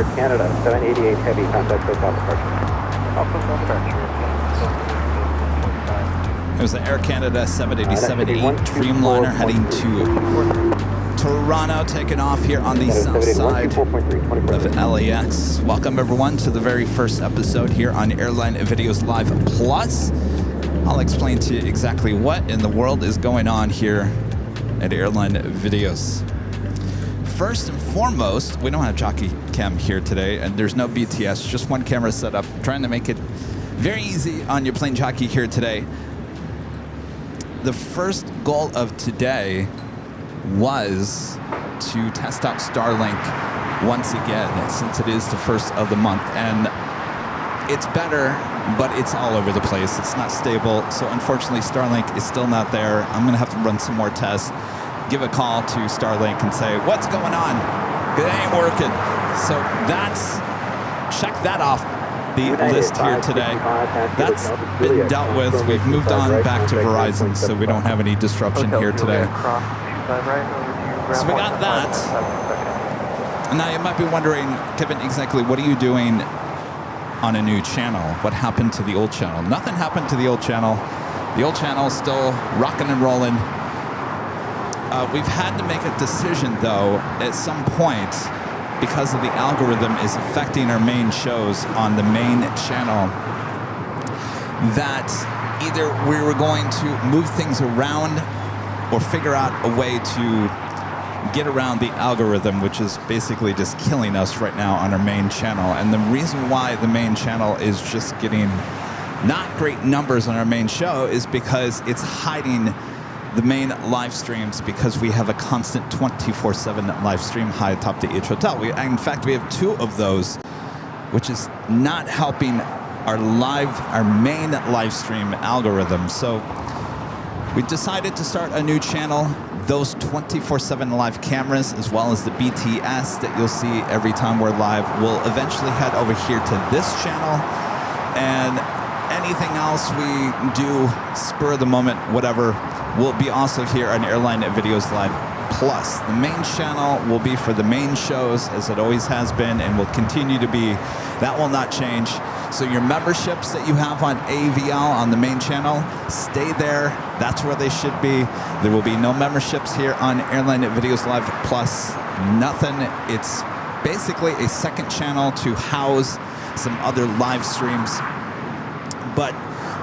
Canada 788 Heavy, contact takeoff departure. It was the Air Canada 787-8 Dreamliner heading to Toronto, taking off here on the south side of LAX. Welcome everyone to the very first episode here on Airline Videos Live Plus. I'll explain to you exactly what in the world is going on here at Airline Videos. First and foremost, we don't have Jockey Cam here today, and there's no BTS, just one camera set up, trying to make it very easy on your plane jockey here today. The first goal of today was to test out Starlink once again, since it is the first of the month, and it's better, but it's all over the place. It's not stable, so unfortunately Starlink is still not there. I'm gonna have to run some more tests, give a call to Starlink and say, what's going on? It ain't working. So check that off the list here today. That's been dealt with. We've moved on back to Verizon, so we don't have any disruption here today. So we got that. And now you might be wondering, Kevin, exactly what are you doing on a new channel? What happened to the old channel? Nothing happened to the old channel. The old channel is still rocking and rolling. We've had to make a decision, though, at some point, because of the algorithm is affecting our main shows on the main channel, that either we were going to move things around or figure out a way to get around the algorithm, which is basically just killing us right now on our main channel. And the reason why the main channel is just getting not great numbers on our main show is because it's hiding the main live streams, because we have a constant 24/7 live stream high atop the H Hotel. In fact, we have two of those, which is not helping our main live stream algorithm. So we decided to start a new channel. Those 24/7 live cameras, as well as the BTS that you'll see every time we're live, will eventually head over here to this channel. And anything else we do, spur of the moment, whatever, will be also here on Airline Videos Live Plus. The main channel will be for the main shows, as it always has been and will continue to be. That will not change. So your memberships that you have on AVL on the main channel, stay there. That's where they should be. There will be no memberships here on Airline Videos Live Plus. Nothing. It's basically a second channel to house some other live streams. But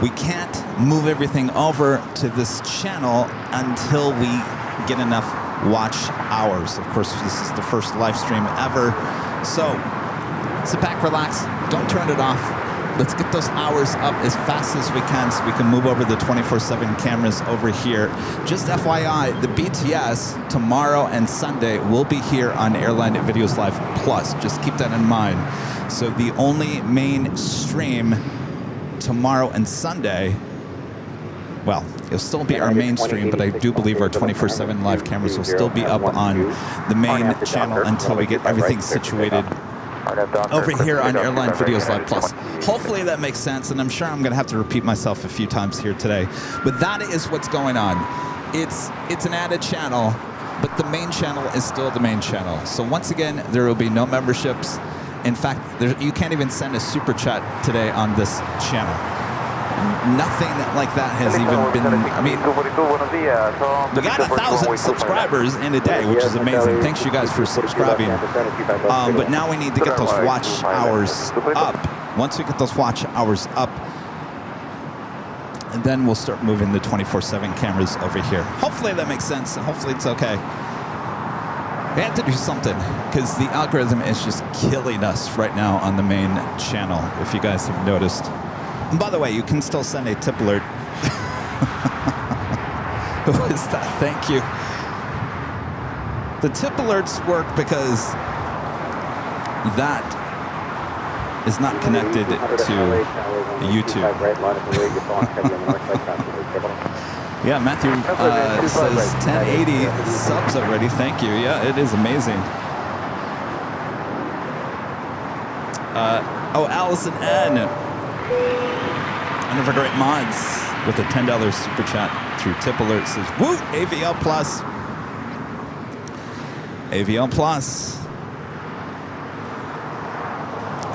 we can't move everything over to this channel until we get enough watch hours. Of course, this is the first live stream ever. So sit back, relax, don't turn it off. Let's get those hours up as fast as we can so we can move over the 24/7 cameras over here. Just FYI, the BTS tomorrow and Sunday will be here on Airline Videos Live Plus. Just keep that in mind. So the only main stream tomorrow and Sunday, well, it'll still be our main stream, but I do believe our 24/7 live cameras will still be up on the main channel until we get everything situated over here on Airline Videos Live Plus. Hopefully that makes sense, and I'm sure I'm going to have to repeat myself a few times here today. But that is what's going on. It's an added channel, but the main channel is still the main channel. So once again, there will be no memberships. In fact, you can't even send a super chat today on this channel. Nothing like that has even been, I mean, we got 1,000 subscribers in a day, which is amazing. Thanks you guys for subscribing. But now we need to get those watch hours up. Once we get those watch hours up, and then we'll start moving the 24/7 cameras over here. Hopefully that makes sense. Hopefully it's okay. We have to do something, because the algorithm is just killing us right now on the main channel, if you guys have noticed. And by the way, you can still send a tip alert. Who is that? Thank you. The tip alerts work because that is not connected to YouTube. Yeah, Matthew says 1080 subs already. Thank you. Yeah, it is amazing. Oh, Allison N. One of our great mods with a $10 super chat through Tip Alert says, woo, AVL Plus. AVL Plus.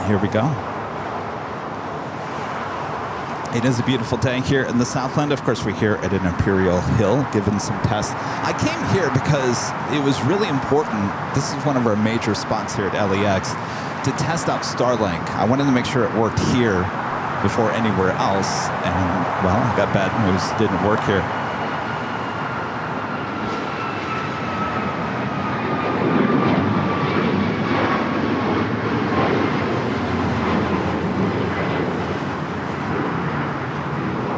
Here we go. It is a beautiful day here in the Southland. Of course, we're here at an Imperial Hill, given some tests. I came here because it was really important. This is one of our major spots here at LAX to test out Starlink. I wanted to make sure it worked here before anywhere else. And, well, I got bad news. It didn't work here.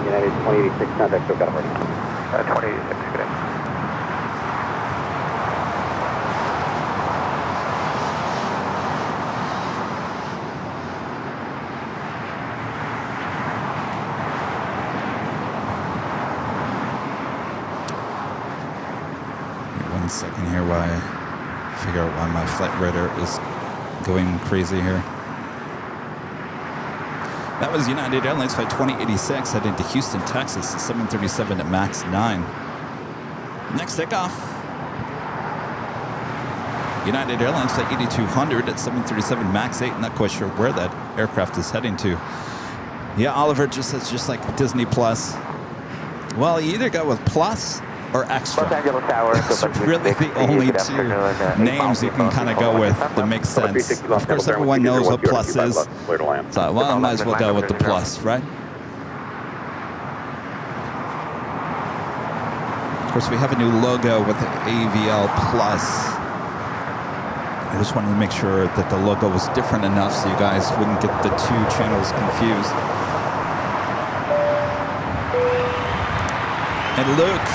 United 2086, contact SoCal Party. 2086, good day. One second here while I figure out why my flight radar is going crazy here. That was United Airlines flight 2086 heading to Houston, Texas, 737 at max 9. Next takeoff. United Airlines flight 8200 at 737 max 8. Not quite sure where that aircraft is heading to. Yeah, Oliver just says just like Disney Plus. Well, you either go with Plus or Extra. Those are really the only two names you can kind of go with that make sense. Of course, everyone knows what Plus is. So, well, I might as well go with the Plus, right? Of course, we have a new logo with AVL Plus. I just wanted to make sure that the logo was different enough so you guys wouldn't get the two channels confused. And Luke,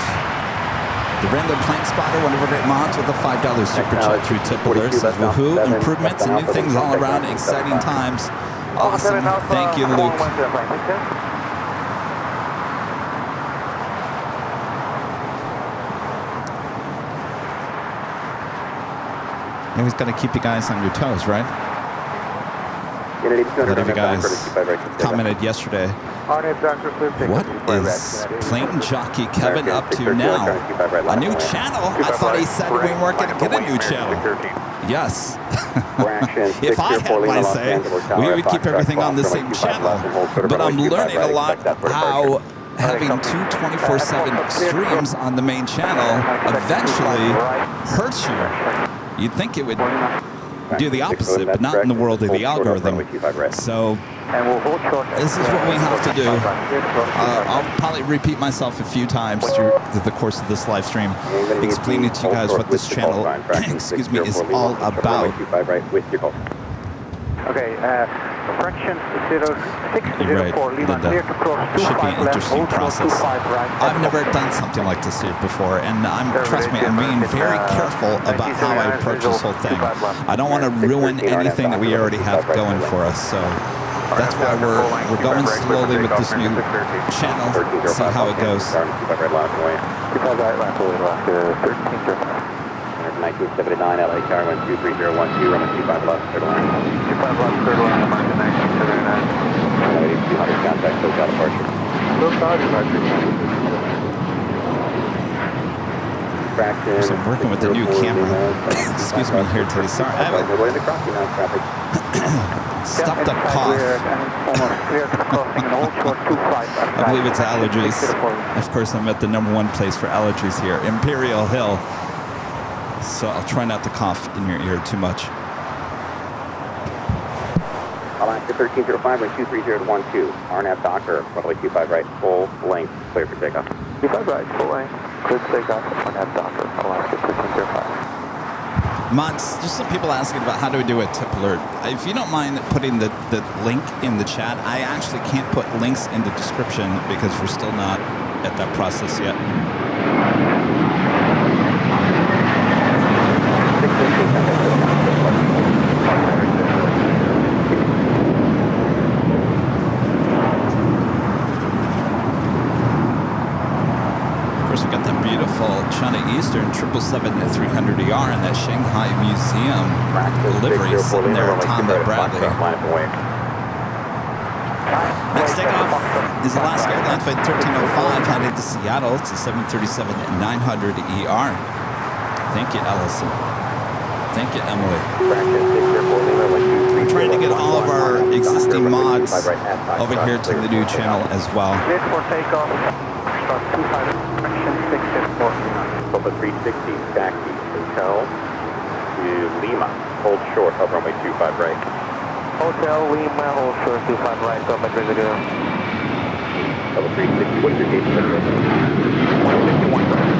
the random plane spotter, one of our great mods with a $5 super chat through Tip Alert says, woohoo, improvements and new things all around, exciting times. Awesome. Thank you, Luke. You always got to keep you guys on your toes, right? A lot of you guys commented yesterday, what is Plane Jockey Kevin up to now? A new channel? I thought he said we weren't going to get a new channel. Yes. If I had my say, we would keep everything on the same channel. But I'm learning a lot how having two 24/7 streams on the main channel eventually hurts you. You'd think it would do the opposite, but not in the world of the algorithm. So this is what we have to do. I'll probably repeat myself a few times through the course of this live stream, explaining to you guys what this channel, excuse me, is all about. Okay, fraction 0604, Lima, clear to cross 25 should be an interesting process. I've never done something like this here before, and trust me, I'm being very careful about how I approach this whole thing. I don't want to ruin anything that we already have going for us, so that's why we're going slowly with this new channel, see how it goes. 1979 LA Tower 12312, runway 25 left, third line. 25 left, third line, American 1979. 200 contact, SoCal departure. So I'm working with the new camera. Excuse me here today. Sorry, I have a stuffed up cough. I believe it's allergies. Of course, I'm at the #1 place for allergies here, Imperial Hill. So I'll try not to cough in your ear too much. Alaska 1305, wind 230 to 12. RNAV Docker, runway 25 right, full length, clear for takeoff. 25 right, full length, clear for takeoff, RNAV Docker, Alaska 1305. Mods, just some people asking about how do we do a tip alert. If you don't mind putting the link in the chat, I actually can't put links in the description because we're still not at that process yet. Of course, we got that beautiful China Eastern 777-300ER and that Shanghai Museum livery sitting there at Tom Bradley. Next takeoff is Alaska Airlines flight 1305 headed to Seattle. It's a 737-900ER. Thank you, Ellison. Thank you, Emily. I'm trying to get all of our existing mods over here to the new channel as well. Cleared for takeoff. Start 25, correction 674. Delta 360, taxi hotel to Lima. Hold short of runway 25 right. Hotel Lima, hold short 25 right, go back ready to go. Delta 360, what is your gauge limit? 151 right.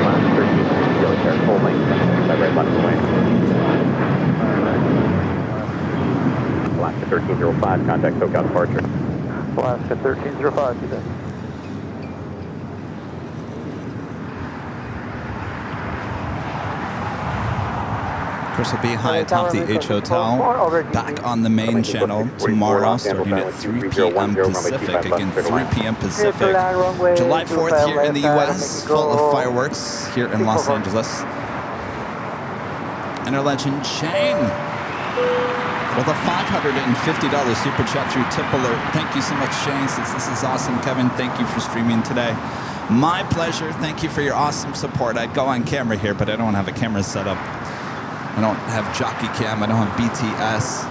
Last 13, Daily Fair, full length, 25 right, left away. Alaska 1305, contact SoCal departure. Alaska 1305, you there. Of course, we'll be high atop the H Hotel, back on the main channel tomorrow, starting at 3 p.m. Pacific. Again, 3 p.m. Pacific. July 4th here in the U.S., full of fireworks here in Los Angeles. And our legend, Shane, with a $550 super chat through Tip Alert. Thank you so much, Shane. Says this is awesome. Kevin, thank you for streaming today. My pleasure. Thank you for your awesome support. I'd go on camera here, but I don't have a camera set up. I don't have Jockey Cam. I don't have BTS.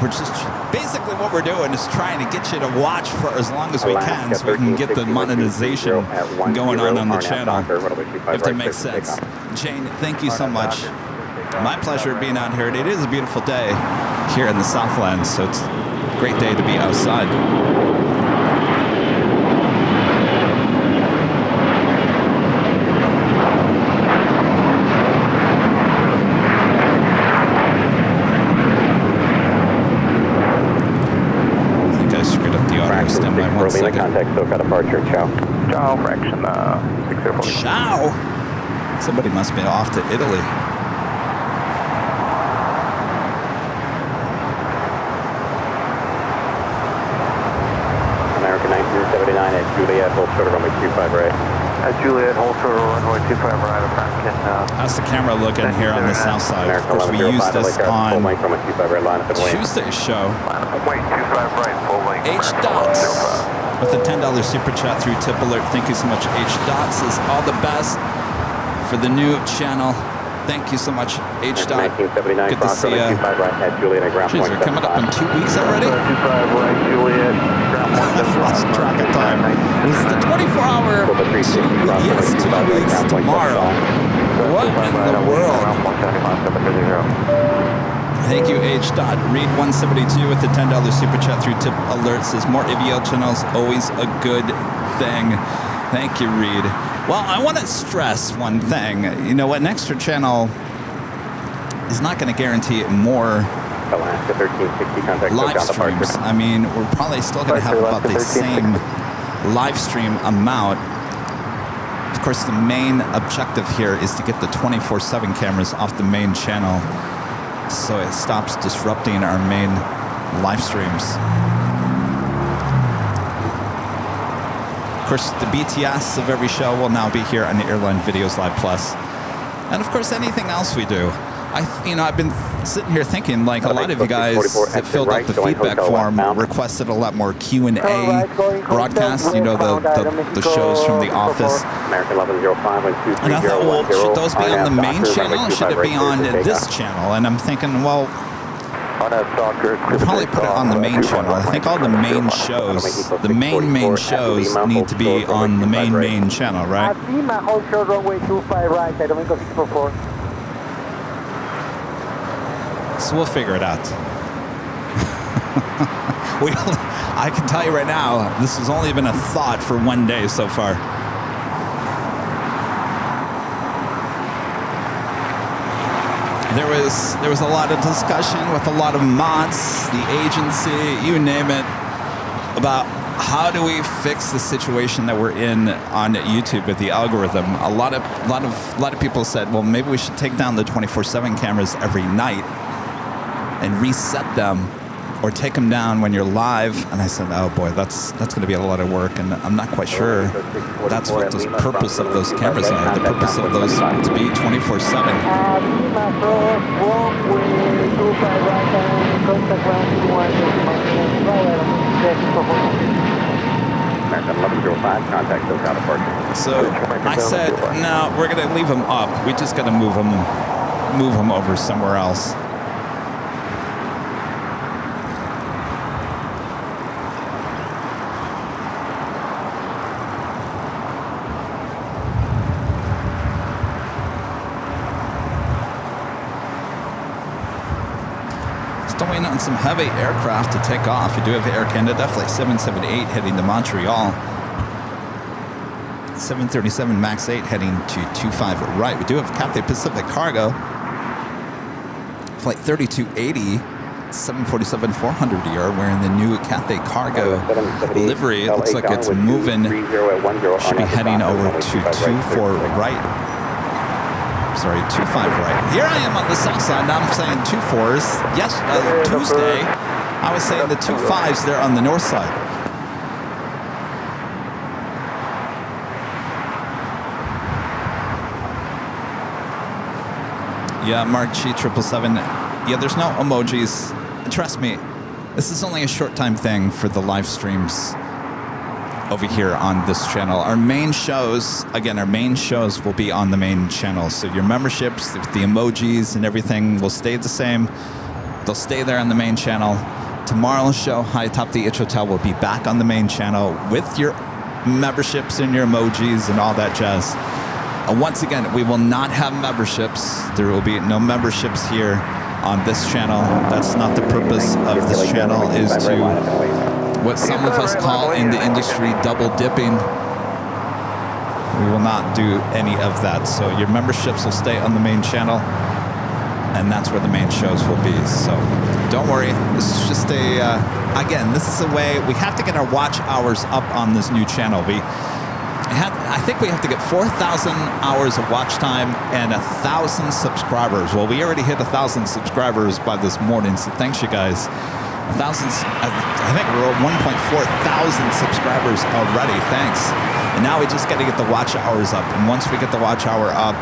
We're just basically what we're doing is trying to get you to watch for as long as we can, so we can get the monetization going on the channel. If that makes sense. Jane, thank you so much. My pleasure being out here. It is a beautiful day here in the Southland, so it's a great day to be outside. Contact SoCal departure. Ciao. Ciao, fraction 604. Ciao. Somebody must be off to Italy. American 1979 at Juliet, hold short of runway 25 right. At Juliet, hold short of runway 25 right, American. How's the camera looking here on the south side? Of course, we used this on Tuesday's show. Runway 25 right, full length. H Dots with a $10 super chat through Tip Alert. Thank you so much. H Dots is all the best for the new channel. Thank you so much, H Dot. Good to see you. Jeez, we're coming up in 2 weeks already? I've lost track of time. This is the 24-hour, 2 weeks tomorrow. What in the world? Thank you, H. Dot. Reed 172 with the $10 super chat through Tip Alert says more AVL channels, always a good thing. Thank you, Reed. Well, I want to stress one thing. You know, an extra channel is not going to guarantee more Alaska 1360, contact live streams. I mean, we're probably still going to have about the same live stream amount. Of course, the main objective here is to get the 24/7 cameras off the main channel, so it stops disrupting our main live streams. Of course, the BTS of every show will now be here on the Airline Videos Live Plus. And of course, anything else we do. I've been sitting here thinking, like, a lot of you guys that filled out the feedback form requested a lot more Q&A broadcasts, you know, the shows from The Office. And I thought, well, should those be on the main channel or should it be on this channel? And I'm thinking, well, we'll probably put it on the main channel. I think all the main shows, the main shows need to be on the main channel, right? So we'll figure it out. I can tell you right now, this has only been a thought for 1 day so far. There was a lot of discussion with a lot of mods, the agency, you name it, about how do we fix the situation that we're in on YouTube with the algorithm. A lot of people said, well, maybe we should take down the 24/7 cameras every night and reset them, or take them down when you're live. And I said, oh boy, that's going to be a lot of work, and I'm not quite sure that's what the purpose of those cameras are. The purpose of those to be 24/7. So I said, no, we're going to leave them up. We just got to move them move them over somewhere else. Still waiting on some heavy aircraft to take off. We do have Air Canada Flight 778 heading to Montreal. 737 MAX 8 heading to 25 right. We do have Cathay Pacific Cargo. Flight 3280, 747-400ER, wearing the new Cathay Cargo livery. It looks like it's moving. Should be heading over to 24 right. Sorry, 25 right. Here I am on the south side. Now I'm saying 24s. Yes, Tuesday. I was saying the 25s there on the north side. Yeah, Mark G 777. Yeah, there's no emojis. Trust me, this is only a short time thing for the live streams over here on this channel. Our main shows, again, our main shows will be on the main channel. So your memberships, the emojis and everything will stay the same. They'll stay there on the main channel. Tomorrow's show, High Atop the H Hotel, will be back on the main channel with your memberships and your emojis and all that jazz. Once again, we will not have memberships. There will be no memberships here on this channel. That's not the purpose of this channel, is to what some of us call in the industry double dipping. We will not do any of that. So your memberships will stay on the main channel, and that's where the main shows will be. So don't worry. This is just again, this is a way we have to get our watch hours up on this new channel. I think we have to get 4,000 hours of watch time and 1,000 subscribers. Well, we already hit 1,000 subscribers by this morning, so thanks you guys. 1,000. I think we're at 1.4 thousand subscribers already. Thanks. And now we just got to get the watch hours up. And once we get the watch hour up,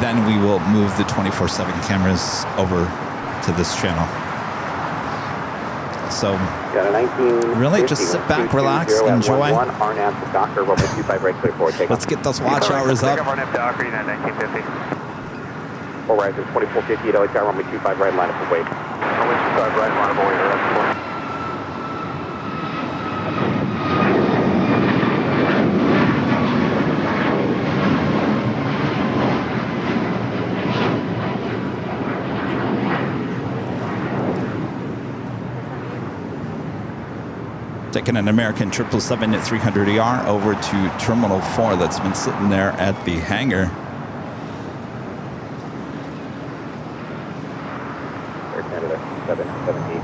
then we will move the 24/7 cameras over to this channel. So really just sit back, relax, enjoy. Let's get those watch hours up. All right, 2450 at LAX, runway 25 right, line up and wait. Runway 25 right, line up and wait. Taking an American 777 at 300ER over to Terminal 4 that's been sitting there at the hangar. Air Canada 778.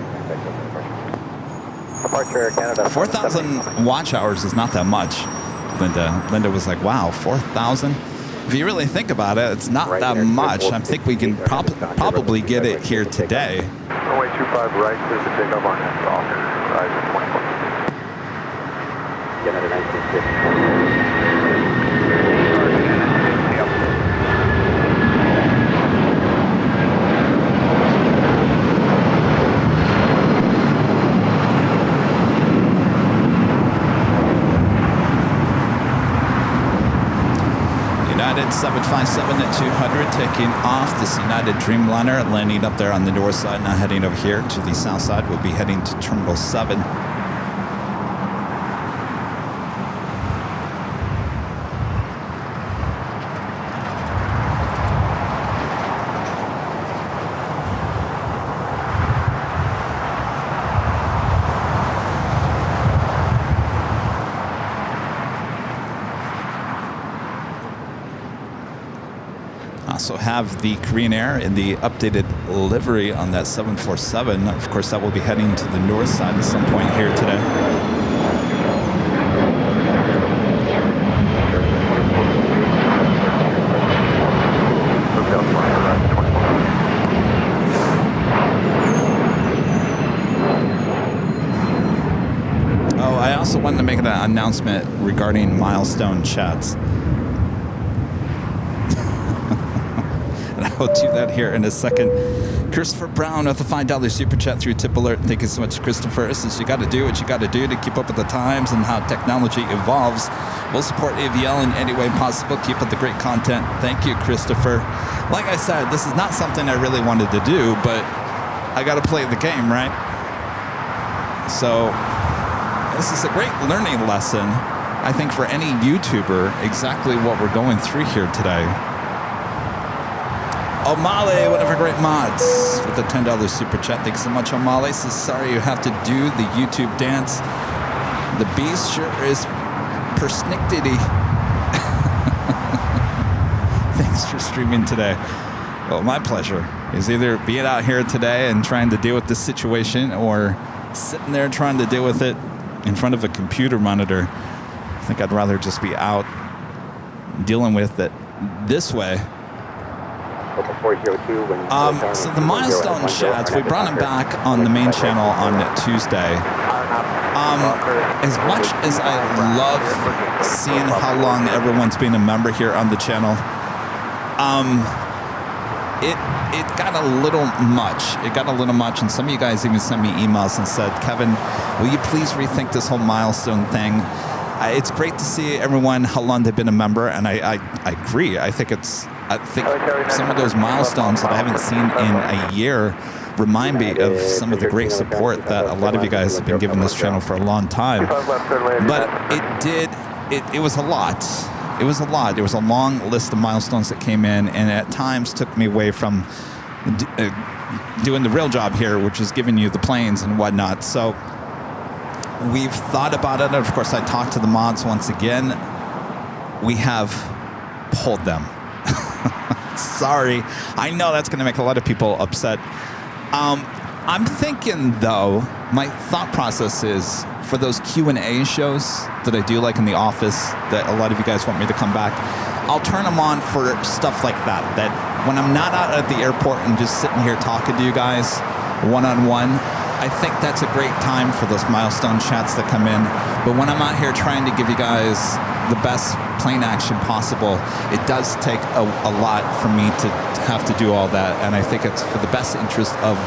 Departure Air Canada. 4,000 watch hours is not that much. Linda was like, wow, 4,000? If you really think about it, it's not that much. I think we can probably get it here today. Runway 25 right, clear for takeoff on that Docker. Rise 24. Get another 1950. United 757 at 200 taking off. This United Dreamliner landing up there on the north side, now heading over here to the south side. We'll be heading to Terminal 7. Also have the Korean Air in the updated livery on that 747. Of course, that will be heading to the north side at some point here today. Oh, I also wanted to make an announcement regarding milestone chats. I'll do that here in a second. Christopher Brown with a $5 super chat through Tip Alert. Thank you so much, Christopher. It says you got to do what you got to do to keep up with the times and how technology evolves. We'll support AVL in any way possible. Keep up the great content. Thank you, Christopher. Like I said, this is not something I really wanted to do, but I got to play the game, right? So this is a great learning lesson, I think, for any YouTuber, exactly what we're going through here today. O'Malley, one of our great mods, with the $10 super chat. Thanks so much, O'Malley. Says, sorry you have to do the YouTube dance. The beast sure is persnickety. Thanks for streaming today. Well, my pleasure. Is either being out here today and trying to deal with this situation, or sitting there trying to deal with it in front of a computer monitor. I think I'd rather just be out dealing with it this way. So the milestone chats, we brought them back on the main channel on Tuesday. As much as I love seeing how long everyone's been a member here on the channel, it got a little much. It got a little much, and some of you guys even sent me emails and said, Kevin, will you please rethink this whole milestone thing? It's great to see everyone how long they've been a member, and I agree. I think some of those milestones that I haven't seen in a year remind me of some of the great support that a lot of you guys have been giving this channel for a long time. But it was a lot. It was a lot. There was a long list of milestones that came in, and at times took me away from doing the real job here, which is giving you the planes and whatnot. So we've thought about it, and of course I talked to the mods once again. We have pulled them. Sorry. I know that's going to make a lot of people upset. I'm thinking, though, my thought process is for those Q&A shows that I do, like in the office, that a lot of you guys want me to come back, I'll turn them on for stuff like that, that when I'm not out at the airport and just sitting here talking to you guys one-on-one, I think that's a great time for those milestone chats that come in. But when I'm out here trying to give you guys the best plane action possible, it does take a lot for me to have to do all that. And I think it's for the best interest of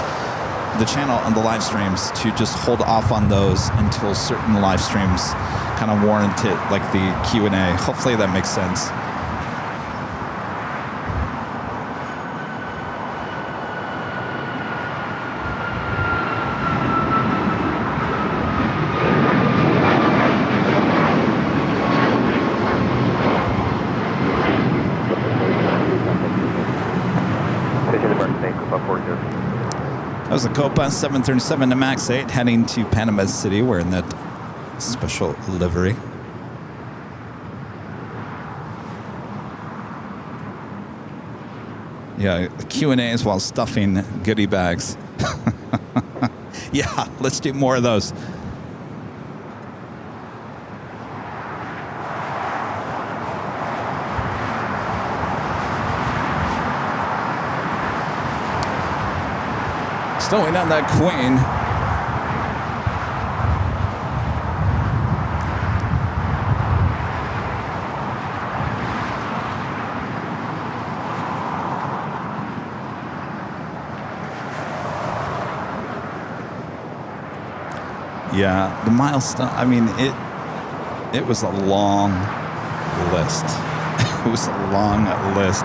the channel and the live streams to just hold off on those until certain live streams kind of warrant it, like the Q&A. Hopefully that makes sense. That was a Copa 737 to MAX 8 heading to Panama City. We're in that special livery. Yeah, Q&As while stuffing goodie bags. Yeah, let's do more of those. Slowing down that Queen. Yeah, the milestone, I mean, it was a long list. It was a long list.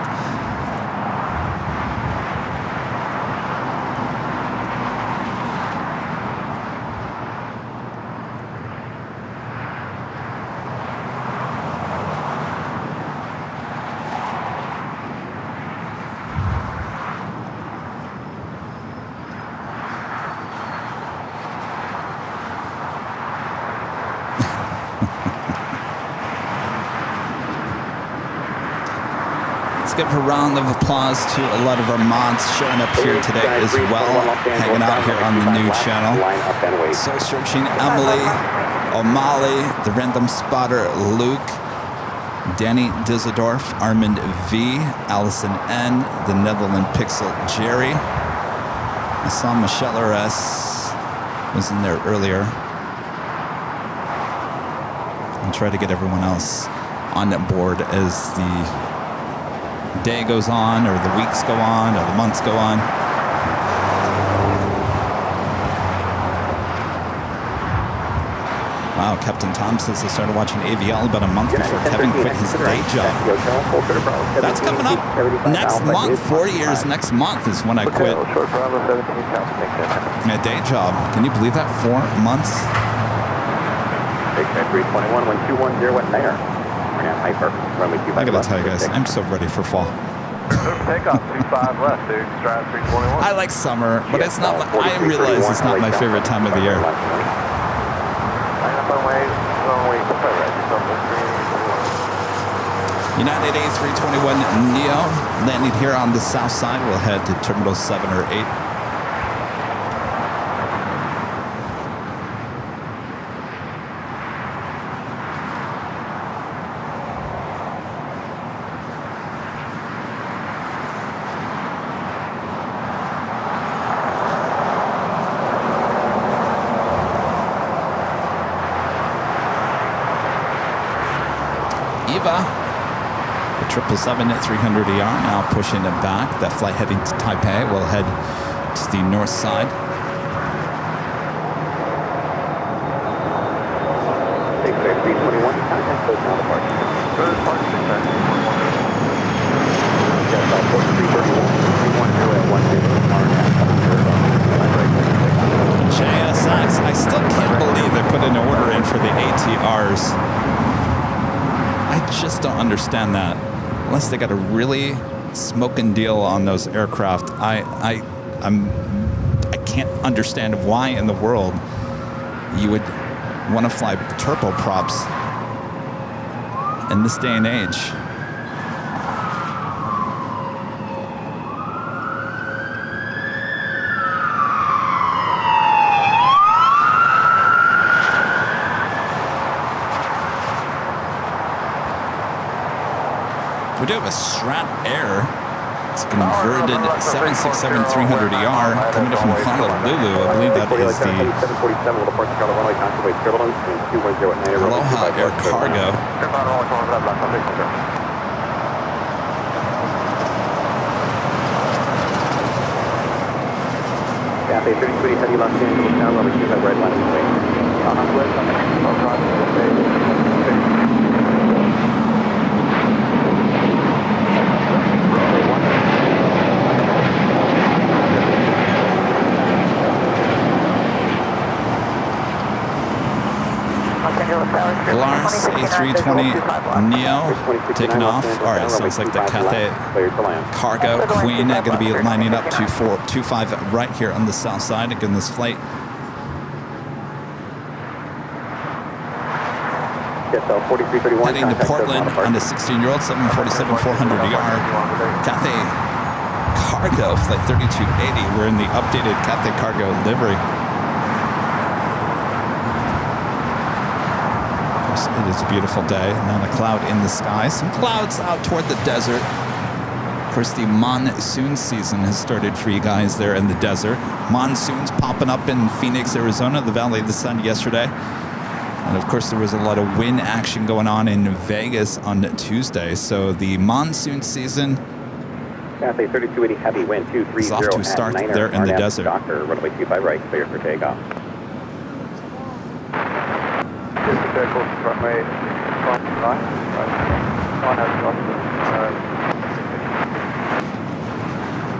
Give a round of applause to a lot of our mods showing up here today as well, hanging out here on the new channel. Soul Searching Emily, O'Malley, the Random Spotter Luke, Danny Dizendorf, Armand V, Allison N, the Netherland Pixel Jerry. I saw Michelle RS was in there earlier. I'll try to get everyone else on board as the day goes on, or the weeks go on, or the months go on. Wow, Captain Tom says they started watching AVL about a month before Kevin quit his day job. That's coming up next month. 4 years next month is when I quit my day job. Can you believe that? 4 months? 321, 1210 West Mayor. I gotta tell you guys, I'm so ready for fall. Takeoff 25 left, dude. Stride 321. I like summer, but it's not. I realize it's not my favorite time of the year. United A321 Neo landing here on the south side. We'll head to Terminal 7 or 8. Eva, the 777 at 300ER now pushing it back. That flight heading to Taipei will head to the north side. JSX, I still can't believe they put an order in for the ATRs. I just don't understand that. Unless they got a really smoking deal on those aircraft, I can't understand why in the world you would want to fly turboprops in this day and age. We do have a Strat Air. It's a converted 767-300ER coming in from Honolulu. I believe that is the Aloha Air Cargo. Cafe 33 heading Los Angeles now, runway 25 right line Lars A320 Neo taking off. All right, sounds like the Cathay Cargo Queen going to be lining up to 425 right here on the south side. Again, this flight. Heading to Portland on the 16-year-old 747-400ER Cathay Cargo flight 3280. We're in the updated Cathay Cargo livery. It is a beautiful day, not a cloud in the sky. Some clouds out toward the desert. Of course, the monsoon season has started for you guys there in the desert. Monsoons popping up in Phoenix, Arizona, the Valley of the Sun yesterday. And of course, there was a lot of wind action going on in Vegas on Tuesday. So the monsoon season Cathay 3280 heavy wind 230 is off to start there in the desert. Doctor, runway 25 right, clear for takeoff.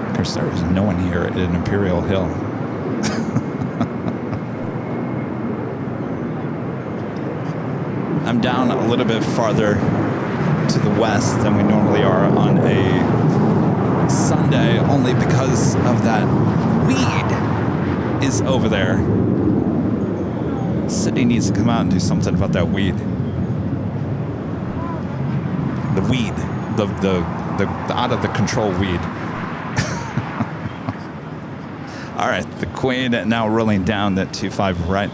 Of course, there is no one here at Imperial Hill. I'm down a little bit farther to the west than we normally are on a Sunday, only because of that weed is over there. City needs to come out and do something about that weed. The weed, the out of the control weed. All right, the Queen now rolling down that 25 right.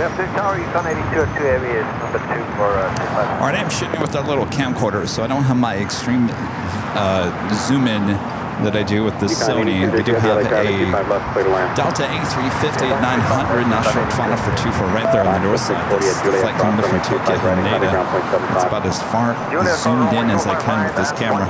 afternoon tower, Yukon 8202 Heavy is number 2 for 25. All right, I'm shooting with that little camcorder, so I don't have my extreme zoom in that I do with the Sony. We do have a Delta A350 at 900, now short final for 24 right there on the north side. That's the flight coming in from Tokyo Haneda. That's about as far zoomed in as I can with this camera.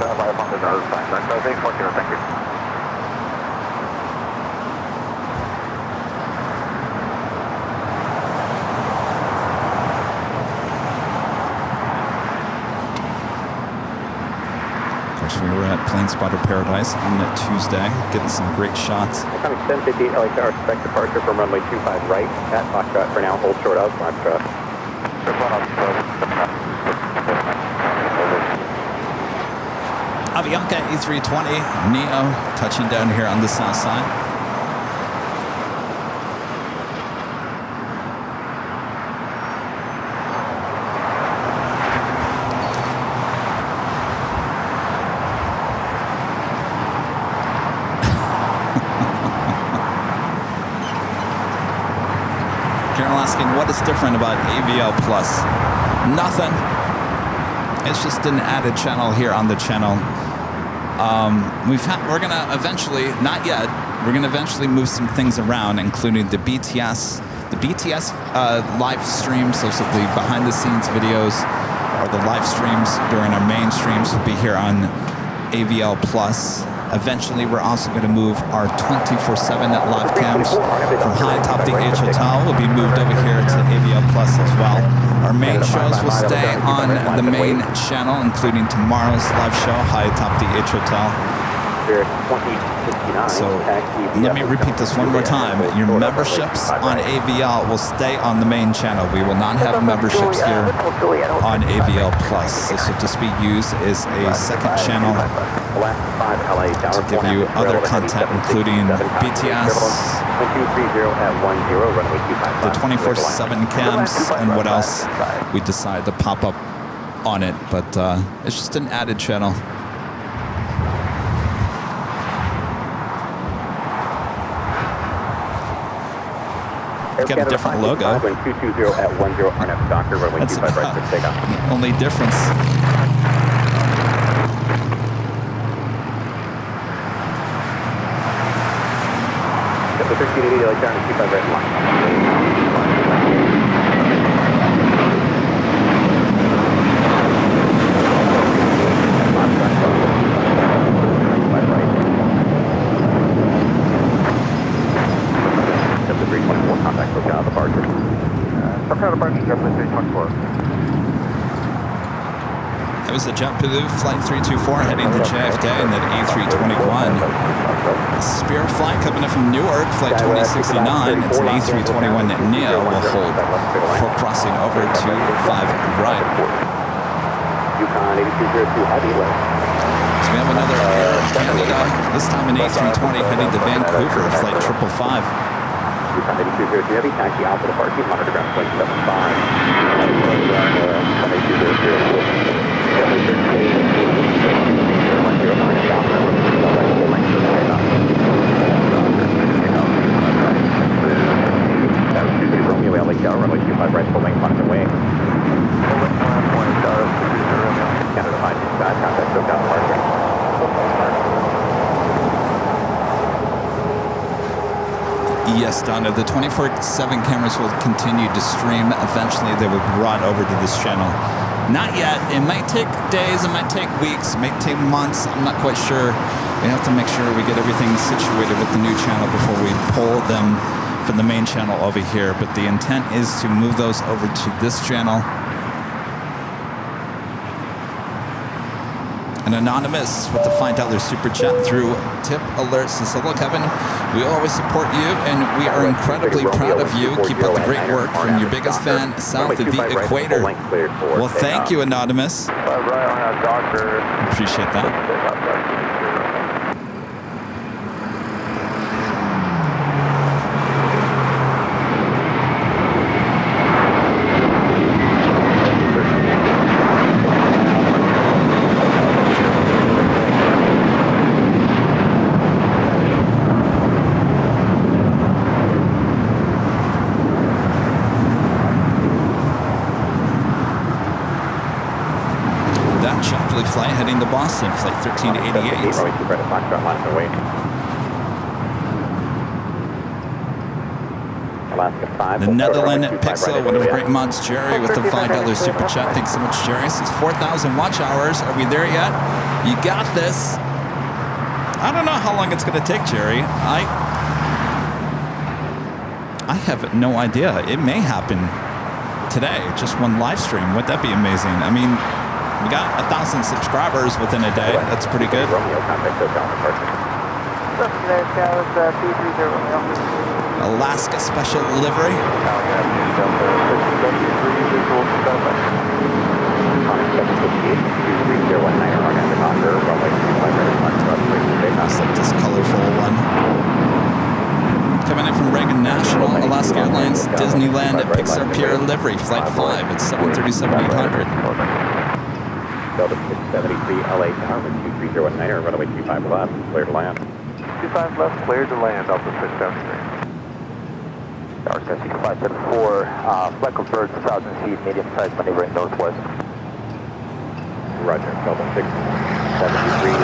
We were at Plane Spotter Paradise on that Tuesday, getting some great shots. Coming 1050, LAX expect departure from runway 25 right at Foxtrot. For now, hold short of Foxtrot. Avianca A320 Neo touching down here on the south side. What is different about AVL Plus? Nothing. It's just an added channel here on the channel. We're gonna eventually, not yet, we're gonna eventually move some things around, including the BTS. The BTS live streams, those are the behind the scenes videos, or the live streams during our main streams will be here on AVL Plus. Eventually, we're also going to move our 24/7 live cams from high atop the H Hotel. Will be moved over here to AVL Plus as well. Our main shows will stay on the main channel, including tomorrow's live show, high atop the H Hotel. So let me repeat this one more time. Your memberships on AVL will stay on the main channel. We will not have memberships here on AVL Plus. This will just be used as a second channel to give you other content, including BTS, the 24/7 cams, and what else we decide to pop up on it. But it's just an added channel. Got a different logo. That's about the only difference. The 1380 like down to 25 right line. It was the JetBlue Flight 324 heading to JFK and then A321. Spirit flight coming in from Newark, Flight 2069. It's an A321 Neo will hold before crossing over to 5 right. Yukon 8202 heavy lift. So we have another Air Canada, this time an A320 heading to Vancouver, Flight 555. Yukon 8202 heavy, taxi Alpha departure, monitor ground point 75. Romeo LA Tower, runway 25 right, full length on the way. Canada 565, contact SoCal departure. Yes, Donna, the 24/7 cameras will continue to stream. Eventually, they will be brought over to this channel. Not yet. It might take days, it might take weeks, it might take months. I'm not quite sure. We have to make sure we get everything situated with the new channel before we pull them from the main channel over here. But the intent is to move those over to this channel. An anonymous with the $5 super chat through tip alerts says, hello Kevin, we always support you and we are incredibly proud of you. Keep up the great work from your biggest fan south of the equator. Well, thank you, anonymous. Appreciate that. flight heading to Boston, flight 1388. Runway 2 right at Foxtrot, line up wait. Alaska 5. The Netherlands Pixel, one of the great mods, Jerry, with the $5 super chat. Thanks so much, Jerry. Says 4,000 watch hours. Are we there yet? You got this. I don't know how long it's going to take, Jerry. I have no idea. It may happen today, just one live stream. Would that be amazing? I mean, we got 1,000 subscribers within a day. That's pretty good. Alaska special livery. That's like this colorful one. Coming in from Reagan National, Alaska Airlines, Disneyland at Pixar Pier livery, flight 5 at 737-800. Delta 673 LA Tower with 23019, runway 25 left, clear to land. 25 left, clear to land, Delta 673. Tower 574, flight confirmed, 1,000 feet, medium-sized maneuvering northwest. Roger, Delta 673,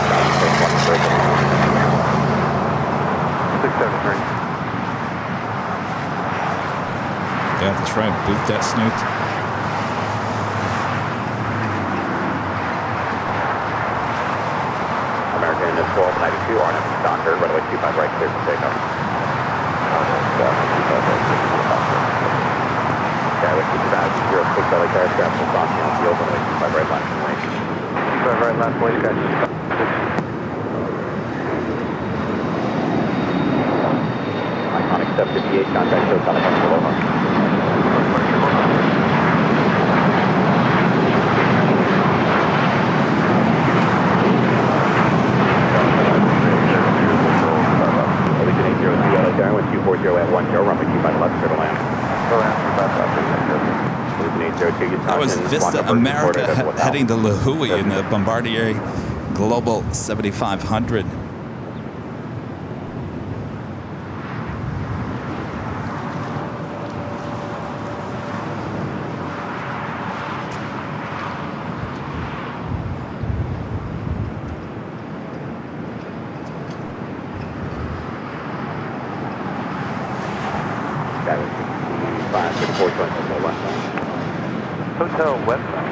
673. Yeah, that's right. Boot that snoot. American Indus 1292, RNF Docker, runway 25 right, clear for takeoff. Skyway 206 LA Tower, traffic will cross the field, runway 25 right, last and lane. 25 right, last lane, guys. Iconic 758, contact show, contact Aloha. With 240 at 10, runway 25 left, clear to land. That was Vista America heading to La Hui in the Bombardier Global 7500. Hotel West Side.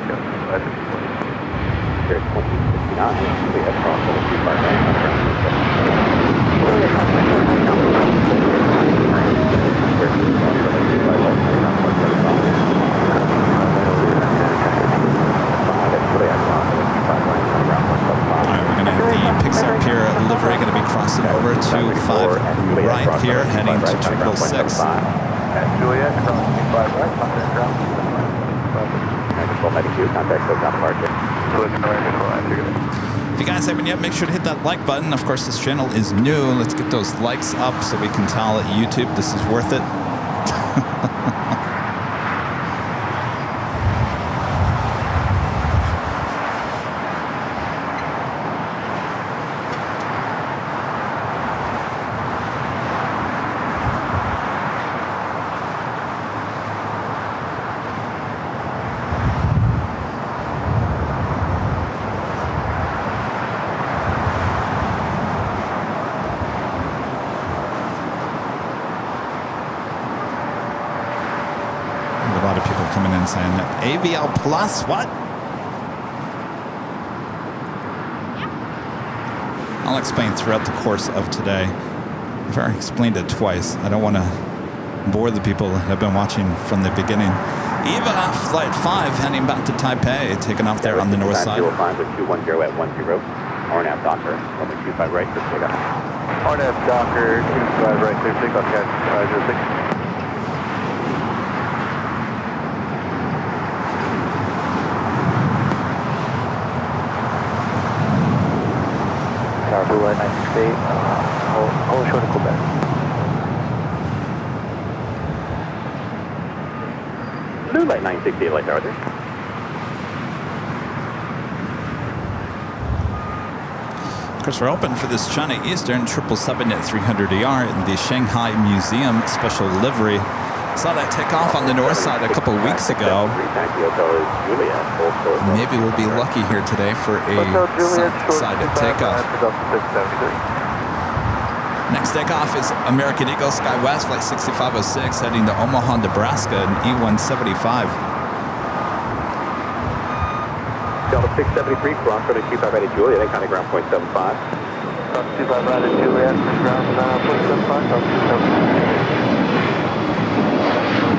Here's 2069. We have crossed over 255 Pier livery, going to be crossing over to 5 right here, heading to 666. Juliet, crossing 5 right, contact ground. If you guys haven't yet, make sure to hit that like button. Of course, this channel is new. Let's get those likes up so we can tell YouTube this is worth it. Saying AVL Plus, what? I'll explain throughout the course of today. I've already explained it twice. I don't want to bore the people that have been watching from the beginning. EVA Flight 5 heading back to Taipei, taking off there on the north side. 205 with 210 at 10. RNAV Docker, runway 25 right, clear takeoff. RNAV Docker, 25 right, clear takeoff, guys. 06. Blue light 968, hold short of Quebec. Blue light 968, light tower 3. Of course, we're open for this China Eastern 777 at 300 ER in the Shanghai Museum special livery. Saw that takeoff on the north side a couple weeks ago. Maybe we'll be lucky here today for a south-sided takeoff. Next takeoff is American Eagle SkyWest Flight 6506 heading to Omaha, Nebraska in E175. Delta 673, cross runway 25 right at Juliet, and contact ground point 75. 25 right at Juliet, ground point 75,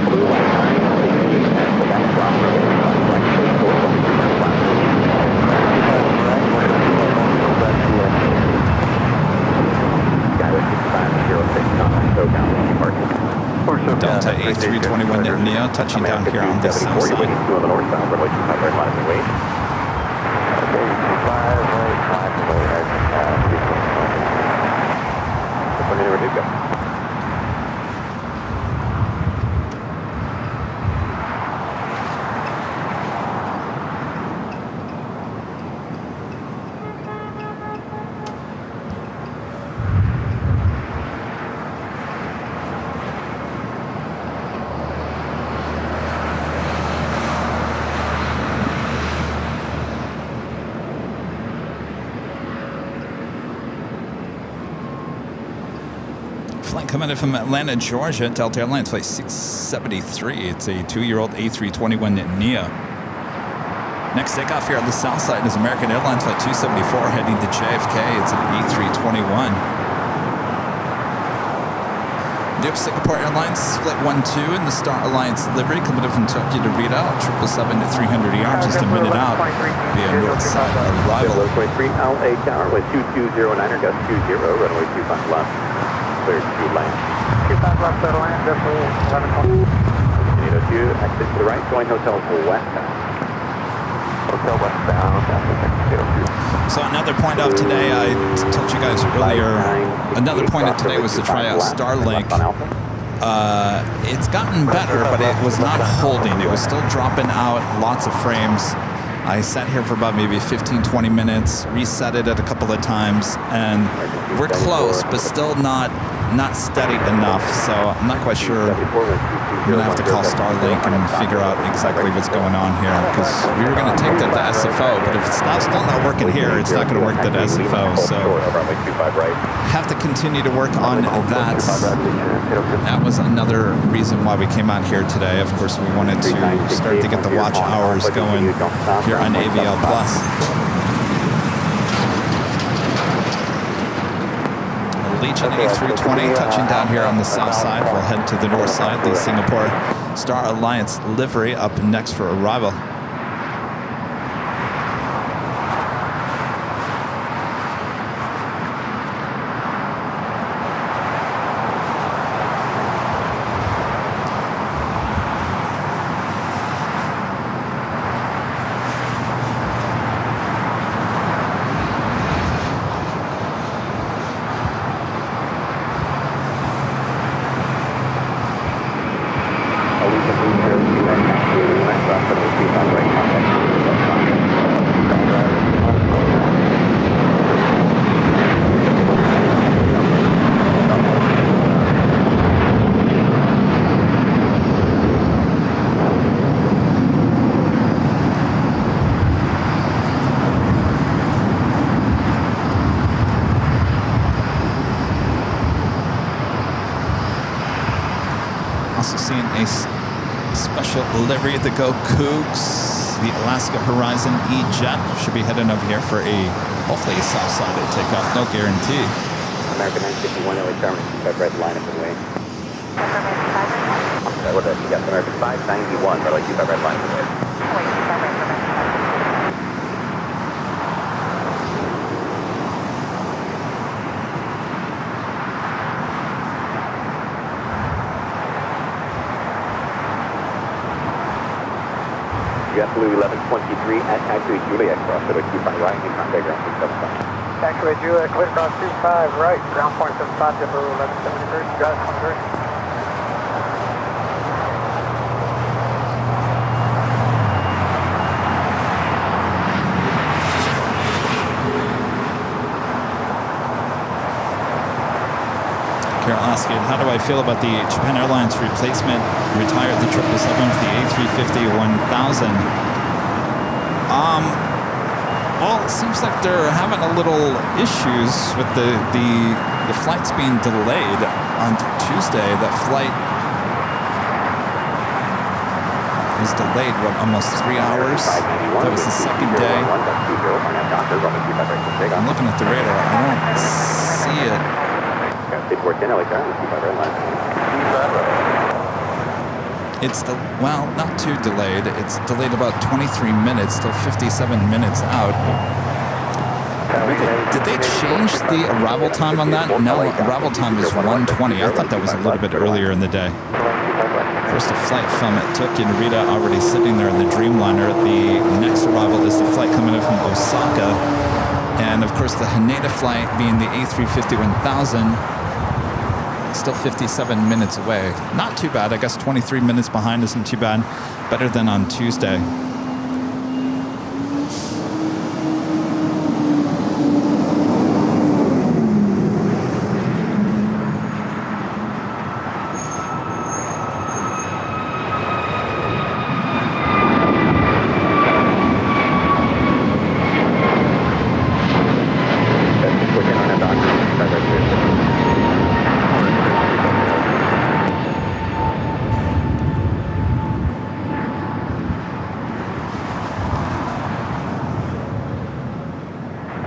Blue light 9, and the back drop runway 25 right, clear short, Skyway 6506, contact SoCal, departure. Delta A321 Neo touching down here on the south side. On the north side, runway 25 right, line and wait. Flight coming in from Atlanta, Georgia, Delta Airlines Flight 673. It's a 2-year-old A321 Neo. Next takeoff here on the south side is American Airlines Flight 274 heading to JFK. It's an A321. Yep, Singapore Airlines Flight 12 in the Star Alliance livery coming in from Tokyo to Rita, 777 to 300 ER, just a minute out via north side arrival. 23 LA Tower with 2209er, gust 20, runway 25 left. Clear to land. 25 left to land, definitely 11. Continue to exit to the right, join hotel westbound. Hotel westbound, So another point of today, I told you guys earlier, another point of today was to try out Starlink. It's gotten better, but it was not holding. It was still dropping out lots of frames. I sat here for about maybe 15-20 minutes, reset it a couple of times, and we're close, but still not steady enough. So I'm not quite sure. I'm going to have to call Starlink and figure out exactly what's going on here, because we were going to take that to SFO, but if it's still not working here, it's not going to work at SFO. So have to continue to work on that. That was another reason why we came out here today. Of course, we wanted to start to get the watch hours going here on AVL Plus. Legion A320 touching down here on the south side. We'll head to the north side. The Singapore Star Alliance livery up next for arrival. Livery the Go Cougs, the Alaska Horizon E-Jet should be heading over here for a hopefully a south-sided takeoff, no guarantee. American 951 LA Tower, red line up and away. What did I see? Yes, American 591, red line up and away. JetBlue 1123 at taxiway Juliet, cross runway 25 right, and contact ground point 75. Taxiway Juliet, clear cross 25 right, ground point 75, JetBlue 1173, drive 23. asking, how do I feel about the Japan Airlines replacement? Retired the 777 with the A350-1000. Well, it seems like they're having a little issues with the flights being delayed on Tuesday. That flight was delayed, almost 3 hours? That was the second day. I'm looking at the radar. I don't see it. It's well, not too delayed. It's delayed about 23 minutes, still 57 minutes out. Did they change the arrival time on that? No, arrival time is 1:20. I thought that was a little bit earlier in the day. Of course, the flight from Tokyo Narita already sitting there in the Dreamliner. The next arrival is the flight coming in from Osaka. And of course, the Haneda flight being the A350-1000. Still 57 minutes away. Not too bad. I guess 23 minutes behind isn't too bad. Better than on Tuesday.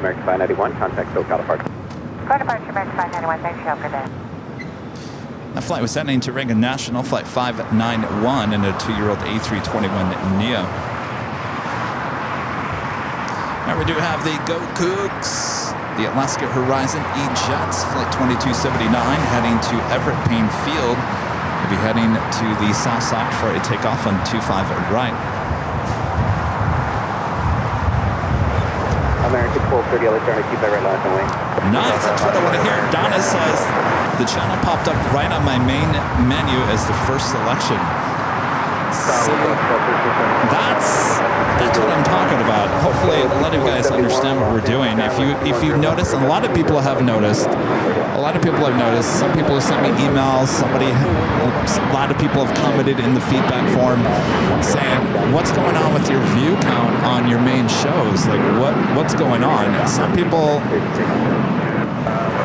American 591, contact SoCal departure. Car departure, American 591, thanks, you have a good day. That flight was heading to Reagan National, flight 591, and a 2-year-old A321neo. Now we do have the Go Cougs, the Alaska Horizon E-Jets, flight 2279, heading to Everett Payne Field. We'll be heading to the south side for a takeoff on 25 right. American 1230, let's turn to keep that right last away. Nice, that's what I want to hear. Donna says the channel popped up right on my main menu as the first selection. So that's what I'm talking about. Hopefully, a lot of you guys understand what we're doing. If you notice, and a lot of people have noticed. Some people have sent me emails. A lot of people have commented in the feedback form saying, "What's going on with your view count on your main shows? Like, what's going on?" Some people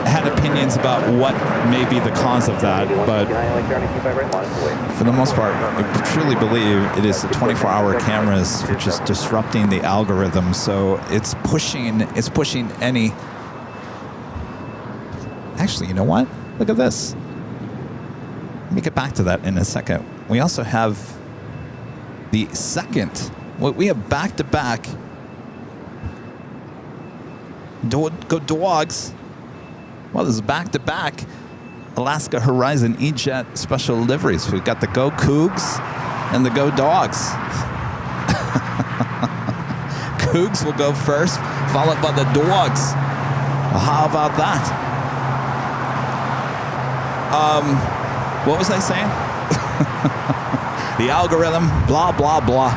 had opinions about what may be the cause of that, but for the most part, I truly believe it is the 24-hour cameras which is disrupting the algorithm. So it's pushing any. Actually, you know what? Look at this. Let me get back to that in a second. We also have the second. We have back-to-back. Go Dogs. Well, this is back-to-back Alaska Horizon E-Jet special liveries. We've got the Go Cougs and the Go Dogs. Cougs will go first, followed by the Dogs. Well, how about that? What was I saying? The algorithm, blah, blah, blah.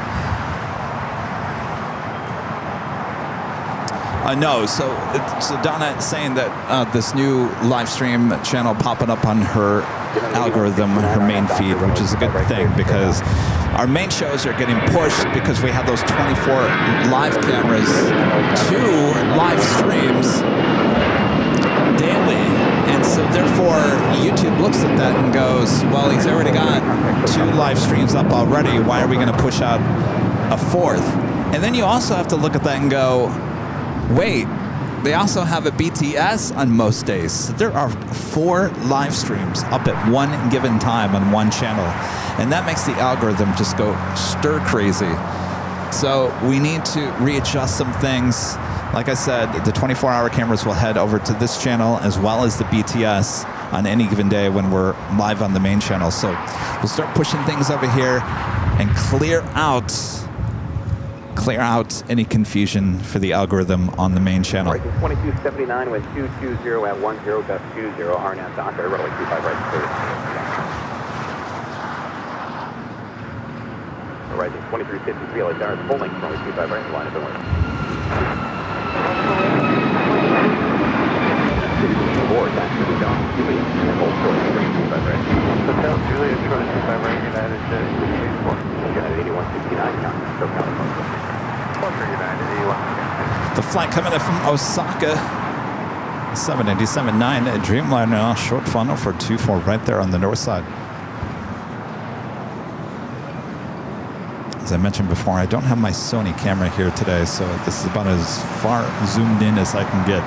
No, so Donna is saying that this new live stream channel popping up on her algorithm, her main feed, which is a good thing because our main shows are getting pushed because we have those 24 live cameras, 2 live streams daily. And so therefore, YouTube looks at that and goes, well, he's already got 2 live streams up already. Why are we going to push out a 4th? And then you also have to look at that and go, wait, they also have a BTS on most days. So there are 4 live streams up at one given time on one channel. And that makes the algorithm just go stir crazy. So we need to readjust some things. Like I said, the 24-hour cameras will head over to this channel as well as the BTS on any given day when we're live on the main channel. So we'll start pushing things over here and clear out any confusion for the algorithm on the main channel. 2279 with 220 at 10, gust 20, RNAV Docker, runway 25 right, clear. Rising 2353, LAX, full length, runway 25 right, line of the way. 4, taxi to John, Juliet, and hold short, 25 right. Hotel Juliet, short 25 right, United, United 8169, contact, Cook County, United 81. The flight coming in from Osaka, 787-9, a Dreamliner short funnel for 24 right there on the north side. As I mentioned before, I don't have my Sony camera here today, so this is about as far zoomed in as I can get.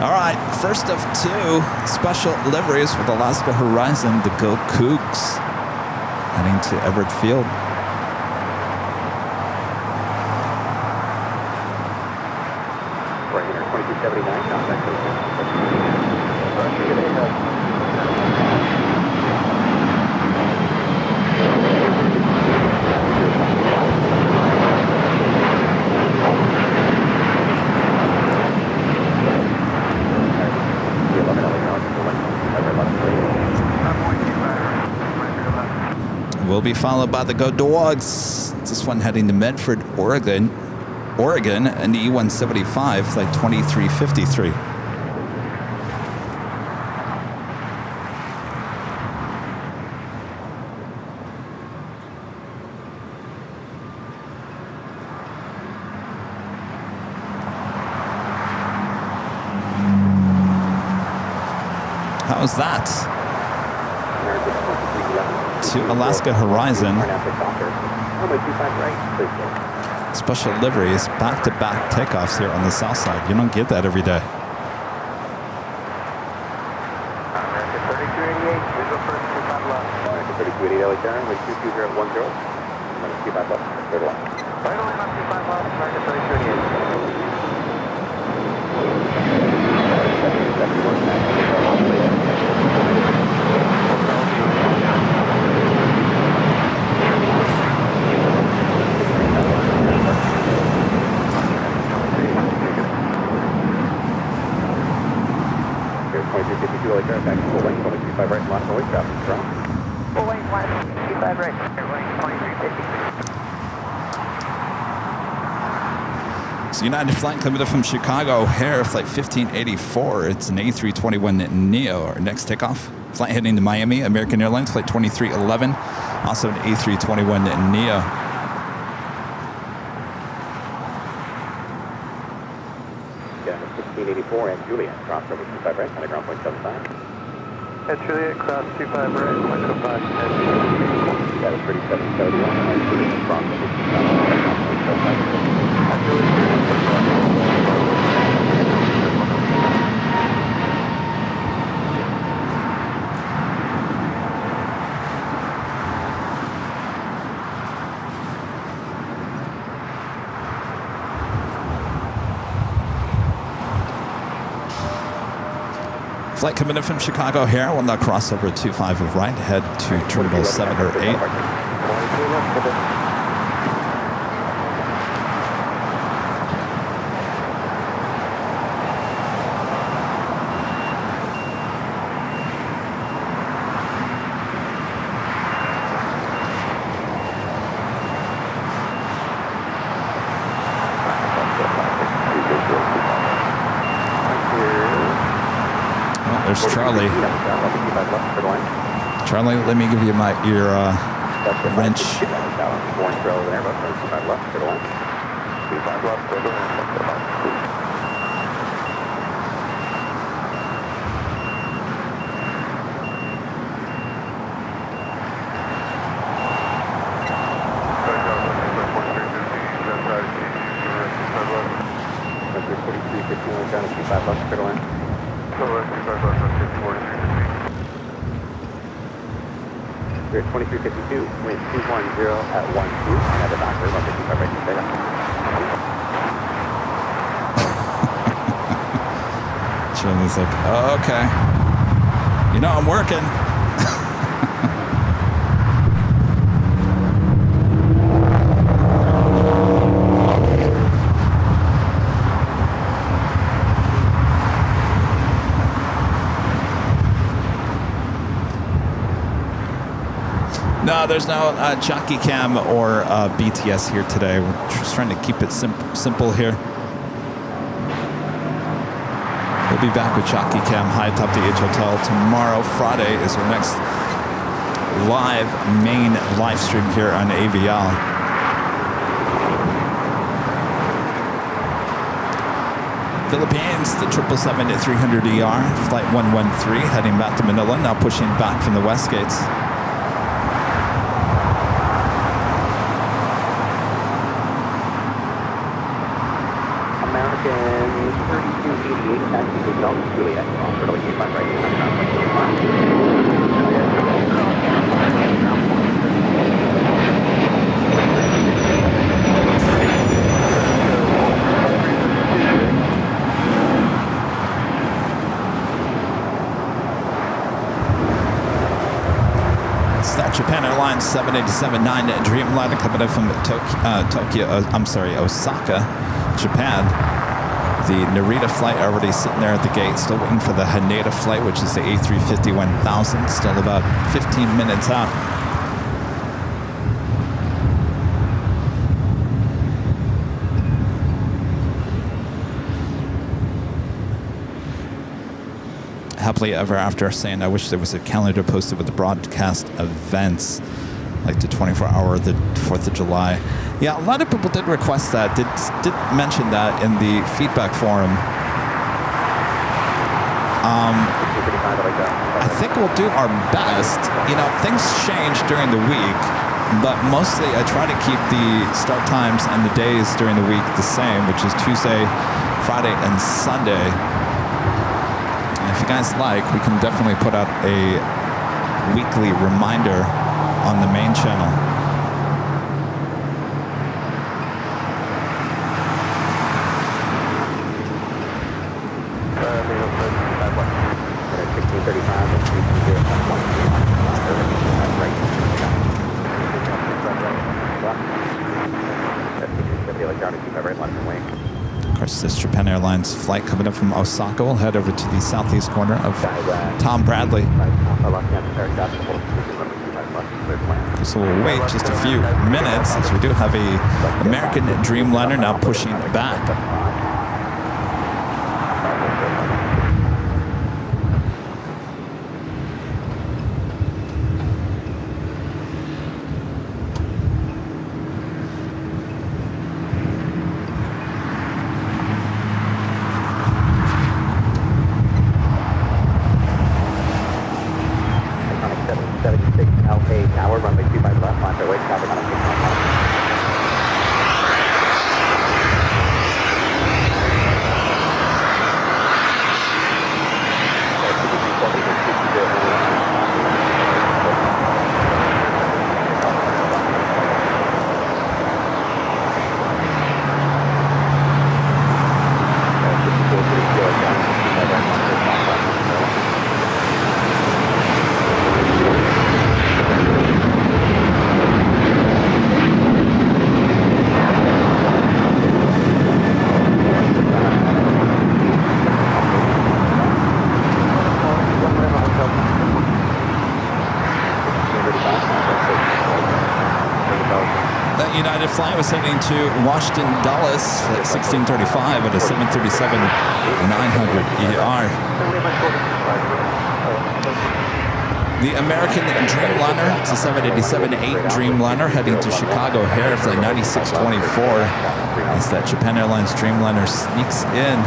All right, first of two special liveries with Alaska Horizon, the Go Cougs, heading to Everett Field. Right here, 2279, contact, Will be followed by the Go Dogs. This one heading to Medford, Oregon, and the E175, flight 2353. How's that? To Alaska Horizon. Special liveries, back-to-back takeoffs here on the south side. You don't get that every day. American 3288, visual first, 25 left. American 3288, LA turn, with 22010. American 25 left, third line. Right line on 25 left, American 2352, LA turn, back to full length, 25 right, line noise, traffic strong. full length, 25 right, airline 2350. So United flight coming in from Chicago O'Hare, flight 1584. It's an A321neo. Our next takeoff, flight heading to Miami, American Airlines, flight 2311. Also an A321neo. Yeah, 1684 and Juliet, cross over 25 right, on the ground point 75. At Juliet, cross 25 right, 105. That is 3771, and Juliet, cross over 25 right, on the ground point 75. Flight coming in from Chicago O'Hare will now cross over 25 of right, head to Terminal 7 or 8. There's Charlie. Charlie, let me give you your wrench. We're at 2352, wind 210 at 12, and at the doctor, 155 right to takeoff. Charlie's like, oh, okay. You know, I'm working. No, there's no Jockey Cam or BTS here today. We're just trying to keep it simple here. But be back with Jockey Cam high atop the H Hotel tomorrow. Friday is our next main live stream here on AVL. Philippines, the 777-300ER, flight 113, heading back to Manila, now pushing back from the west gates. American 3288, taxi to Delta Juliet, runway 25 right, Japan Airlines 787-9 Dreamliner coming up from Osaka, Japan. The Narita flight already sitting there at the gate, still waiting for the Haneda flight, which is the A350-1000, still about 15 minutes out. Happily ever after, saying I wish there was a calendar posted with the broadcast events, like the 24-hour, the 4th of July. Yeah, a lot of people did request that, did mention that in the feedback forum. I think we'll do our best. You know, things change during the week, but mostly I try to keep the start times and the days during the week the same, which is Tuesday, Friday, and Sunday. If you guys like, we can definitely put out a weekly reminder on the main channel. Of course, this Japan Airlines flight coming up from Osaka will head over to the southeast corner of Tom Bradley. So we'll wait just a few minutes as we do have a American Dreamliner now pushing back. Flight was heading to Washington Dulles, flight 1635 at a 737-900ER. The American Dreamliner, it's a 787-8 Dreamliner heading to Chicago O'Hare, flight 9624. As that Japan Airlines Dreamliner sneaks in.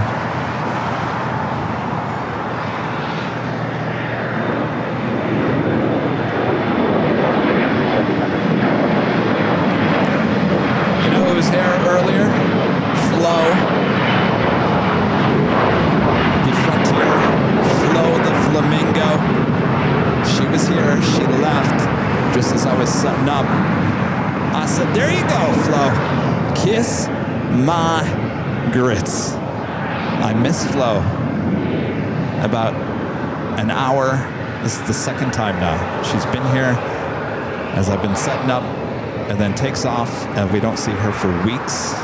My grits. I miss Flo. About an hour. This is the second time now. She's been here as I've been setting up and then takes off and we don't see her for weeks.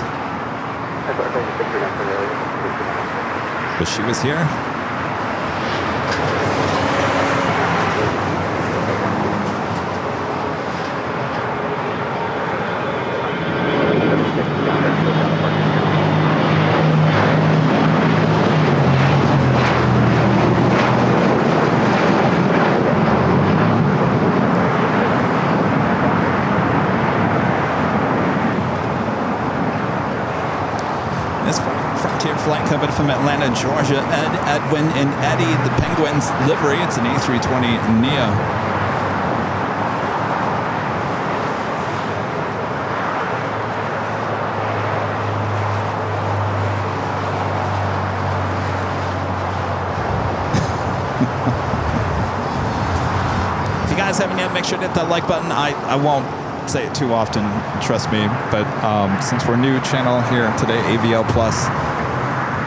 But she was here. flight coming from Atlanta, Georgia. Ed, Edwin, and Eddie, the Penguins livery. It's an A320 Neo. If you guys haven't yet, make sure to hit that like button. I won't say it too often, trust me, but since we're new channel here today, AVL Plus,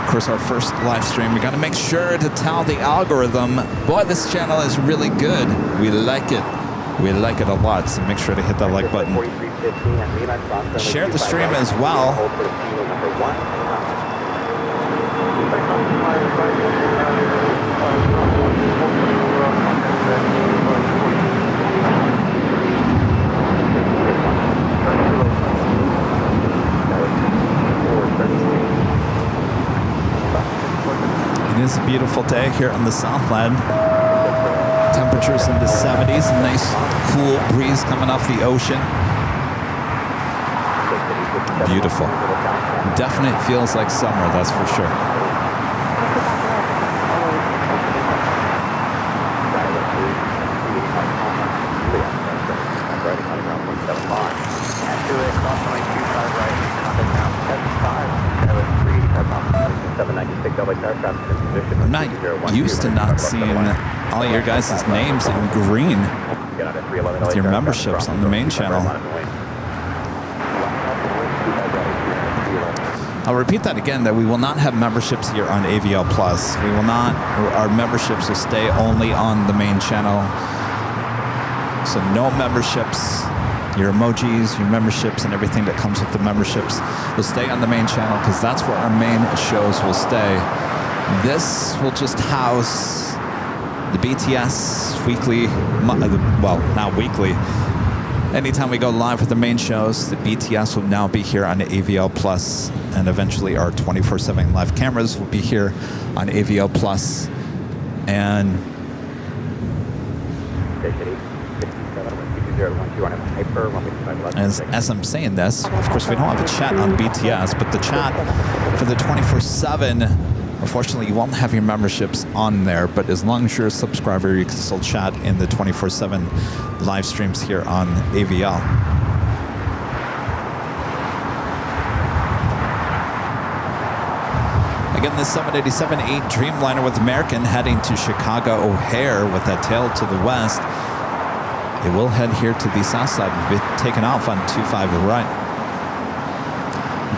of course our first live stream, we got to make sure to tell the algorithm, boy, this channel is really good. We like it. We like it a lot, so make sure to hit that like button. Share the stream as well. It is a beautiful day here in the Southland. Temperatures in the 70s, a nice cool breeze coming off the ocean. Beautiful. Definitely feels like summer, that's for sure. I'm not used to not seeing all your guys' names in green with your memberships on the main channel. I'll repeat that again, that we will not have memberships here on AVL Plus. We will not, our memberships will stay only on the main channel. So no memberships. Your emojis, your memberships, and everything that comes with the memberships will stay on the main channel because that's where our main shows will stay. This will just house the BTS weekly, well, not weekly. Anytime we go live with the main shows, the BTS will now be here on AVL Plus, and eventually our 24/7 live cameras will be here on AVL Plus. And as I'm saying this, of course, we don't have a chat on BTS, but the chat for the 24/7, unfortunately, you won't have your memberships on there, but as long as you're a subscriber, you can still chat in the 24/7 live streams here on AVL. Again, the 787-8 Dreamliner with American heading to Chicago O'Hare with that tail to the west. It will head here to the south side. We'll be taken off on 25 right.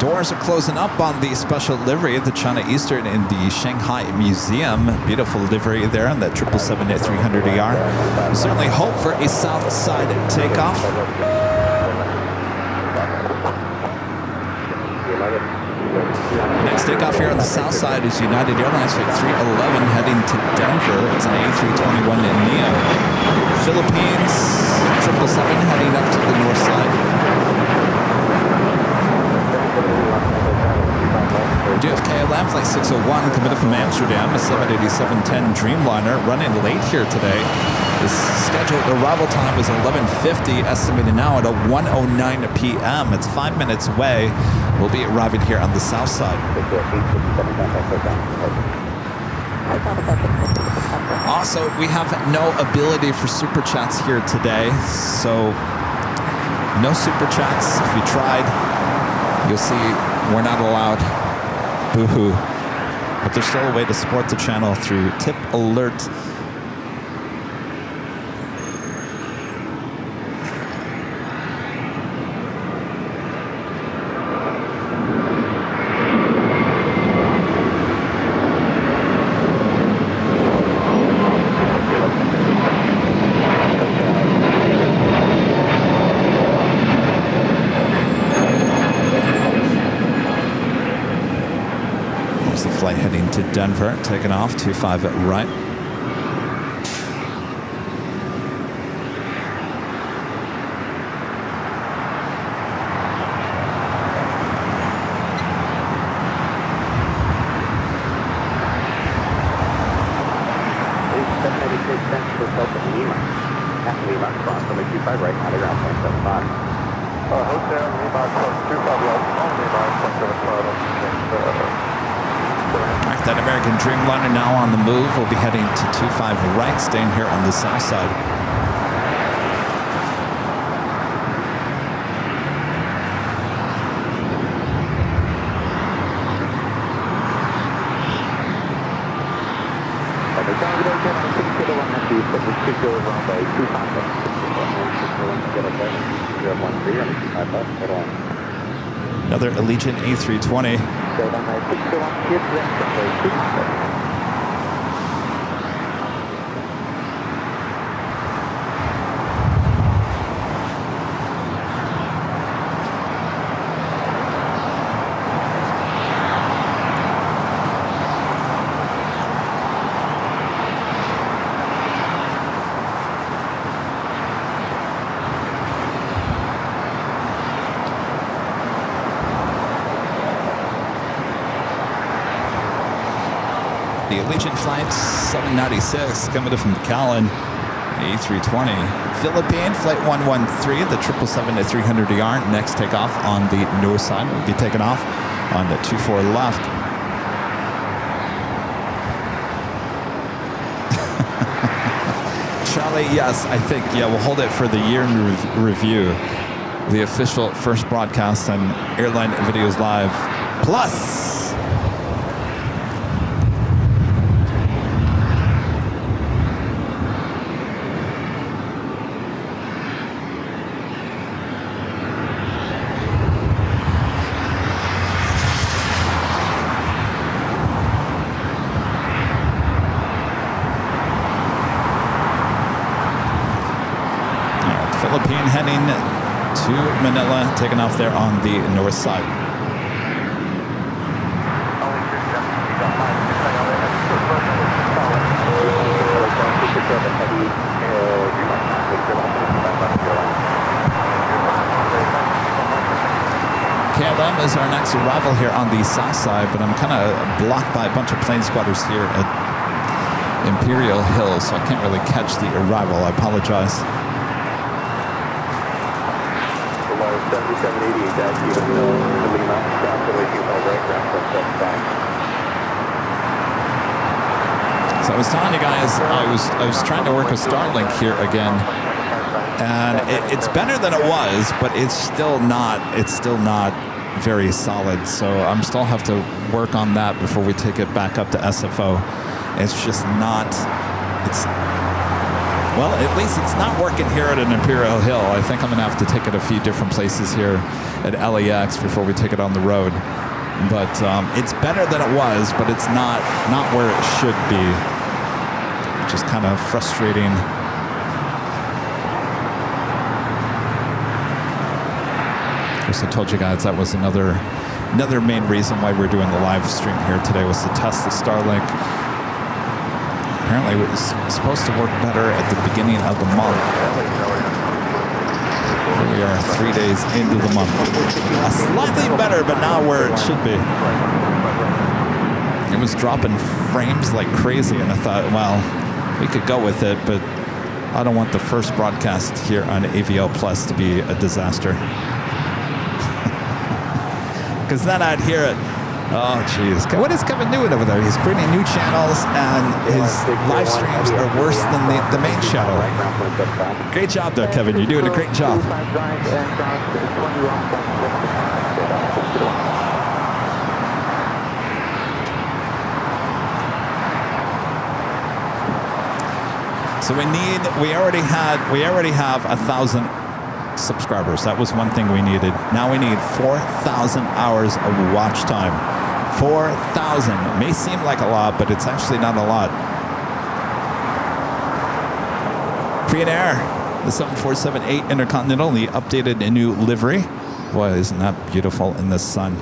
Doors are closing up on the special livery of the China Eastern in the Shanghai Museum. Beautiful livery there on that 777-300ER. We certainly hope for a south side takeoff. Next takeoff here on the south side is United Airlines Flight 311 heading to Denver. It's an A321 Neo. Philippines 777 heading up to the north side. JFK Flight 601 committed from Amsterdam, a 787-10 Dreamliner running late here today. The scheduled arrival time is 11:50, estimated now at 1:09 p.m. It's 5 minutes away. We'll be arriving here on the south side. Also, we have no ability for super chats here today, so no super chats. If we tried, you'll see we're not allowed. Boo-hoo. But there's still a way to support the channel through Tip Alert. Heading to Denver, taking off 25 at right. Hotel Lima, 25 right, on Lima, 175, That American Dreamliner now on the move. We'll be heading to 25 right, staying here on the south side. Another Allegiant A320. The Allegiant Flight 796 coming in from Callan, A320. Philippine Flight 113, the 777-300ER. Next takeoff on the north side. We'll be taking off on the 24 left. Charlie, yes, I think, yeah, we'll hold it for the year in review. The official first broadcast on Airline Videos Live Plus. Philippine heading to Manila, taking off there on the north side. KLM is our next arrival here on the south side, but I'm kind of blocked by a bunch of plane spotters here at Imperial Hill, so I can't really catch the arrival. I apologize. 7788 even though the Lima, down to the 25 right, ground from 75. So I was telling you guys, I was trying to work with Starlink here again, and it's better than it was, but it's still not very solid. So I'm still have to work on that before we take it back up to SFO. It's just not. Well, at least it's not working here at an Imperial Hill. I think I'm going to have to take it a few different places here at LAX before we take it on the road. But it's better than it was, but it's not where it should be. Which is kind of frustrating. Of course, I told you guys that was another main reason why we're doing the live stream here today, was to test the Starlink. Apparently it was supposed to work better at the beginning of the month. Here we are 3 days into the month. Slightly better, but not where it should be. It was dropping frames like crazy, and I thought, well, we could go with it, but I don't want the first broadcast here on AVL Plus to be a disaster. Because then I'd hear it. Oh, jeez. What is Kevin doing over there? He's creating new channels, and his live streams are worse than the main channel. Great job there, Kevin. You're doing a great job. So we already have 1,000 subscribers. That was one thing we needed. Now we need 4,000 hours of watch time. 4,000. It may seem like a lot, but it's actually not a lot. Korean Air, the 7478 Intercontinental, the updated and new livery. Boy, isn't that beautiful in the sun.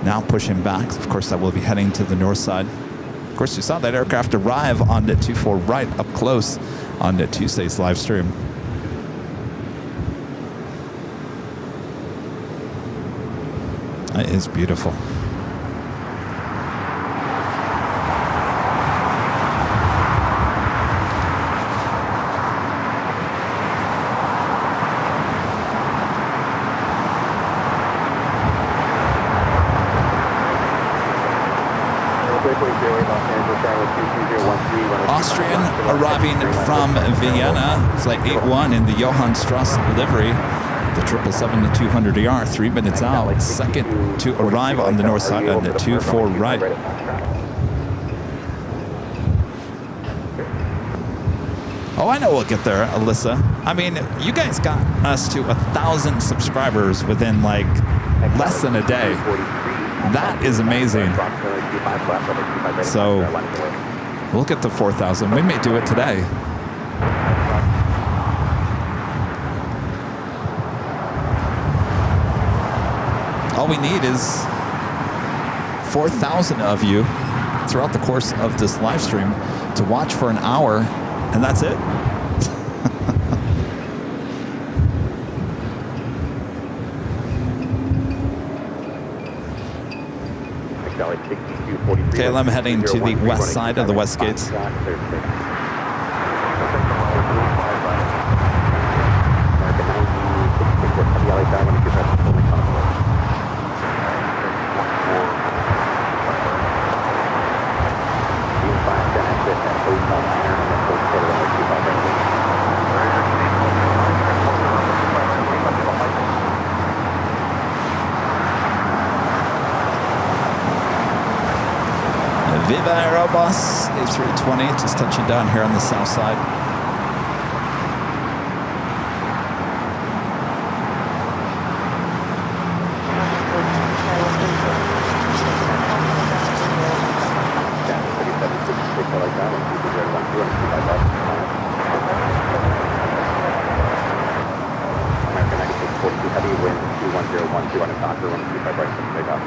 Now pushing back. Of course, that will be heading to the north side. Of course, you saw that aircraft arrive on the 24 right up close on the Tuesday's live stream. That is beautiful. Austrian arriving from Vienna, flight 81 in the Johann Strauss livery. The 777-200ER, 3 minutes out. Second to arrive on the north side and the 24 right. Oh, I know we'll get there, Alyssa. I mean, you guys got us to 1,000 subscribers within like less than a day. That is amazing. So we'll get to 4,000. We may do it today. All we need is 4,000 of you throughout the course of this live stream to watch for an hour, and that's it. KLM heading to the west side of the west gates. Viva Aerobus A320, just touching down here on the south side. American 9642 heavy wind 21012 on a Docker 125 right from takeoff.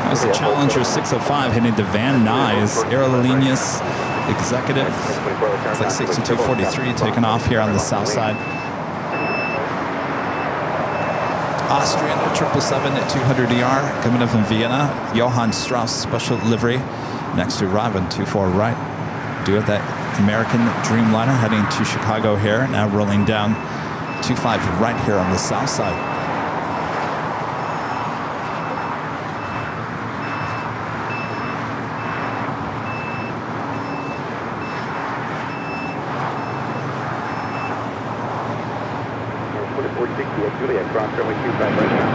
That's the Challenger 605 heading to Van Nuys, Airlines executive. It's like 6243 taking off here on the south side. Austrian 777-200ER coming up from Vienna. Johann Strauss special livery. Next to arrive on 24 right. Do have that American Dreamliner heading to Chicago here. Now rolling down 25 right here on the south side. Juliet, ground runway 25 right now.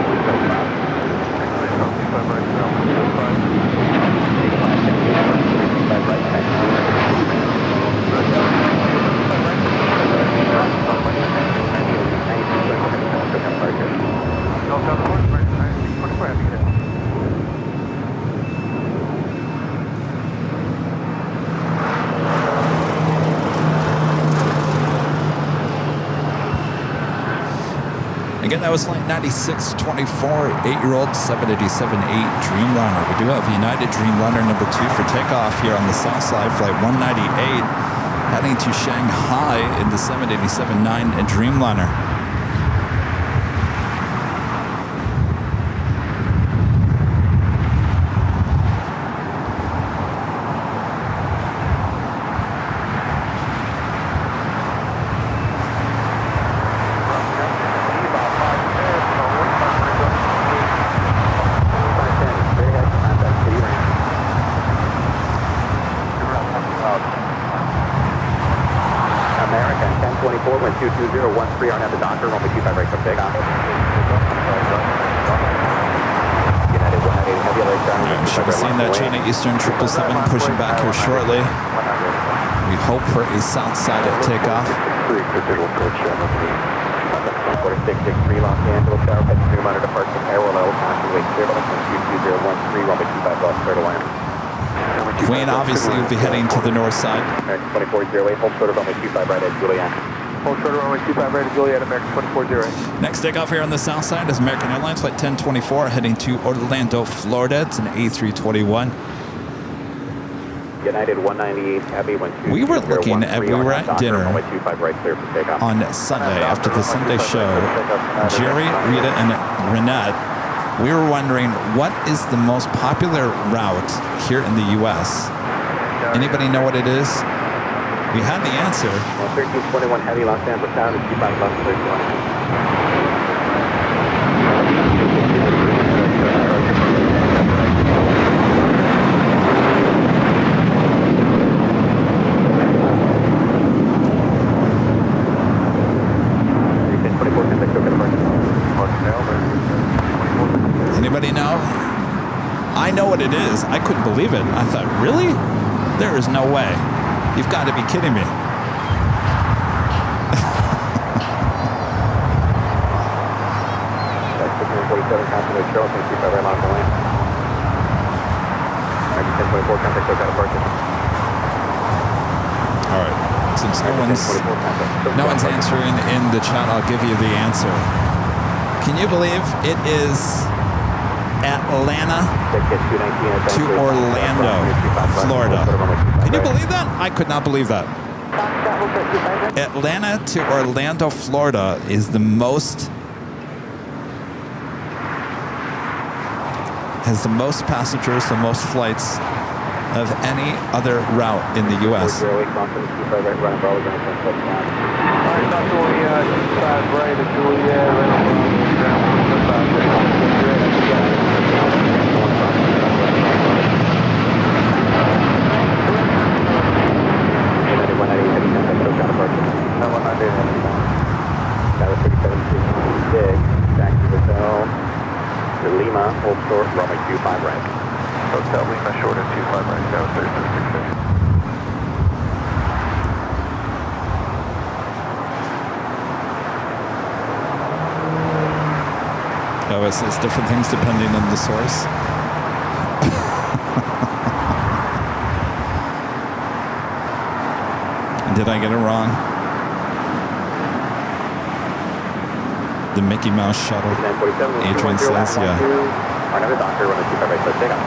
Again, that was flight 9624, 8-year-old 787-8 Dreamliner. We do have United Dreamliner number 2 for takeoff here on the south side, flight 198, heading to Shanghai in the 787-9 Dreamliner. American 1024, wind 22013 on at the Docker, runway 25 right from takeoff. United 198 heavy LAX. Should be seeing that China Eastern 777 pushing back here shortly. We hope for a south side at takeoff. 4663 Los Angeles, Tower, heading to Dreamliner departure, parallel, taxiway clear, wind 22013, runway 25 left, clear to land. Wayne obviously will be heading to the north side. American 2408, hold short of runway 25 right at Juliet. Hold short runway 25 right to Juliet, American 24-0. Next takeoff here on the south side is American Airlines Flight 1024 heading to Orlando, Florida. It's an A321. United 198 Heavy, We were looking at, we were at dinner on Sunday after the Sunday show. Jerry, Rita, and Renette, we were wondering what is the most popular route here in the U.S. Anybody know what it is? We had the answer. 1321 Heavy, Los Angeles down to 25 left 31. Anybody know? I know what it is. I couldn't believe it. I thought, really? There is no way. You've got to be kidding me. All right. Since no one's answering in the chat, I'll give you the answer. Can you believe it is Atlanta to Orlando, Florida? Can you believe that? I could not believe that. Atlanta to Orlando, Florida is the most, has the most passengers, the most flights of any other route in the U.S. Lima, hold short, runway 25 right. Hotel Lima, short at 25 right, down 36. Oh, it's different things depending on the source. Did I get it wrong? The Mickey Mouse shuttle. Adrian says, yeah. Another doctor, runway 25 right, so take off.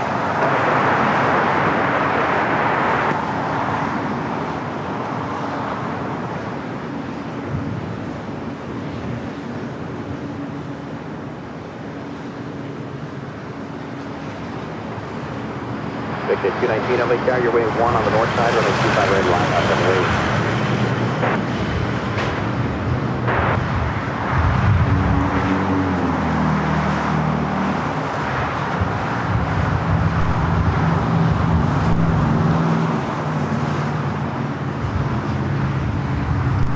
Victor 219 over carrier, your way 1 on the north side, runway 25 right, line up and wait.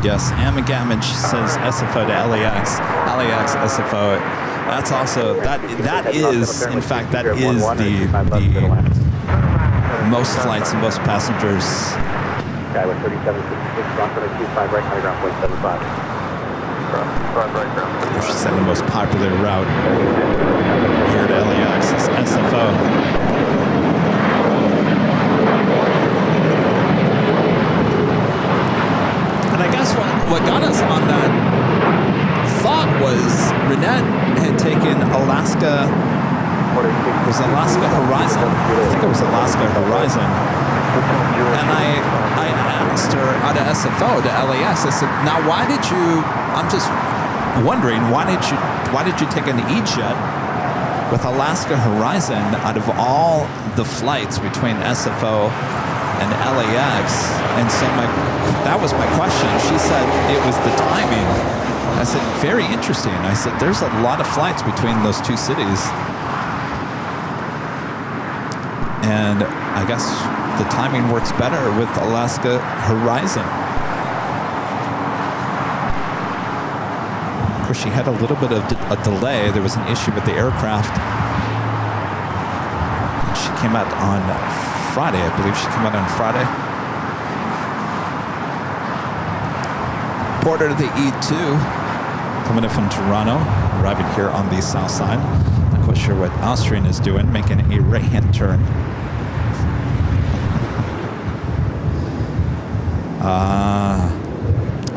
Yes, Amagammage says SFO to LAX. LAX, SFO. That's also, that is, in fact, that is the most flights and most passengers. Guy with 3766, ground for 25 right, ground point 75. She said the most popular route here at LAX is SFO. And I guess what got us on that thought was Renette had taken Alaska, it was Alaska Horizon. I think it was Alaska Horizon. And I asked her out of SFO to LAX. I said, now why did you, I'm just wondering, why did you take an E-jet with Alaska Horizon out of all the flights between SFO and LAX? And so that was my question. She said it was the timing. I said, very interesting. I said, there's a lot of flights between those two cities. And I guess the timing works better with Alaska Horizon. Of course, she had a little bit of a delay. There was an issue with the aircraft. She came out on Friday, I believe she came out on Friday. Porter to the E2, coming in from Toronto, arriving here on the south side. Not quite sure what Austrian is doing, making a right-hand turn.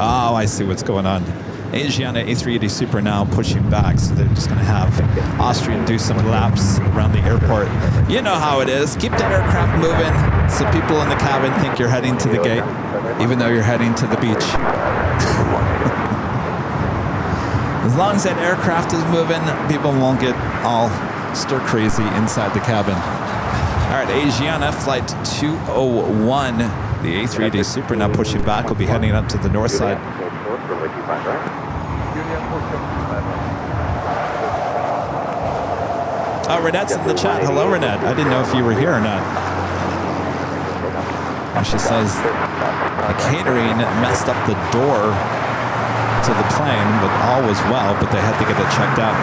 Oh, I I see what's going on. Asiana A380 Super now pushing back, so they're just going to have Austrian do some laps around the airport. You know how it is. Keep that aircraft moving so people in the cabin think you're heading to the gate, even though you're heading to the beach. As long as that aircraft is moving, people won't get all stir crazy inside the cabin. All right, Asiana flight 201. The A380 Super now pushing back. Will be heading up to the north side. Oh, Renette's in the chat. Hello, Renette. I didn't know if you were here or not. And she says the catering messed up the door to the plane, but all was well, but they had to get it checked out.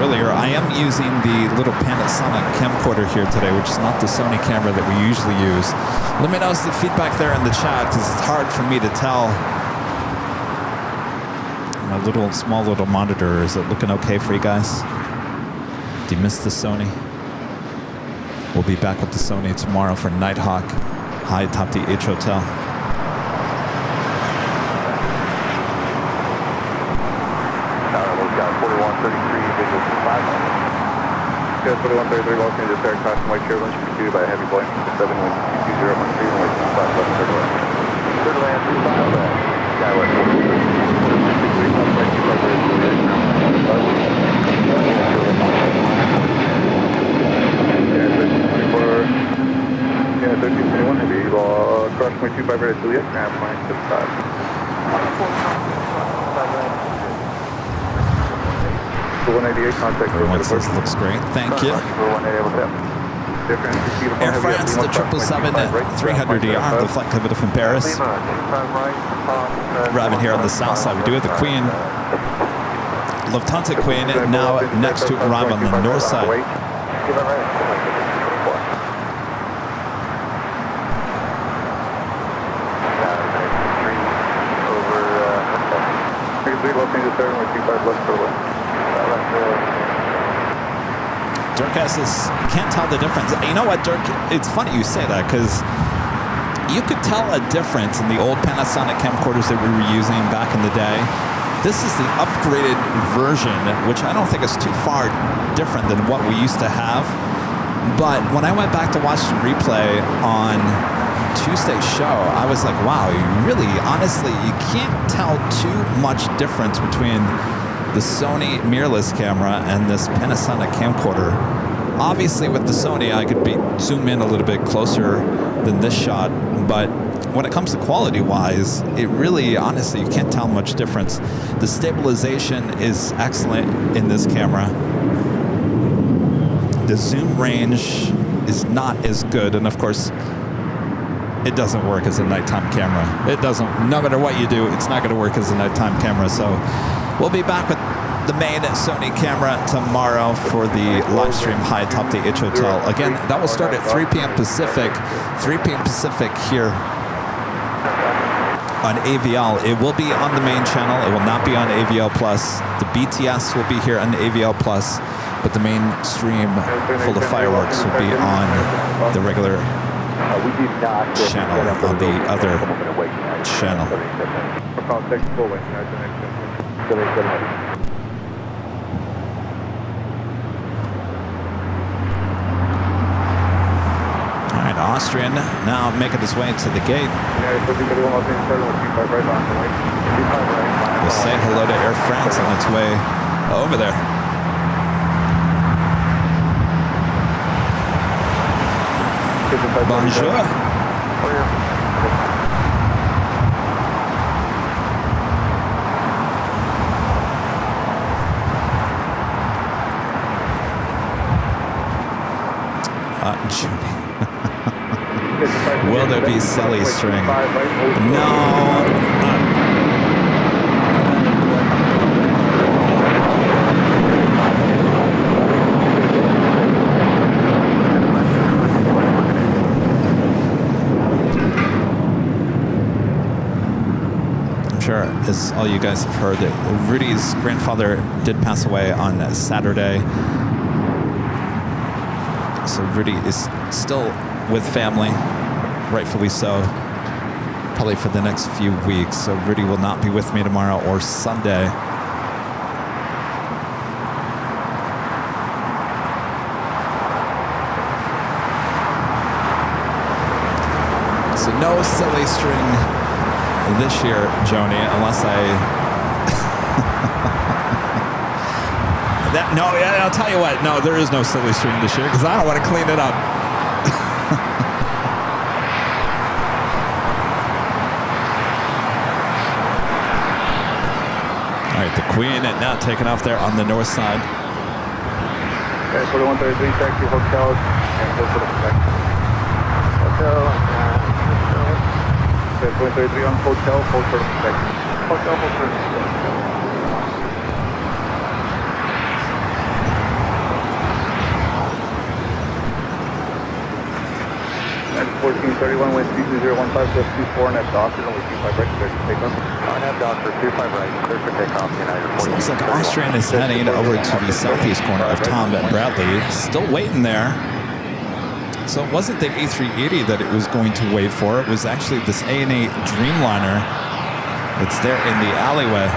Earlier, I am using the little Panasonic camcorder here today, which is not the Sony camera that we usually use. Let me know the feedback there in the chat, because it's hard for me to tell. My small little monitor, is it looking okay for you guys? Do you miss the Sony? We'll be back with the Sony tomorrow for Nighthawk, high atop the H Hotel. Got 4133 Los Angeles aircraft from White Turbulence pursued by a heavy Boeing 717 runway 25 left clear to land. Clear to land 35 left. Skywest 463 South Flight 25 ready to land. Yeah, 1321 heavy. Cross runway 25 ready to Juliet. Ground flying 55. 188 contact. Everyone says looks great. Thank you. Air France, the 777-300ER, the flight pivoted from Paris. Arriving here on the south side. We do have the Queen, Lufthansa Queen, now next to arrive on the north side. Dirk says, can't tell the difference. You know what, Dirk? It's funny you say that, because you could tell a difference in the old Panasonic camcorders that we were using back in the day. This is the upgraded version, which I don't think is too far different than what we used to have. But when I went back to watch the replay on Tuesday's show, I was like, wow, you really, honestly, you can't tell too much difference between the Sony mirrorless camera and this Panasonic camcorder. Obviously with the Sony, I could zoom in a little bit closer than this shot, but when it comes to quality wise, it really, honestly, you can't tell much difference. The stabilization is excellent in this camera. The zoom range is not as good, and of course, it doesn't work as a nighttime camera. It doesn't, no matter what you do, it's not gonna work as a nighttime camera, so we'll be back with the main Sony camera tomorrow for the live stream high atop the H Hotel. Again, that will start at 3 p.m. Pacific, 3 p.m. Pacific here on AVL. It will be on the main channel. It will not be on AVL Plus. The BTS will be here on AVL Plus, but the main stream full of fireworks will be on the regular channel, on the other channel. All right, Austrian now making his way to the gate. We'll say hello to Air France on its way over there. Bonjour. Will there be silly string? No. sure as all you guys have heard that Rudy's grandfather did pass away on Saturday. So Rudy is still with family, rightfully so, probably for the next few weeks. So Rudy will not be with me tomorrow or Sunday. So no silly string this year, Joni, unless I'll tell you what. No, there is no silly string this year because I don't want to clean it up. All right, the Queen now taking off there on the north side. Okay, 4133, taxi hotel, and go for the flight. Hotel, okay, 4133 on hotel, hold for the flight. Hotel, hold for the flight. 1431, wind speed 2015, plus 24, net doctor, only 25 right, clear for takeoff. Net doctor, 25 right, clear for takeoff, United 14. Looks like Austrian is heading over to the southeast corner of Tom and Bradley. Still waiting there. So it wasn't the A380 that it was going to wait for. It was actually this ANA Dreamliner. It's there in the alleyway.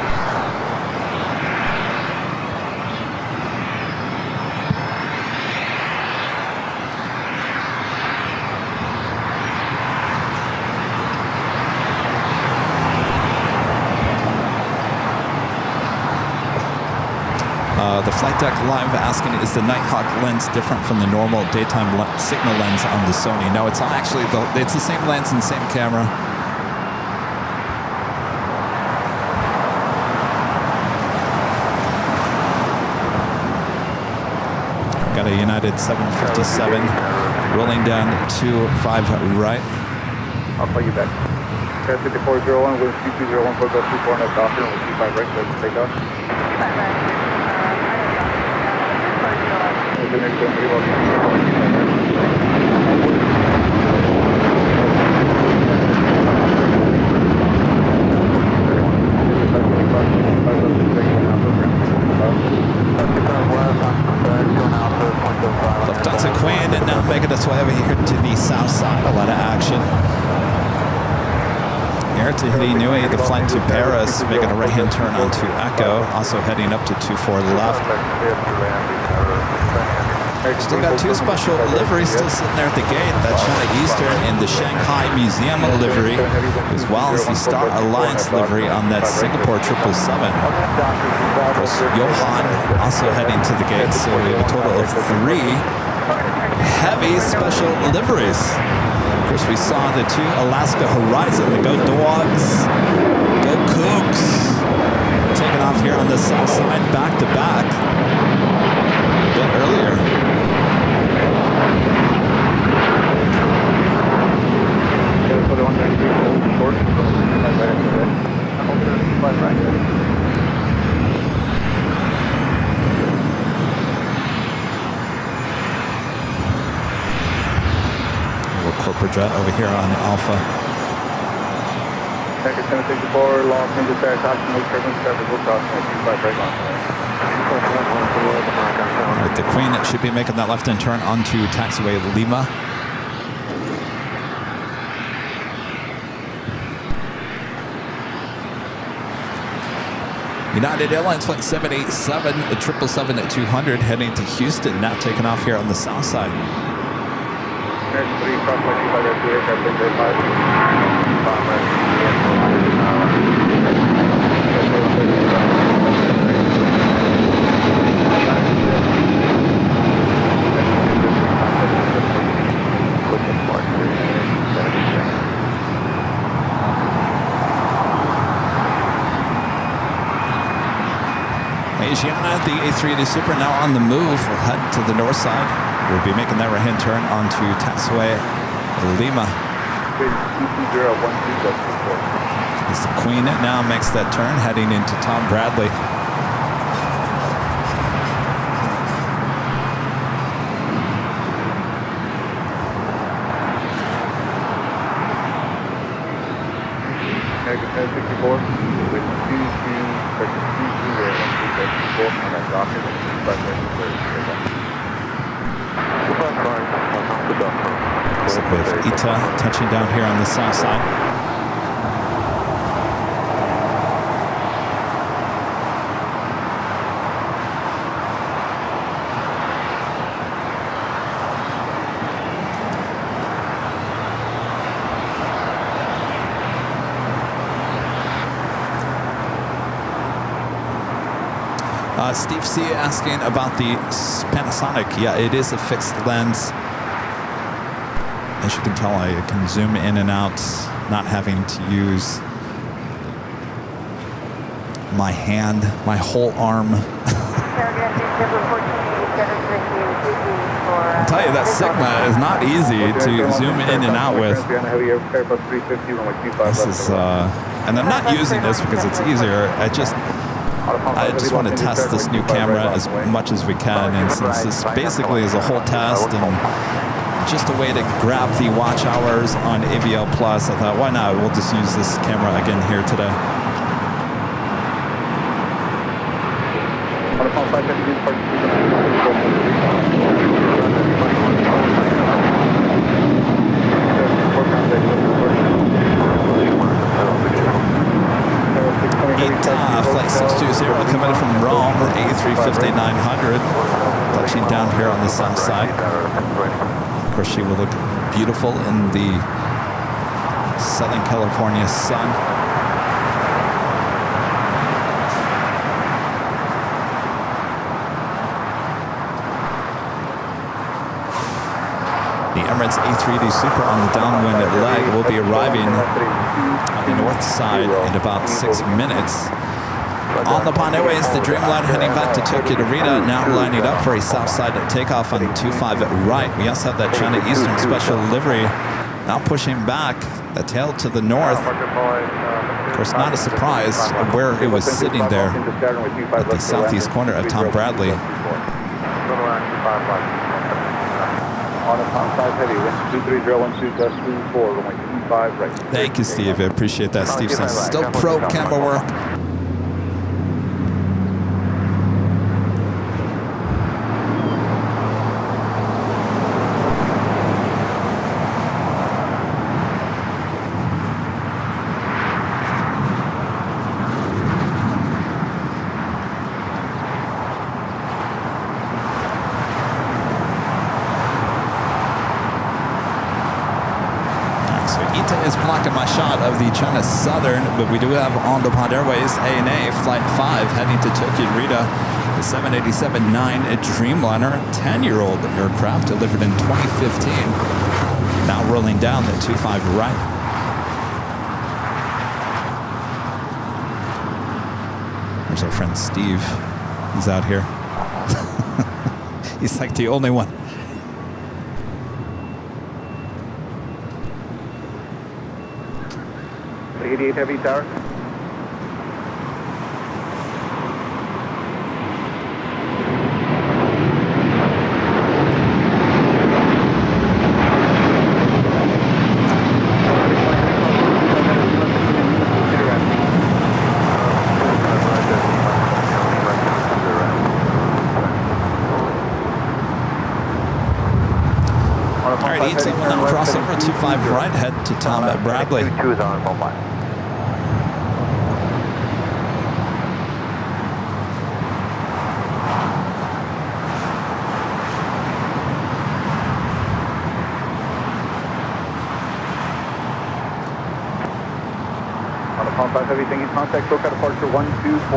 The flight deck live asking, is the Nighthawk lens different from the normal daytime signal lens on the Sony? No, it's not actually. It's the same lens and same camera. Got a United 757 rolling down 25 right. I'll call you back. Okay, 5401, wind speed 201, go 24, net doctor, only 25 right, clear for takeoff. 25 right. Lufthansa Queen and now making its way over here to the south side. A lot of action. Air Tahiti Nui, the flight to Paris, making a right-hand turn onto Echo, also heading up to 24 left. Still got two special liveries still sitting there at the gate. That China Eastern and the Shanghai Museum livery, as well as the Star Alliance livery on that Singapore 777. Of course, Johan also heading to the gate, so we have a total of 3 heavy special liveries. Of course, we saw the 2 Alaska Horizon, the Go Dogs, Go Cougs, taking off here on the south side, back to back, a bit earlier. Corporate jet over here on Alpha. Package 1064, long range attack, optional turbulence, traffic will cross 25 right on. All right, the Queen should be making that left-hand turn onto taxiway Lima. United Airlines flight 787, 777-200 heading to Houston, now taking off here on the south side. Next 3, cross 25 right, aircraft, Plane Jockey Asiana, the A380 Super, now on the move. We'll head to the north side. We'll be making that right-hand turn onto taxiway Lima. As the Queen now makes that turn, heading into Tom Bradley. Negative 64 with 22.24 on that docket. With Ita touching down here on the south side. Steve C asking about the Panasonic. Yeah, it is a fixed lens. As you can tell, I can zoom in and out, not having to use my hand, my whole arm. I'll tell you, that Sigma is not easy to zoom in and out with. This is, and I'm not using this because it's easier. I just want to test this new camera as much as we can, and since this basically is a whole test and just a way to grab the watch hours on AVL Plus, I thought, why not? We'll just use this camera again here today. Flight 620 coming in from Rome, A350-900, touching down here on the south side. Of course, she will look beautiful in the Southern California sun. The Emirates A380 Super on the downwind leg will be arriving on the north side in about 6 minutes. On the Pond Airways, the Dreamliner heading back to Tokyo Narita, now lining up for a south side takeoff on 25 right. We also have that China Eastern special livery now pushing back, the tail to the north. Of course, not a surprise where it was sitting there at the southeast corner of Tom Bradley. Thank you, Steve. I appreciate that. Steve says still pro camera work. Of the China Southern, but we do have on the Pond Airways ANA Flight 5 heading to Tokyo Narita, the 787-9 Dreamliner, 10-year-old aircraft delivered in 2015, now rolling down the 25 right. There's our friend Steve. He's out here. He's like the only one. 88 Heavy Tower. All right, Eats will now cross over 25 right, head to Tom at Bradley. 22 is on mobile. Everything in contact, SoCal departure 124.3.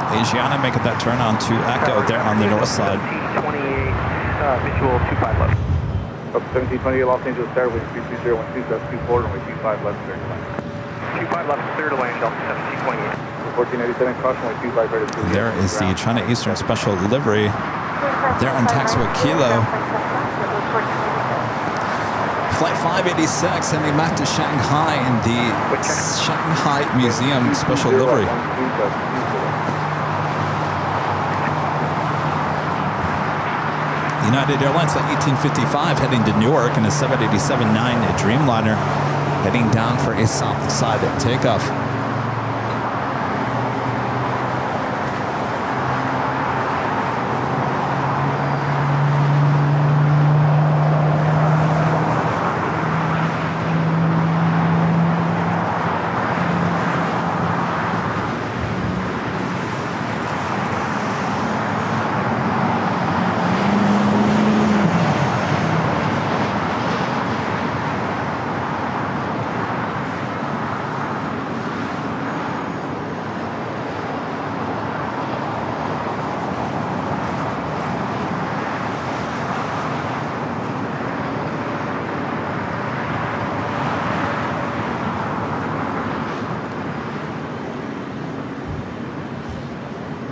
Asiana making that turn on to Echo there on the north side. 1728, visual 25 left. Up 1728 Los Angeles Tower, wind 32012, that's 24, runway 25 left, clear to land. 25 left, clear to land, Delta 1728. 1487, caution, way 25 right to There is the China Eastern special livery there on taxiway Kilo. Flight 586 heading back to Shanghai in the Shanghai Museum special livery. United Airlines Flight 1855 heading to Newark in a 787-9 Dreamliner heading down for a south side takeoff.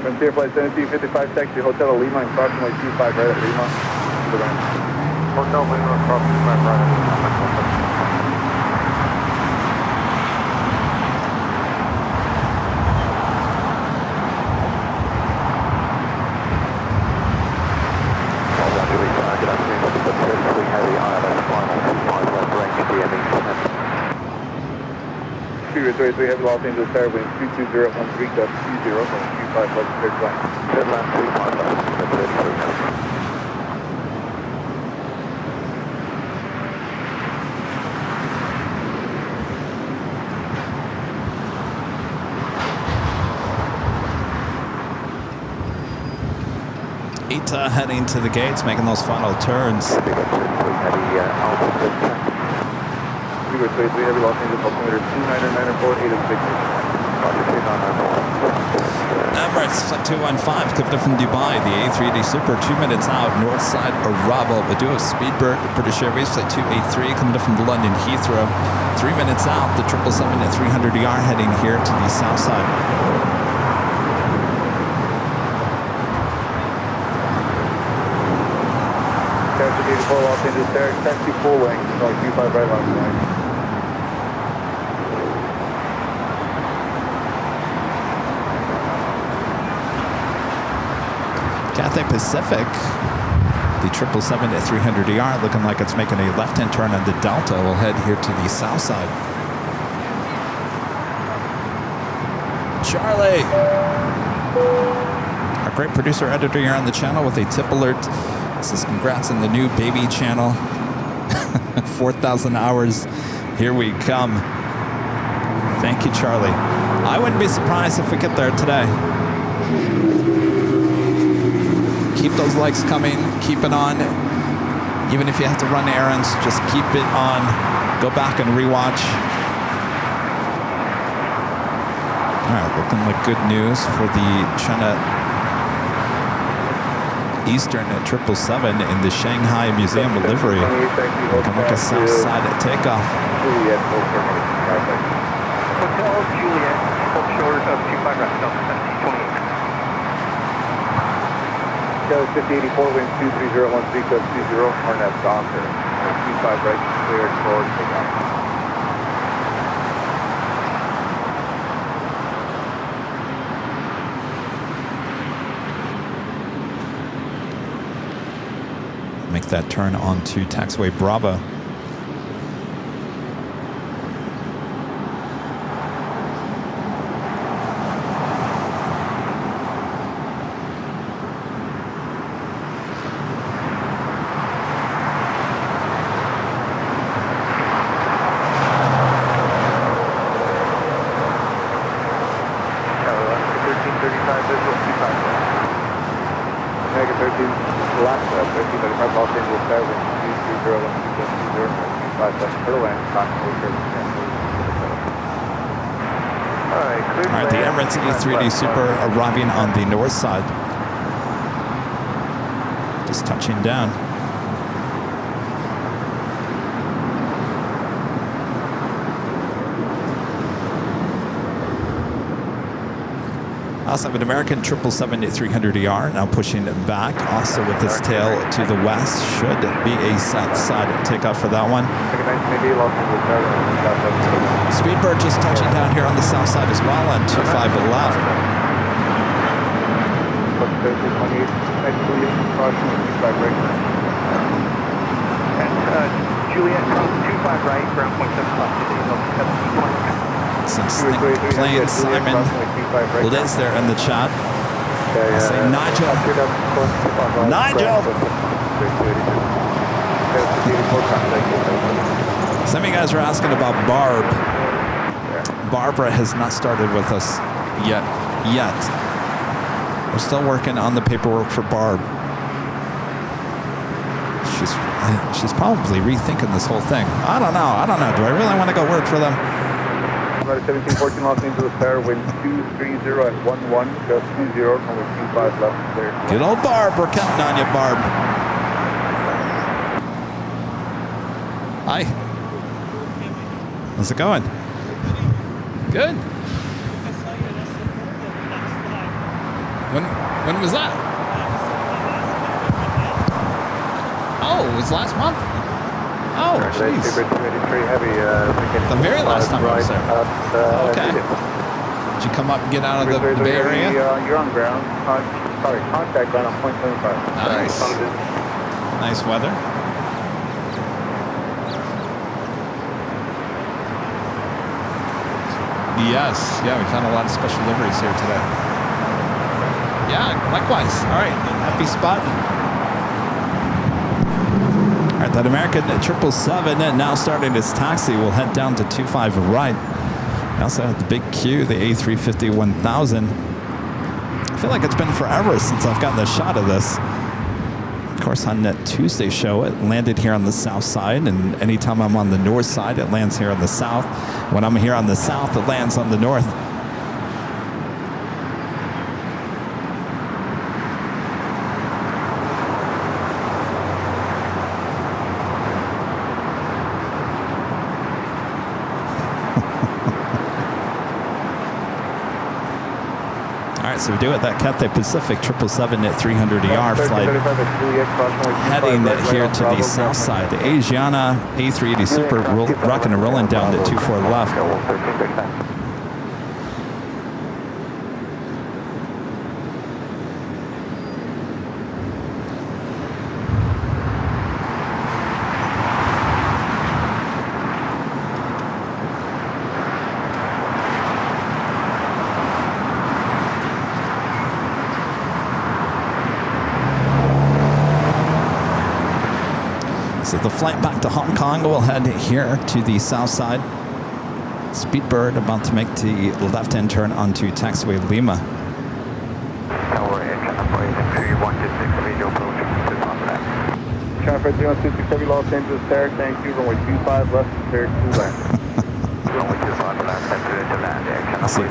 Frontier Flight 1755, taxi Hotel Lima, and approximately 25 right at Lima. Hotel Lima, approximately 25 right at Lima. Speedway 33, heavy Los Angeles Tower, wind 22013, gust 20, 25 left, clear flight. Deadline 355, Ita heading to the gates, making those final turns. Speedway 33, heavy Los Angeles altimeter 29994, 8 of 6. Emirates Flight 215, coming from Dubai, the A380 Super, 2 minutes out, north side arrival. We do have Speedbird, British Airways Flight 283, coming from London Heathrow, 3 minutes out, the 777 at 300ER heading here to the south side. Taxi 84, Los Angeles Tower, taxi full length, like 25 right left line. Cathay Pacific, the 777 at 300ER, looking like it's making a left-hand turn on the Delta. We'll head here to the south side. Charlie, our great producer editor here on the channel with a tip alert. This is congrats on the new baby channel. 4,000 hours. Here we come. Thank you, Charlie. I wouldn't be surprised if we get there today. Keep those likes coming. Keep it on. Even if you have to run errands, just keep it on. Go back and rewatch. All right, looking like good news for the China Eastern at 777 in the Shanghai Museum of Livery. Looking like a south side at takeoff. Hotel Juliet, hold short of 25 right, Delta 28. Kelly 5084, wind 23013, gust 20, Arnett Donner. 25 right, clear, forward, takeoff. Make that turn onto taxiway Bravo. All right, the Emirates E380 Super arriving on the north side. Just touching down. Also have an American 777 at 300ER now pushing back, also with its tail to the west. Should be a south side takeoff for that one. Speedbird just touching down here on the south side as well on 25 left. Next Juliet, crossing with 25 right. And Juliet, cross 25 right, ground point 7 left, today, 1720. Since Plane Simon Liz there in the chat. I say Nigel. Nigel! Some of you guys were asking about Barb. Barbara has not started with us yet. We're still working on the paperwork for Barb. She's probably rethinking this whole thing. I don't know. Do I really want to go work for them? About 1714 Los Angeles Tower, wind 230 at 11, just 20, runway 25 left there. Good old Barb, we're counting on you, Barb. Hi. How's it going? Good. When was that? Oh, it was last month? Oh, jeez. The very last time I was there. Okay. Did you come up and get out of the Bay Area? You're on ground. Contact ground on 0.75. Nice. Nice weather. Yes. Yeah, we've had a lot of special liveries here today. Yeah, likewise. All right. Happy spotting. All right, that American 777 now starting its taxi. We'll head down to 25 right. We also have the big Q, the A350-1000. I feel like it's been forever since I've gotten a shot of this. Of course, on that Tuesday show, it landed here on the south side, and anytime I'm on the north side, it lands here on the south. When I'm here on the south, it lands on the north. So we do it that Cathay Pacific 777 at 300 ER flight heading here to the south side. The Asiana A380 Super rocking and rolling down to 24 left. So the flight back to Hong Kong will head here to the south side. Speedbird about to make the left-hand turn onto taxiway Lima. Tower engine operating 3126 radio approach to contact. Channel 316 Los Angeles Tower, thank you. Runway 25 left, there to land. Runway 25 left, center to land. See,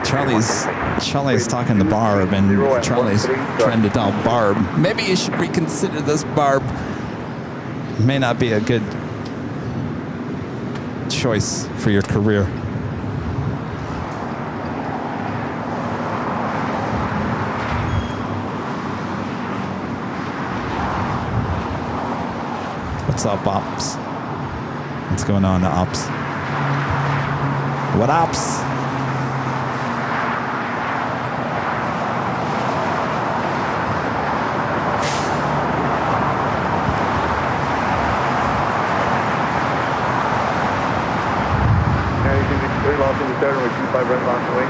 Charlie's talking to Barb, and Charlie's trying to dial Barb. Maybe you should reconsider this, Barb. May not be a good choice for your career. What's up, Ops? What's going on, Ops? What Ops? Los Angeles Tower, runway 25 right along the way.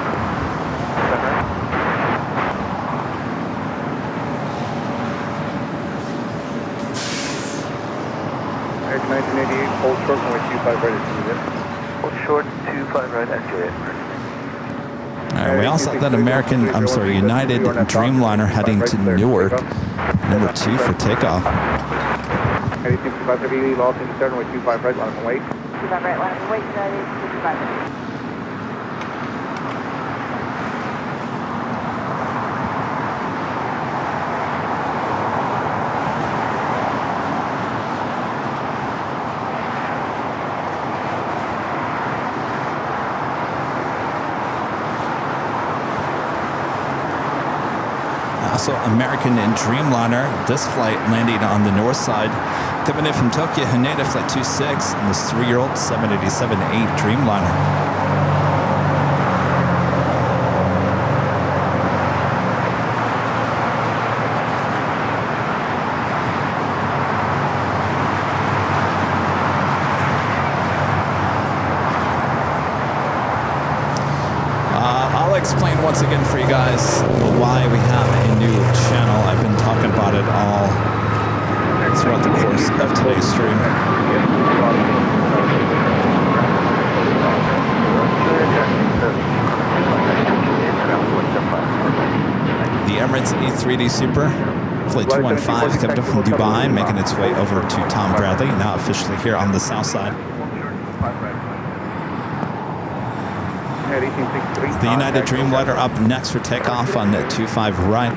American 1988, hold short, runway 25 right at Juliet. Hold short, 25 right at Juliet. All right, we also have that United Dreamliner heading to Newark, number 2 for takeoff. 8530 Los Angeles Tower, runway 25 right, line of wait. 25 right, line of wait, United, 55 right. Also, American Dreamliner, this flight landing on the north side, coming in from Tokyo, Haneda Flight 26, and this 3-year-old 787-8 Dreamliner. explain once again for you guys why we have a new channel. I've been talking about it all throughout the course of today's stream. The Emirates E3D Super, Flight 215, coming up from Dubai, making its way over to Tom Bradley, now officially here on the south side. The United Dreamliner up next for takeoff on the 25 right.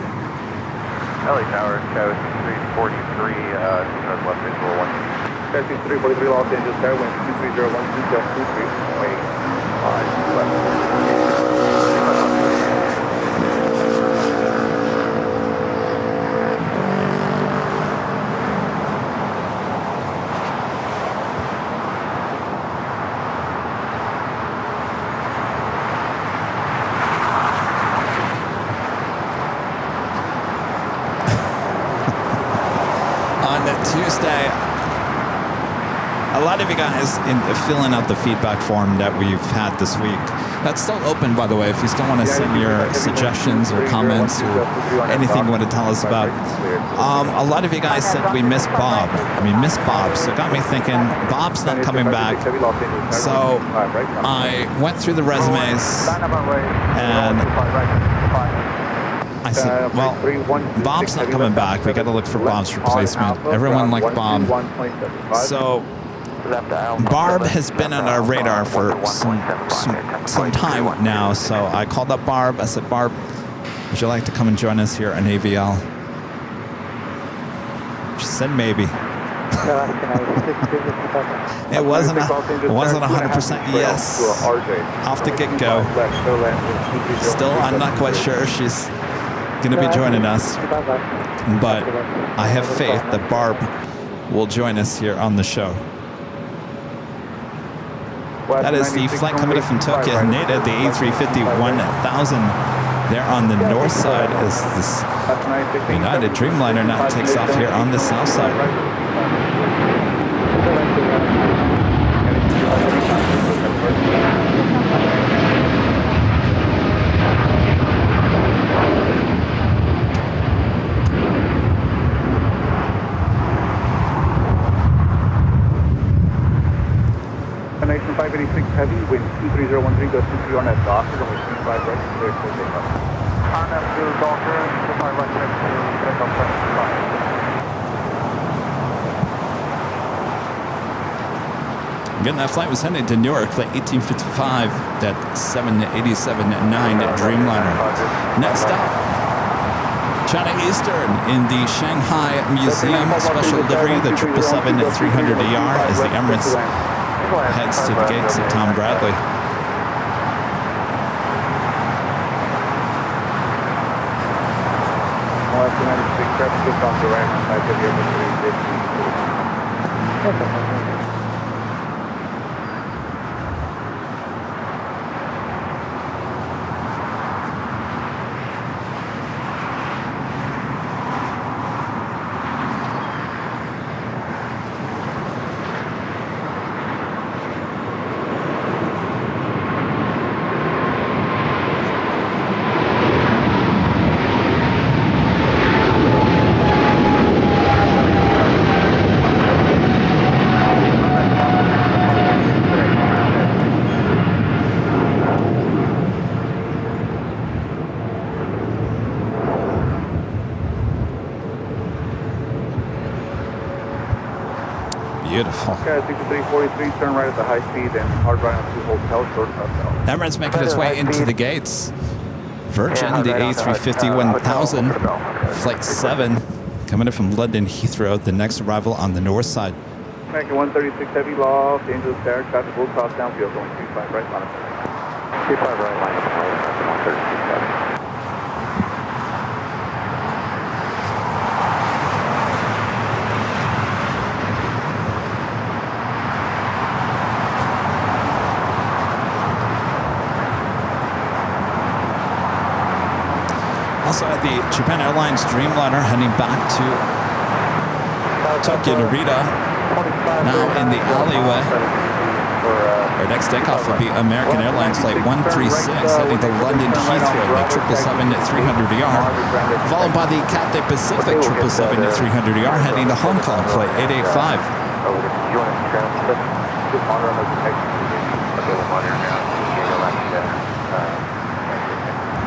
LA Tower, Tower 343, northwest visual 1. Tower 343, Los Angeles Tower, wind 23012, just 23, wait, 5 left. Tuesday, a lot of you guys filling out the feedback form that we've had this week. That's still open, by the way, if you still want to send your suggestions or comments or anything you want to tell us about. A lot of you guys said we missed Bob. Miss Bob. So it got me thinking, Bob's not coming back. So I went through the resumes and I said, well, Bob's not coming back. We got to look for Bob's replacement. Everyone liked Bob. So Barb has been on our radar for some time now. So I called up Barb. I said, Barb, would you like to come and join us here on AVL? She said maybe. It wasn't 100% yes off the get-go. Still, I'm not quite sure she's going to be joining us, but I have faith that Barb will join us here on the show. That is the flight coming in from Tokyo, Haneda, the A350 1000. There on the north side as this United Dreamliner now takes off here on the south side. Nation 586 heavy, wind 23013, goes 23 on that Docker, and we're 25 right, clear for takeoff. On that blue Docker, 25 right, clear for takeoff, 25. Again, that flight was headed to Newark, flight 1855, that 787-9 Dreamliner. Next up, China Eastern in the Shanghai Museum Special Livery, the 777-300ER, as the Emirates heads to the gates of Tom Bradley. Beautiful. Okay, 6343, turn right at the high speed and hard right on 2 hotels, short south. Emirates making its way into the gates. Virgin, the A350 1000, flight 7, coming in from London Heathrow, the next arrival on the north side. American 136 heavy, Los Angeles Tower, traffic will cross downfield, going 35 right, line up. 35 right, line up, 136 heavy. Also at the Japan Airlines Dreamliner heading back to Tokyo Narita, now in the alleyway. Our next takeoff will be American Airlines Flight 136 heading to London Heathrow, the 777-300ER, followed by the Cathay Pacific 777-300ER heading to Hong Kong Flight 885.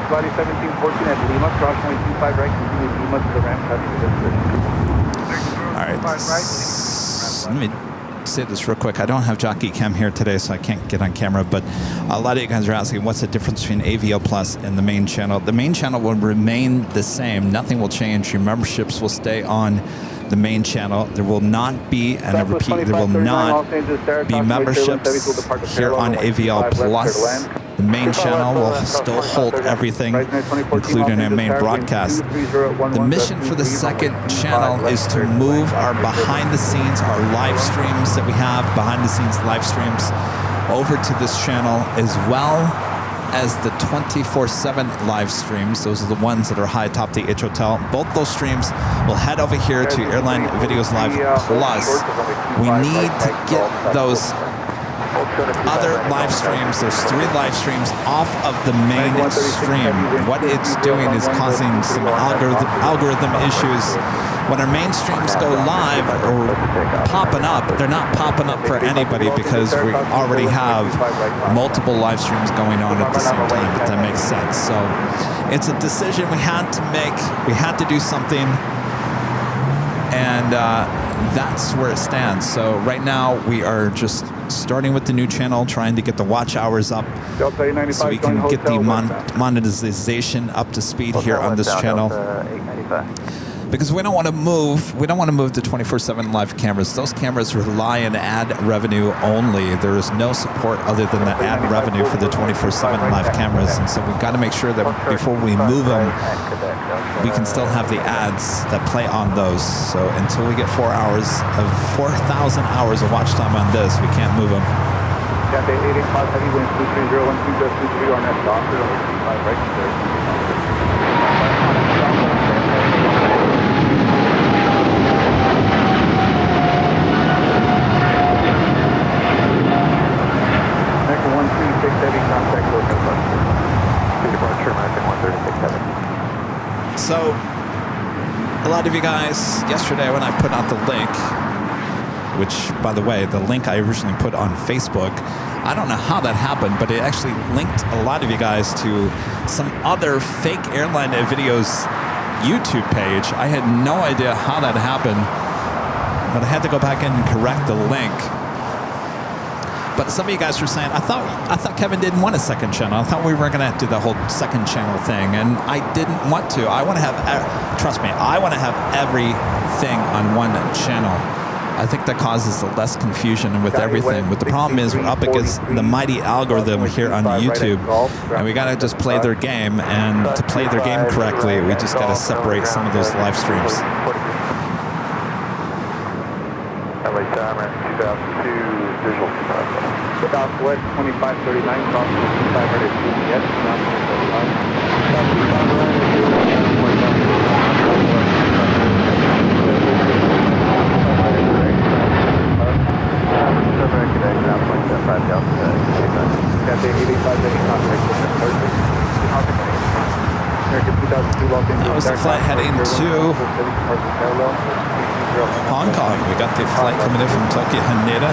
Body 1714 at Lima, cross 25 right, continue Lima to the ramp, touching the discretion. All right, let me say this real quick. I don't have Jockey Cam here today, so I can't get on camera, but a lot of you guys are asking what's the difference between AVL Plus and the main channel. The main channel will remain the same. Nothing will change. Your memberships will stay on the main channel. There will not be, and I repeat, there will not be memberships here on AVL Plus. The main channel will still hold everything, including our main broadcast. The mission for the second channel is to move our behind the scenes, our live streams that we have, behind the scenes live streams, over to this channel, as well as the 24/7 live streams. Those are the ones that are high atop the H Hotel. Both those streams will head over here to Airline Videos Live Plus. We need to get those other live streams, those 3 live streams, off of the main stream. What it's doing is causing some algorithm issues. When our main streams go live or popping up, they're not popping up for anybody because we already have multiple live streams going on at the same time, if that makes sense. So it's a decision we had to make. We had to do something, and that's where it stands. So right now we are just starting with the new channel, trying to get the watch hours up so we can get the monetization up to speed here on this channel. Because we don't want to move to 24/7 live cameras. Those cameras rely on ad revenue only. There is no support other than the ad revenue for the 24/7 live cameras, and so we've got to make sure that before we move them, we can still have the ads that play on those. So until we get 4,000 hours of watch time on this, we can't move them. Cathay 885 heavy winds 23012.23 on that doctor, 5 right there. So, a lot of you guys, yesterday when I put out the link, which, by the way, the link I originally put on Facebook, I don't know how that happened, but it actually linked a lot of you guys to some other fake Airline Videos YouTube page. I had no idea how that happened, but I had to go back in and correct the link. But some of you guys were saying, I thought Kevin didn't want a second channel. I thought we were going to do the whole second channel thing, and I didn't want to. I want to have, trust me, I want to have everything on one channel. I think that causes less confusion with everything. But the problem is we're up against the mighty algorithm here on YouTube, and we got to just play their game. And to play their game correctly, we just got to separate some of those live streams. LA Timer 2002 visual. Southwest 2539, cross 2500 CBS, That was the flight heading to Hong Kong. We got the flight coming in from Tokyo Haneda.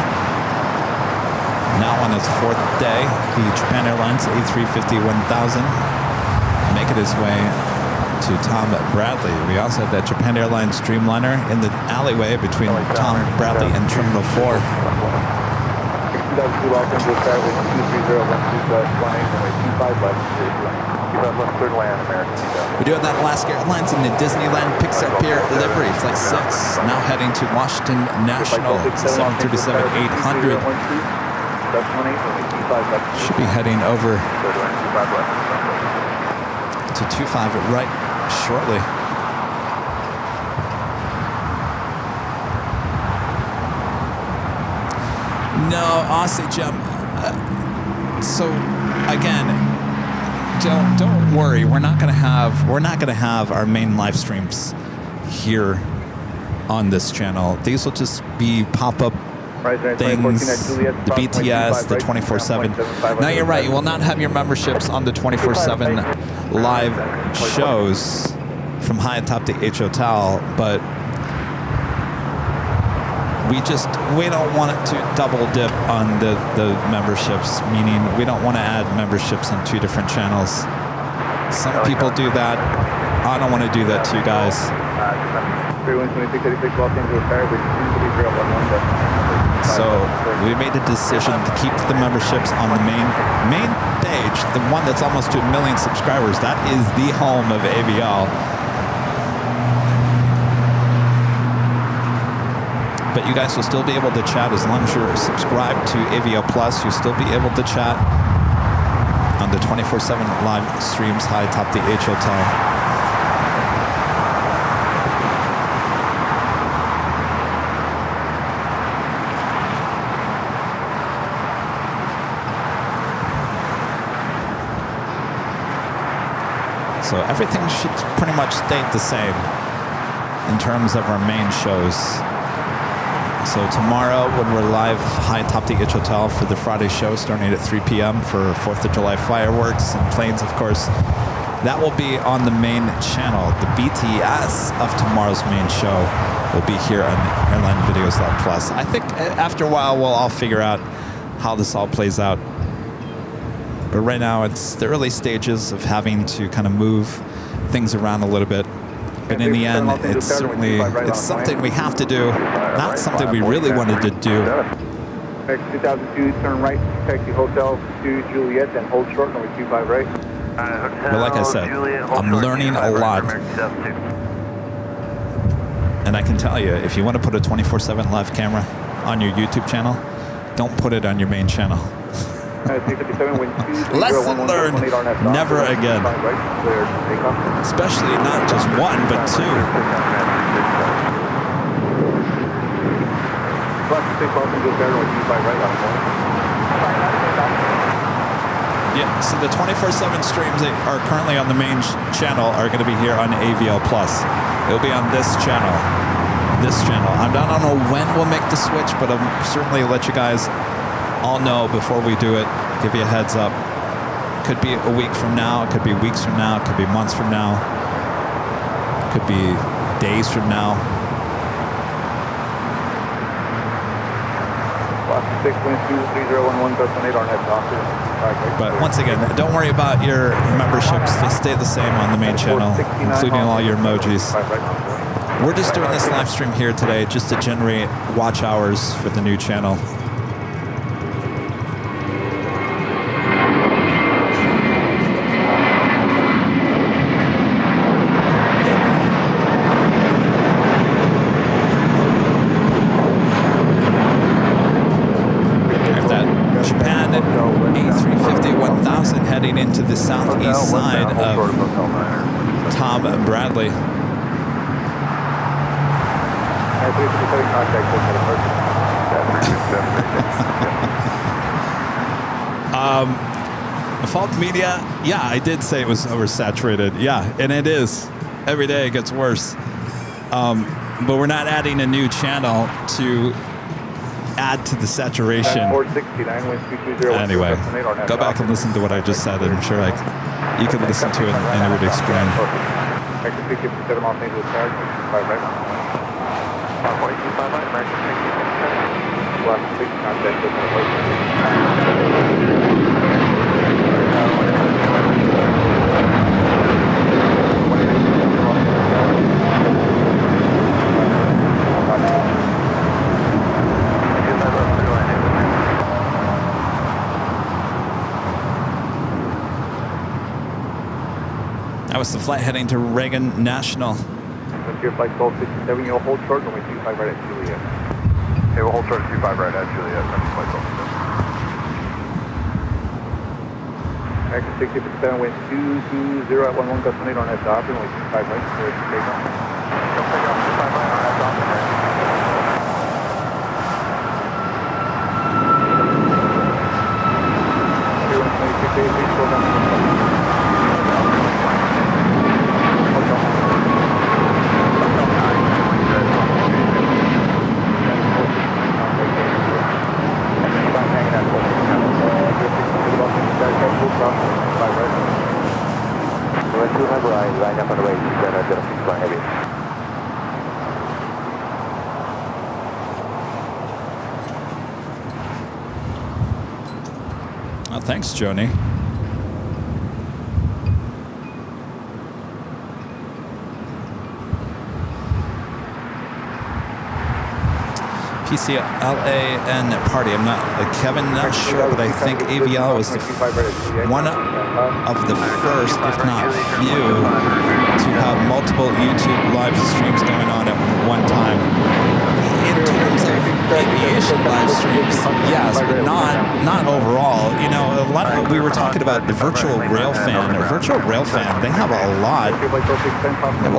Now on its 4th day, the Japan Airlines A350-1000 making its way to Tom Bradley. We also have that Japan Airlines Dreamliner in the alleyway between Tom Bradley and Terminal 4. We do have that Alaska Airlines in the Disneyland Pixar Pier livery, Flight 6, now heading to Washington National. It's a 737-800. Should be heading over to 25 right shortly. No, Aussie Jim. So again, don't worry. We're not gonna have our main live streams here on this channel. These will just be pop-up things, the BTS, the 24/7. Now you're right, you will not have your memberships on the 24/7 live shows from high atop the H Hotel, but we don't want it to double dip on the memberships, meaning we don't want to add memberships on 2 different channels. Some people do that. I don't want to do that to you guys. So we made a decision to keep the memberships on the main page, the one that's almost to 1 million subscribers. That is the home of AVL. But you guys will still be able to chat as long as you're subscribed to AVL Plus. You'll still be able to chat on the 24/7 live streams high atop the H Hotel. So everything should pretty much stay the same in terms of our main shows. So tomorrow when we're live high atop the H Hotel for the Friday show starting at 3 p.m. for 4th of July fireworks and planes, of course, that will be on the main channel. The BTS of tomorrow's main show will be here on AirLineVideos.plus. I think after a while we'll all figure out how this all plays out. But right now it's the early stages of having to kind of move things around a little bit. But in the end, it's something we have to do, not something we really wanted to do. Next 2002, turn right, taxi Hotel to Juliet, then hold short, number 25 right. But like I said, I'm learning a lot. And I can tell you, if you want to put a 24/7 live camera on your YouTube channel, don't put it on your main channel. Lesson learned, never again. Especially not just 1, but 2. Yeah, so the 24/7 streams that are currently on the main channel are going to be here on AVL Plus. It'll be on this channel. I don't know when we'll make the switch, but I'll certainly let you guys all know before we do it, give you a heads up. It could be a week from now, it could be weeks from now, it could be months from now, it could be days from now. But once again, don't worry about your memberships. They stay the same on the main channel, including all your emojis. We're just doing this live stream here today just to generate watch hours for the new channel. Into the southeast side of Tom Bradley. Fault Media, yeah, I did say it was oversaturated. Yeah, and it is. Every day it gets worse. But we're not adding a new channel to add to the saturation. Anyway, go back and listen to what I just said, and I'm sure you can listen to it and it would explain. That was the flight heading to Reagan National. Your flight 1267, you'll hold short, and we 25 right at Juliet. Okay, we'll hold short 25 right at Juliet. That's flight 1267. American 6057, wind 220 at 11 gust 18 on that stop, and we 25 right, so it's take off. Don't take off 25 right on that stop, and line up on the way, Flying Heavy. Oh, thanks, Joni. PCLAN party. I'm not, Kevin, not sure, but I think AVL was one of the first, if not few, to have multiple YouTube live streams going on at one time. In terms of aviation live streams, yes, but not overall. You know, a lot of, we were talking about the virtual railfan. They have a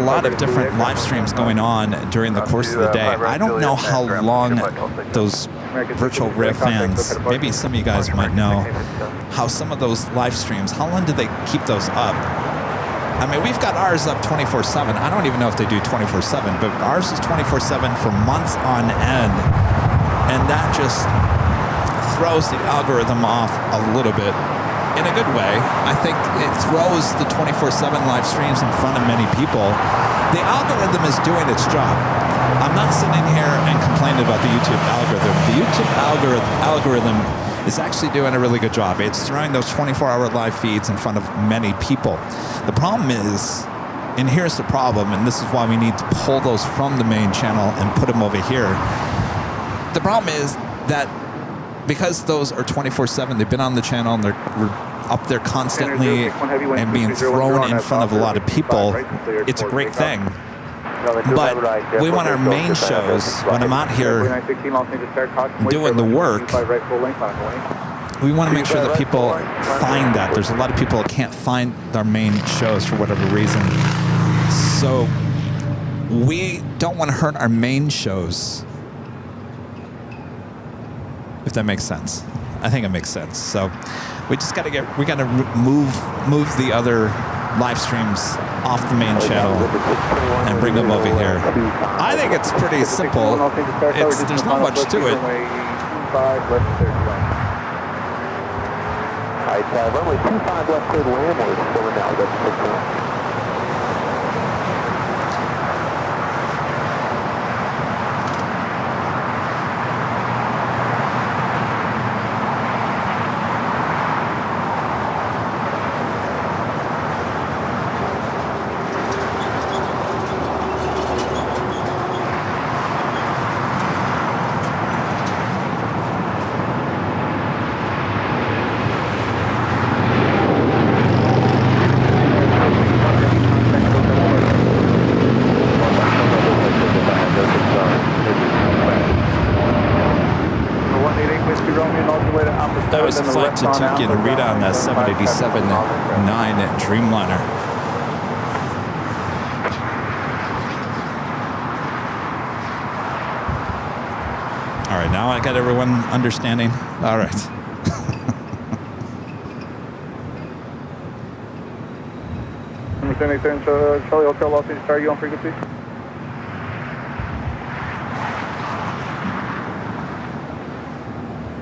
lot of different live streams going on during the course of the day. I don't know how long those virtual railfans, maybe some of you guys might know how some of those live streams, how long do they keep those up? I mean, we've got ours up 24/7. I don't even know if they do 24/7, but ours is 24/7 for months on end. And that just throws the algorithm off a little bit in a good way. I think it throws the 24/7 live streams in front of many people. The algorithm is doing its job. I'm not sitting here and complaining about the YouTube algorithm. The YouTube algorithm is actually doing a really good job. It's throwing those 24-hour live feeds in front of many people. The problem is, and here's the problem, and this is why we need to pull those from the main channel and put them over here. The problem is that because those are 24/7, they've been on the channel and they're up there constantly and being thrown in front of a lot of people, it's a great thing. But we want our main shows, when I'm out here doing the work, we want to make sure that people find that. There's a lot of people that can't find our main shows for whatever reason. So we don't want to hurt our main shows, if that makes sense. I think it makes sense. So we just got to move the other live streams off the main channel and bring them over here. I think it's pretty simple. There's not much to it. Runway 25 left clear to land, we're still in now, that's 6 That was a flight to Tokyo to read on that 787-9 Dreamliner. All right, now I got everyone understanding. All right. Charlie Hotel Los Angeles, are you on frequency?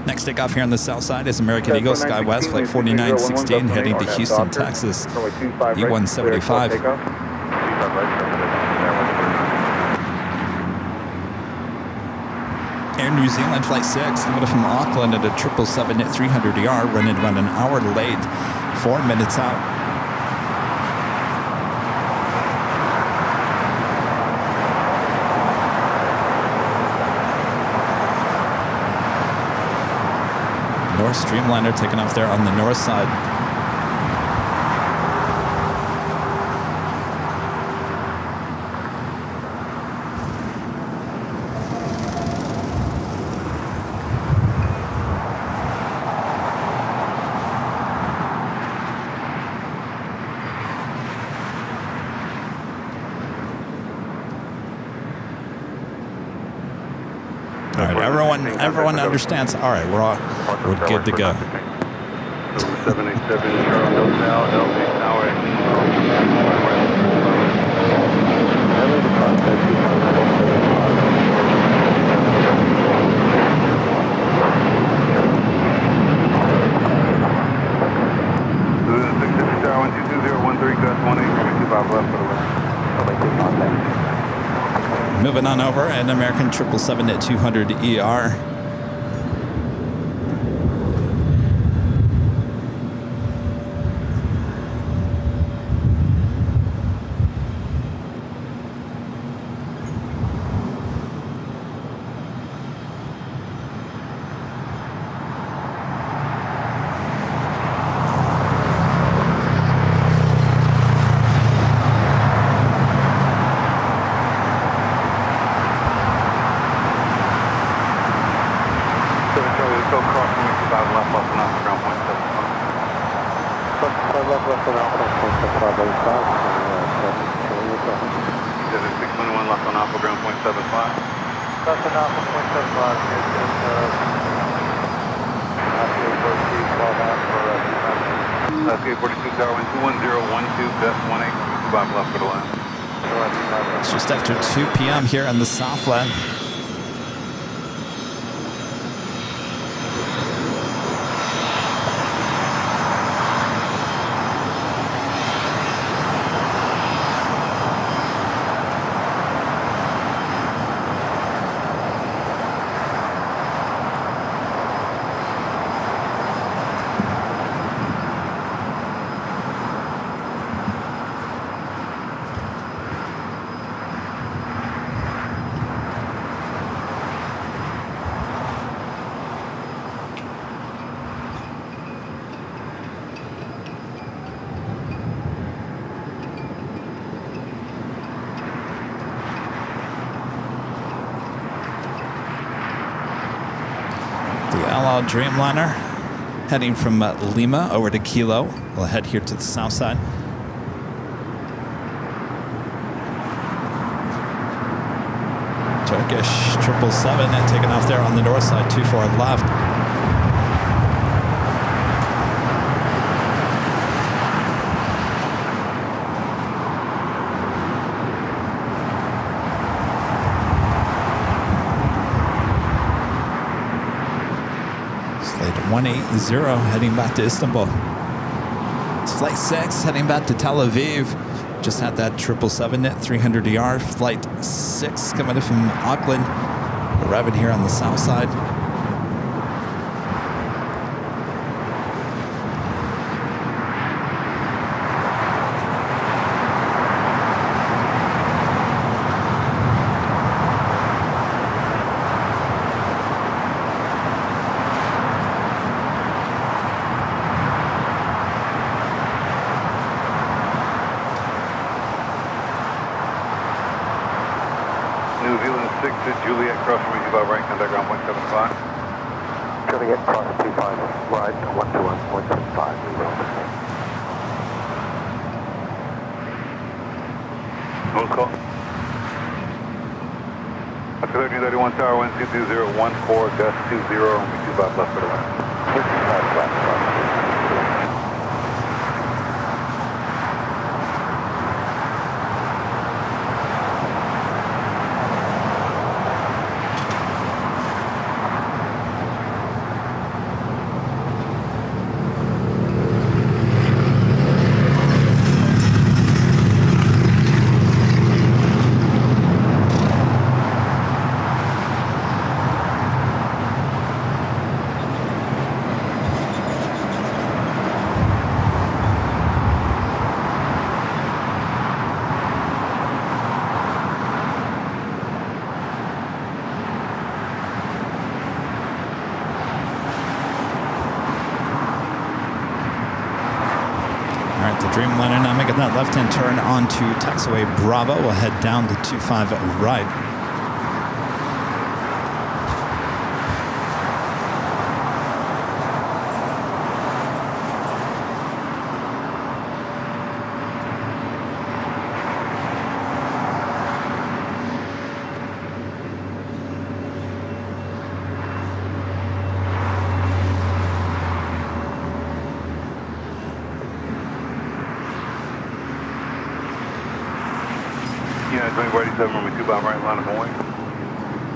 Next takeoff here on the south side is American Eagle SkyWest Flight 4916 heading to Houston, Texas, E175. Air New Zealand Flight 6 coming from Auckland at a 777 at 300ER, running about an hour late, 4 minutes out. North Streamliner taking off there on the north side. All right, everyone understands. All right, we're good to go. 787 Charlie Hotel, LA Tower. moving on over, and American 777 at 200 ER. It's just after 2 p.m. here in the Southland. Dreamliner heading from Lima over to Kilo. We'll head here to the south side. Turkish 777 taking off there on the north side, 24 left. Slate 180 heading back to Istanbul. It's flight 6 heading back to Tel Aviv. Just had that 777 at 300 ER. Flight 6 coming in from Auckland. Arriving here on the south side. Juliet, cross from 25 right, contact ground 175. Juliet, cross 25 right, 121.75, we will understand. Nose call. After 1331 tower, 122.014, gust 20, and we 25 left for the left. 55 left, cross. Dreamliner now making that left-hand turn onto taxiway Bravo. We'll head down to 25 right. Yeah, 2487, runway 2 bound right, line of Hawaii.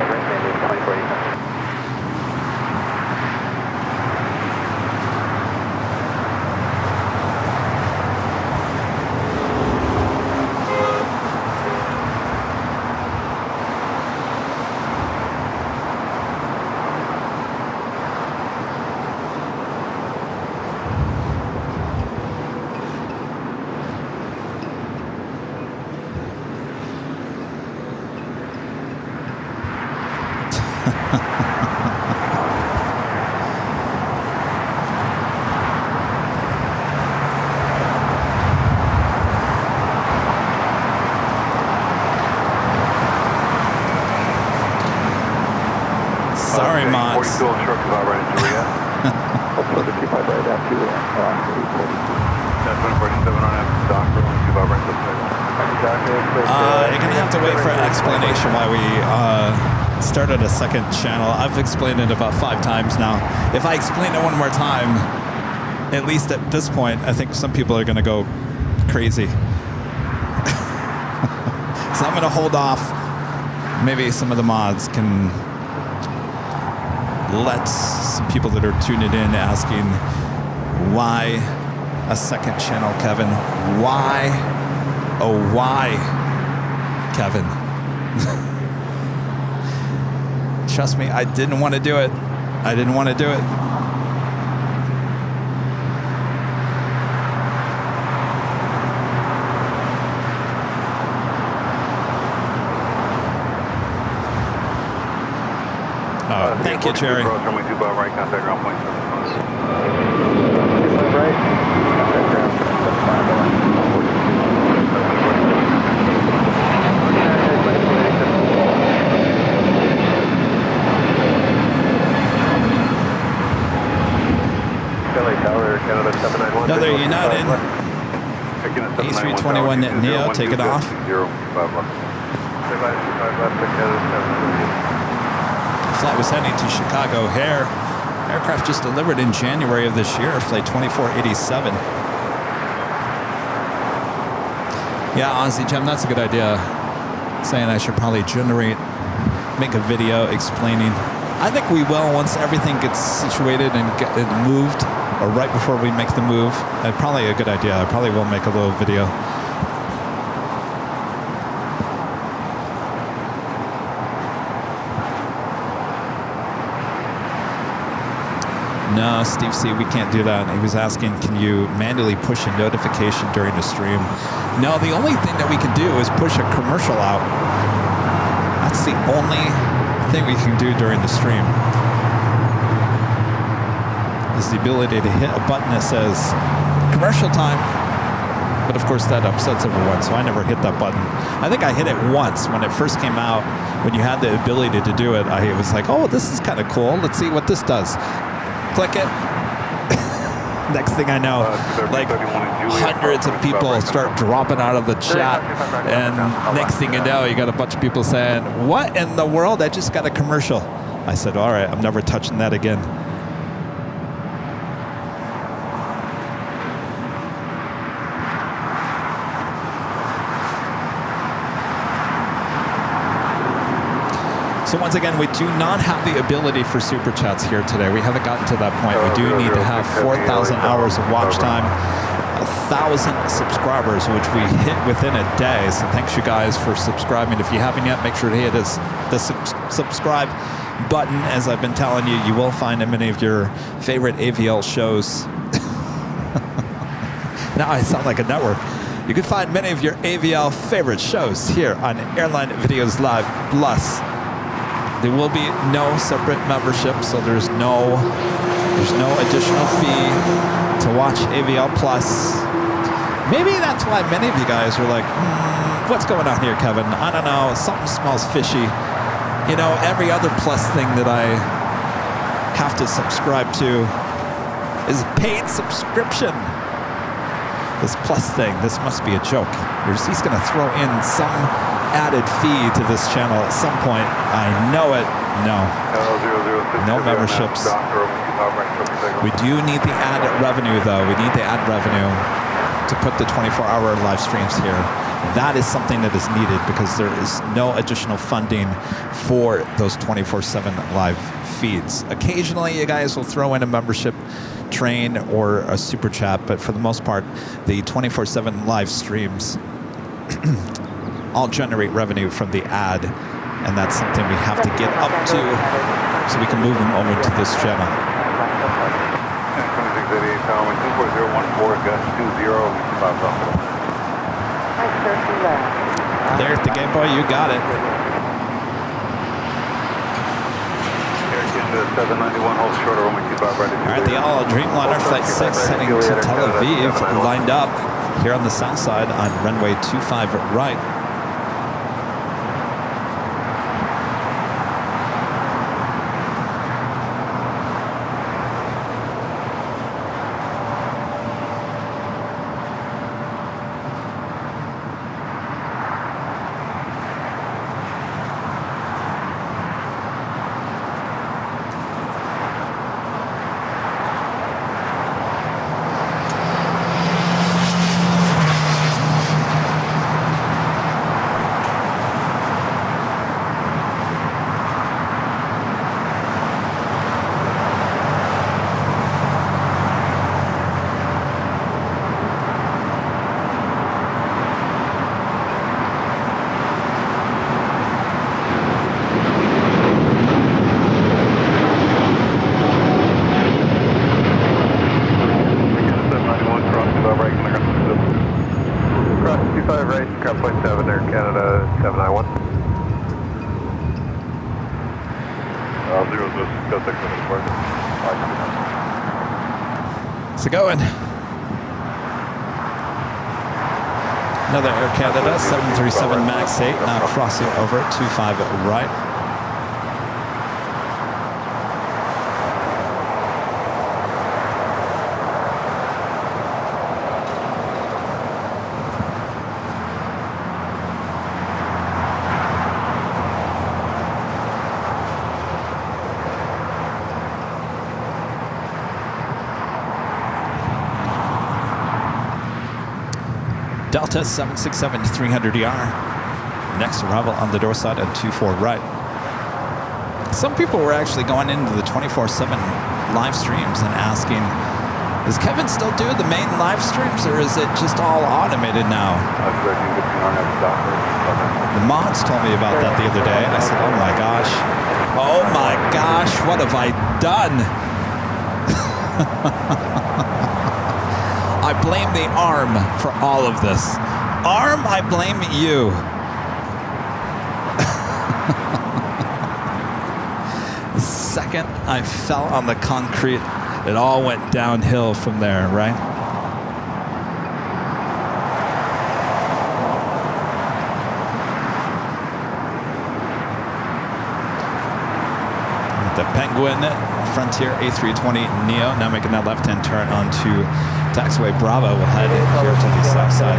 Right, 2487. Dual short 25 right into Ria. Also, the 25 right down to That's 147 on F, dock for 25 right You're gonna have to wait for an explanation why we started a second channel. I've explained it about 5 times now. If I explain it one more time, at least at this point, I think some people are gonna go crazy. So I'm gonna hold off. Maybe some of the mods can let some people that are tuning in asking why a second channel, Kevin? Why? Oh, why, Kevin? Trust me, I didn't want to do it. I didn't want to do it. Oh, thank you, Jerry. Right, contact ground point 7. right. Contact ground 791. Another United. A321 Neo, take it off. Flight was heading to Chicago O'Hare. Aircraft just delivered in January of this year, flight 2487. Yeah, honestly, Jim, that's a good idea. Saying I should probably make a video explaining. I think we will once everything gets situated and get it moved, or right before we make the move. Probably a good idea. I probably will make a little video. No, Steve C, we can't do that. He was asking, can you manually push a notification during the stream? No, the only thing that we can do is push a commercial out. That's the only thing we can do during the stream. Is the ability to hit a button that says commercial time. But of course that upsets everyone, so I never hit that button. I think I hit it once when it first came out. When you had the ability to do it, I was like, oh, this is kind of cool. Let's see what this does. Click it. Next thing I know, like hundreds of people start dropping out of the chat, and next thing you know, you got a bunch of people saying, what in the world? I just got a commercial. I said, all right, I'm never touching that again. So once again, we do not have the ability for super chats here today. We haven't gotten to that point. We do need to have 4,000 hours of watch time, 1,000 subscribers, which we hit within a day. So thanks you guys for subscribing. If you haven't yet, make sure to hit the subscribe button. As I've been telling you, you will find in many of your favorite AVL shows. Now I sound like a network. You can find many of your AVL favorite shows here on Airline Videos Live Plus. There will be no separate membership, so there's no additional fee to watch AVL Plus. Maybe that's why many of you guys are like, what's going on here, Kevin? I don't know, something smells fishy. You know, every other Plus thing that I have to subscribe to is a paid subscription. This Plus thing, this must be a joke. He's gonna throw in some added fee to this channel at some point. I know it. No. No memberships. We do need the ad revenue, though. We need the ad revenue to put the 24-hour live streams here. That is something that is needed because there is no additional funding for those 24/7 live feeds. Occasionally, you guys will throw in a membership train or a super chat, but for the most part, the 24/7 live streams all generate revenue from the ad, and that's something we have to get up to so we can move them over to this channel. 2688 Tower, 24014, Gus 20, There's the Game Boy, you got it. All right, the all Dreamliner Flight 6 heading to Tel Aviv, lined up here on the south side on runway 25 right. How's it going? Another Air Canada 737 MAX 8 now crossing over 25 right. Delta 767-300ER. Next arrival on the door side at 24 right. Some people were actually going into the 24/7 live streams and asking, does Kevin still do the main live streams or is it just all automated now? The mods told me about that the other day. I said, oh my gosh. Oh my gosh, what have I done? I blame the ARM for all of this. ARM, I blame you. The second I fell on the concrete, it all went downhill from there, right? The Penguin Frontier A320neo now making that left-hand turn onto taxiway Bravo. We'll head here to the south side.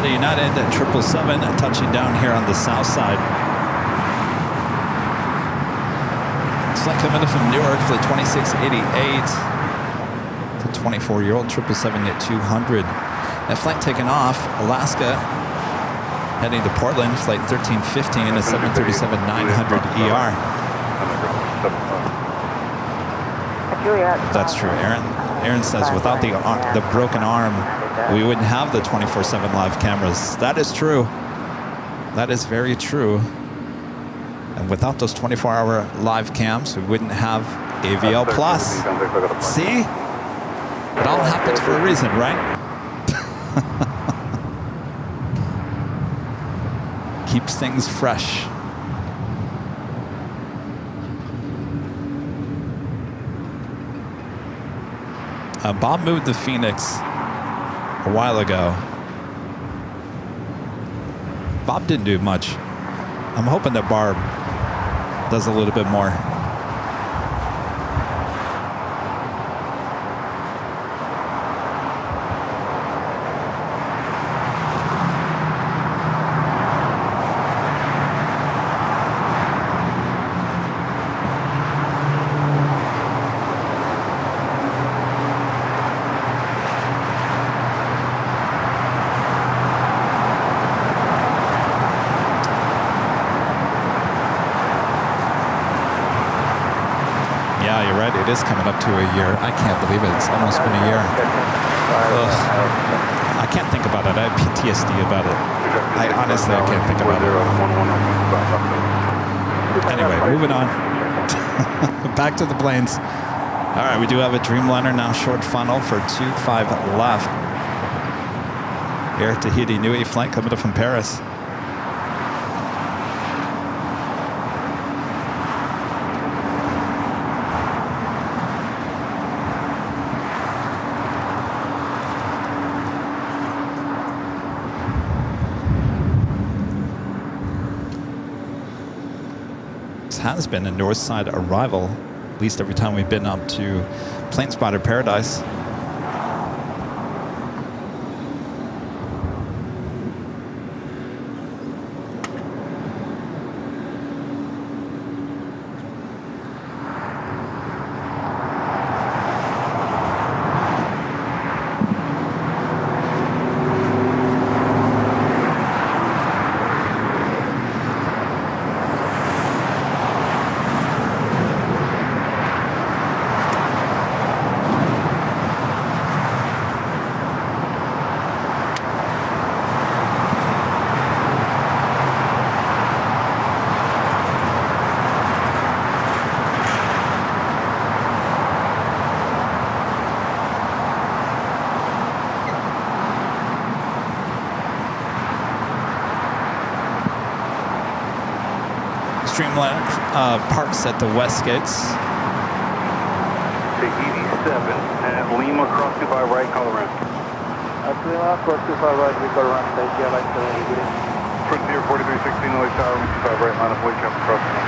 United at 777 touching down here on the south side. Flight coming in from Newark for the 2688. The 24-year-old 777-200. That flight taken off, Alaska heading to Portland, flight 1315, a 737-900ER. That's true, Aaron. Aaron says without the broken arm, we wouldn't have the 24/7 live cameras. That is true. That is very true. And without those 24-hour live cams, we wouldn't have AVL Plus. See? It all happens for a reason, right? Keeps things fresh. Bob moved to Phoenix a while ago. Bob didn't do much. I'm hoping that Barb does a little bit more. It is coming up to a year. I can't believe it. It's almost been a year. Ugh. I can't think about it. I have PTSD about it. I honestly can't think about it. Anyway, moving on. Back to the planes. All right, we do have a Dreamliner now short funnel for 25 left. Air Tahiti Nui flight coming up from Paris. Has been a north side arrival, at least every time we've been up to Plane Spotter Paradise. Streamliner parks at the west gates. Take 87 and Lima cross 25 right, call around. Lima, cross 25 right, we got around stage, AIRLINE 780. Frontier 4316, Noise Tower, 25 right, line of way, traffic crossing.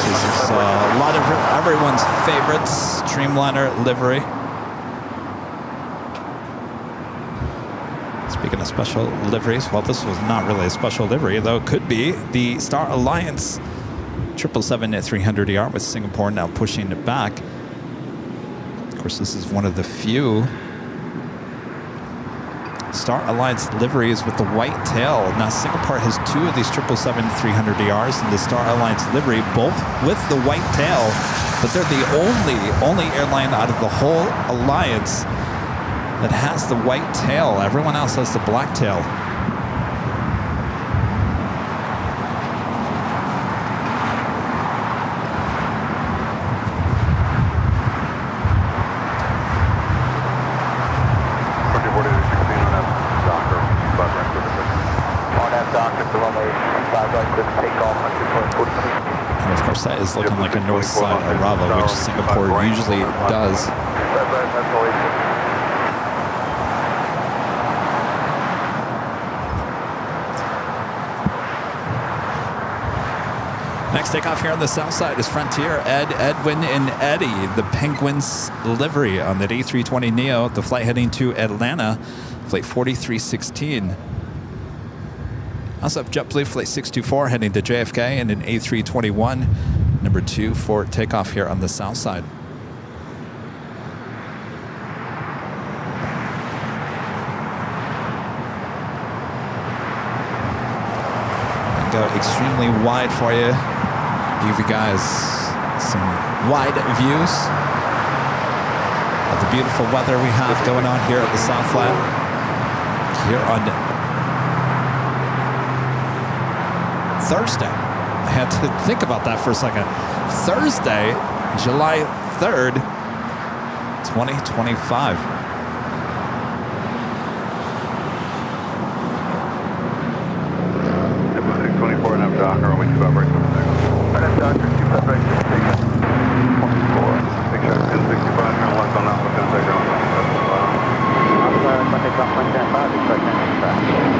This is a lot of everyone's favorites, Streamliner livery. Speaking of special liveries, well, this was not really a special livery, though it could be. The Star Alliance 777 at 300ER with Singapore now pushing it back. Of course, this is one of the few Star Alliance liveries with the white tail. Now, Singapore has two of these 777 300ERs in the Star Alliance livery, both with the white tail, but they're the only airline out of the whole alliance that has the white tail. Everyone else has the black tail. And of course, that is looking like a north side Arava, which Singapore usually does. Next takeoff here on the south side is Frontier, Ed, Edwin, and Eddie, the Penguins livery on the A320neo, the flight heading to Atlanta, flight 4316. Also have JetBlue flight 624 heading to JFK and an A321, number 2 for takeoff here on the south side. I'll go extremely wide for you. Give you guys some wide views of the beautiful weather we have going on here at the Southland. Here on Thursday. I had to think about that for a second. Thursday, July 3rd, 2025. And I'm Docker, only 25 right. Right, I'm Docker, 25 right, 24. Make sure 1065, turn left on that one, 10 second on that.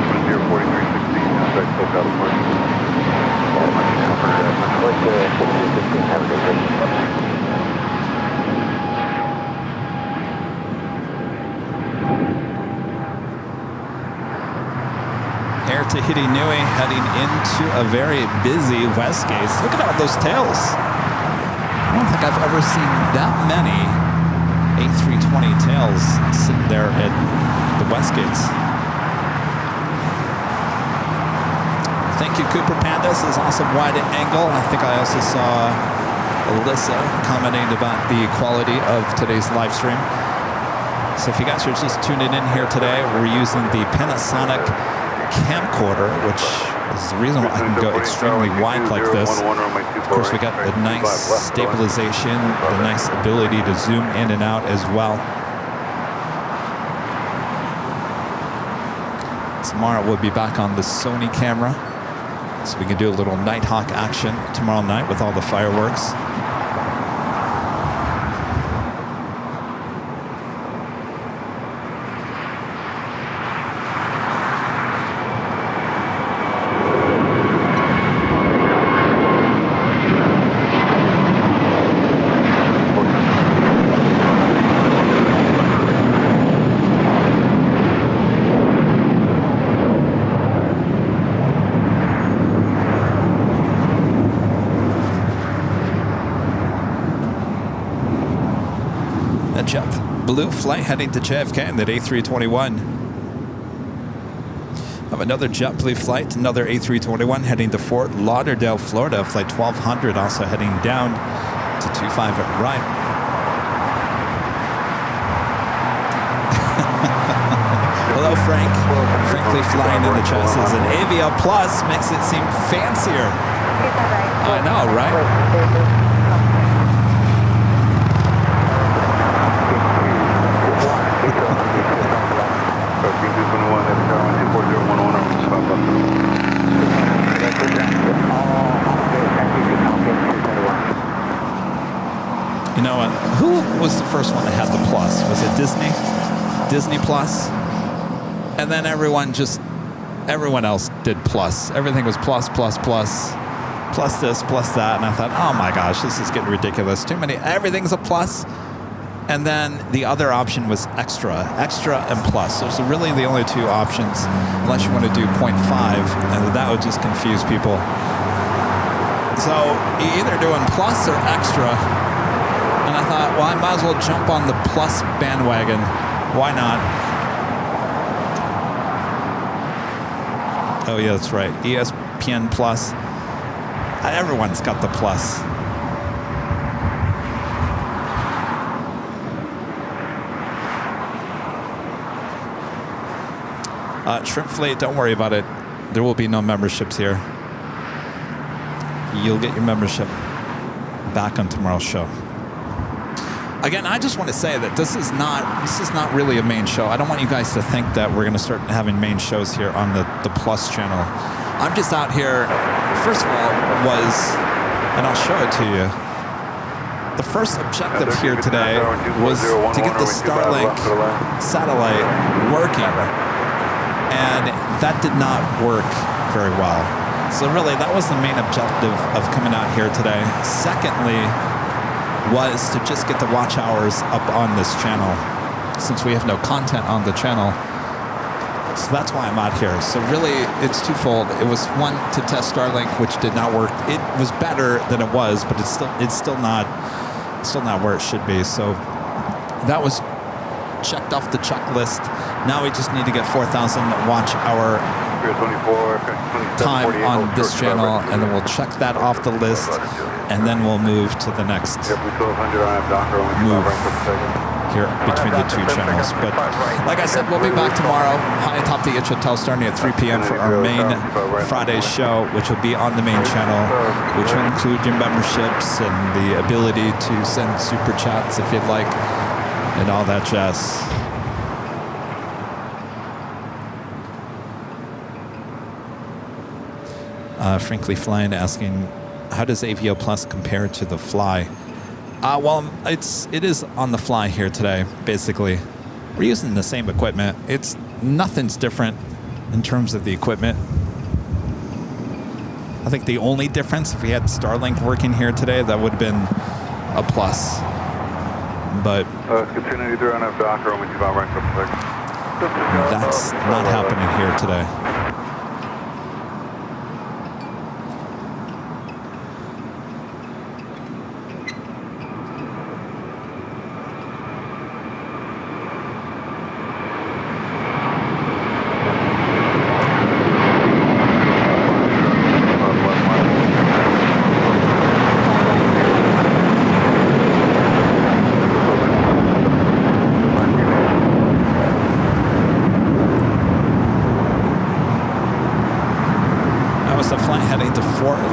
Frontier 4316, expect still California. Air Tahiti Nui heading into a very busy west gates. Look at all those tails. I don't think I've ever seen that many A320 tails sitting there at the west gates. Thank you, Cooper Panda. This is awesome wide angle. I think I also saw Alyssa commenting about the quality of today's live stream. So if you guys are just tuning in here today, we're using the Panasonic camcorder, which is the reason why I can go extremely wide like this. Of course, we got the nice stabilization, the nice ability to zoom in and out as well. Tomorrow we'll be back on the Sony camera, so we can do a little Nighthawk action tomorrow night with all the fireworks. JetBlue flight heading to JFK in that A321. Have another JetBlue flight, another A321 heading to Fort Lauderdale, Florida, flight 1200, also heading down to 25 at right. Hello, Frank. Frankly flying in the chat says an AVL Plus makes it seem fancier. I know, right? You know what? Who was the first one that had the plus? Was it Disney? Disney Plus? And then everyone else did plus. Everything was plus, plus, plus. Plus this, plus that. And I thought, oh my gosh, this is getting ridiculous. Too many. Everything's a plus. And then the other option was extra and plus. Those are really the only two options, unless you want to do 0.5, and that would just confuse people. So you're either doing plus or extra. And I thought, well, I might as well jump on the plus bandwagon. Why not? Oh yeah, that's right. ESPN Plus. Everyone's got the plus. Shrimp Fleet, don't worry about it. There will be no memberships here. You'll get your membership back on tomorrow's show. Again, I just want to say that this is not really a main show. I don't want you guys to think that we're going to start having main shows here on the Plus channel. I'm just out here, first of all, and I'll show it to you. The first objective here today was to get the Starlink satellite working. And that did not work very well. So really, that was the main objective of coming out here today. Secondly, was to just get the watch hours up on this channel, since we have no content on the channel. So that's why I'm out here. So really, it's twofold. It was one, to test Starlink, which did not work. It was better than it was, but it's still not where it should be. So that was checked off the checklist. Now we just need to get 4,000 watch hour time on this channel, and then we'll check that off the list, and then we'll move to the next move here between the two channels. But like I said, we'll be back tomorrow high atop the Itch Hotel starting at 3 p.m. for our main Friday show, which will be on the main channel, which will include your memberships and the ability to send super chats if you'd like, and all that jazz. Frankly Flying asking, how does AVL Plus compare to the Fly? Well, it is on the Fly here today, basically. We're using the same equipment. Nothing's different in terms of the equipment. I think the only difference, if we had Starlink working here today, that would have been a plus. But that's not happening here today.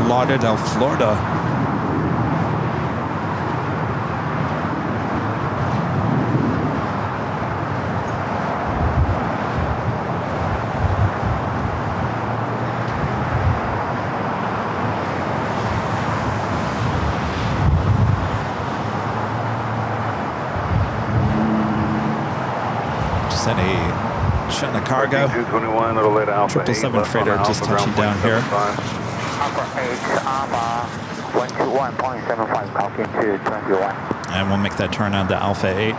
Lauderdale, Florida. Just had a China cargo 777 freighter just touching down here. Alpha 8, Alpha 121.75, copy to 21. And we'll make that turn on to Alpha 8.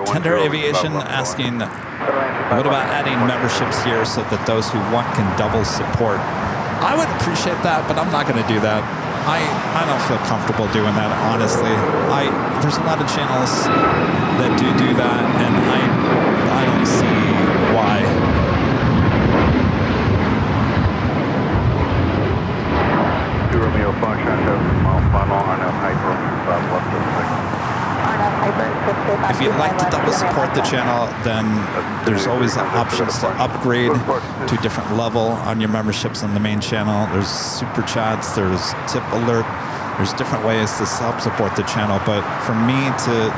Tender Aviation asking, what about adding memberships here so that those who want can double support? I would appreciate that, but I'm not going to do that. I don't feel comfortable doing that, honestly. There's a lot of channels that do that, and I don't see why. Romeo Foxtrot, If you'd like to double support the channel, then there's always options to upgrade to a different level on your memberships on the main channel. There's super chats, there's tip alert There's different ways to help support the channel, but for me to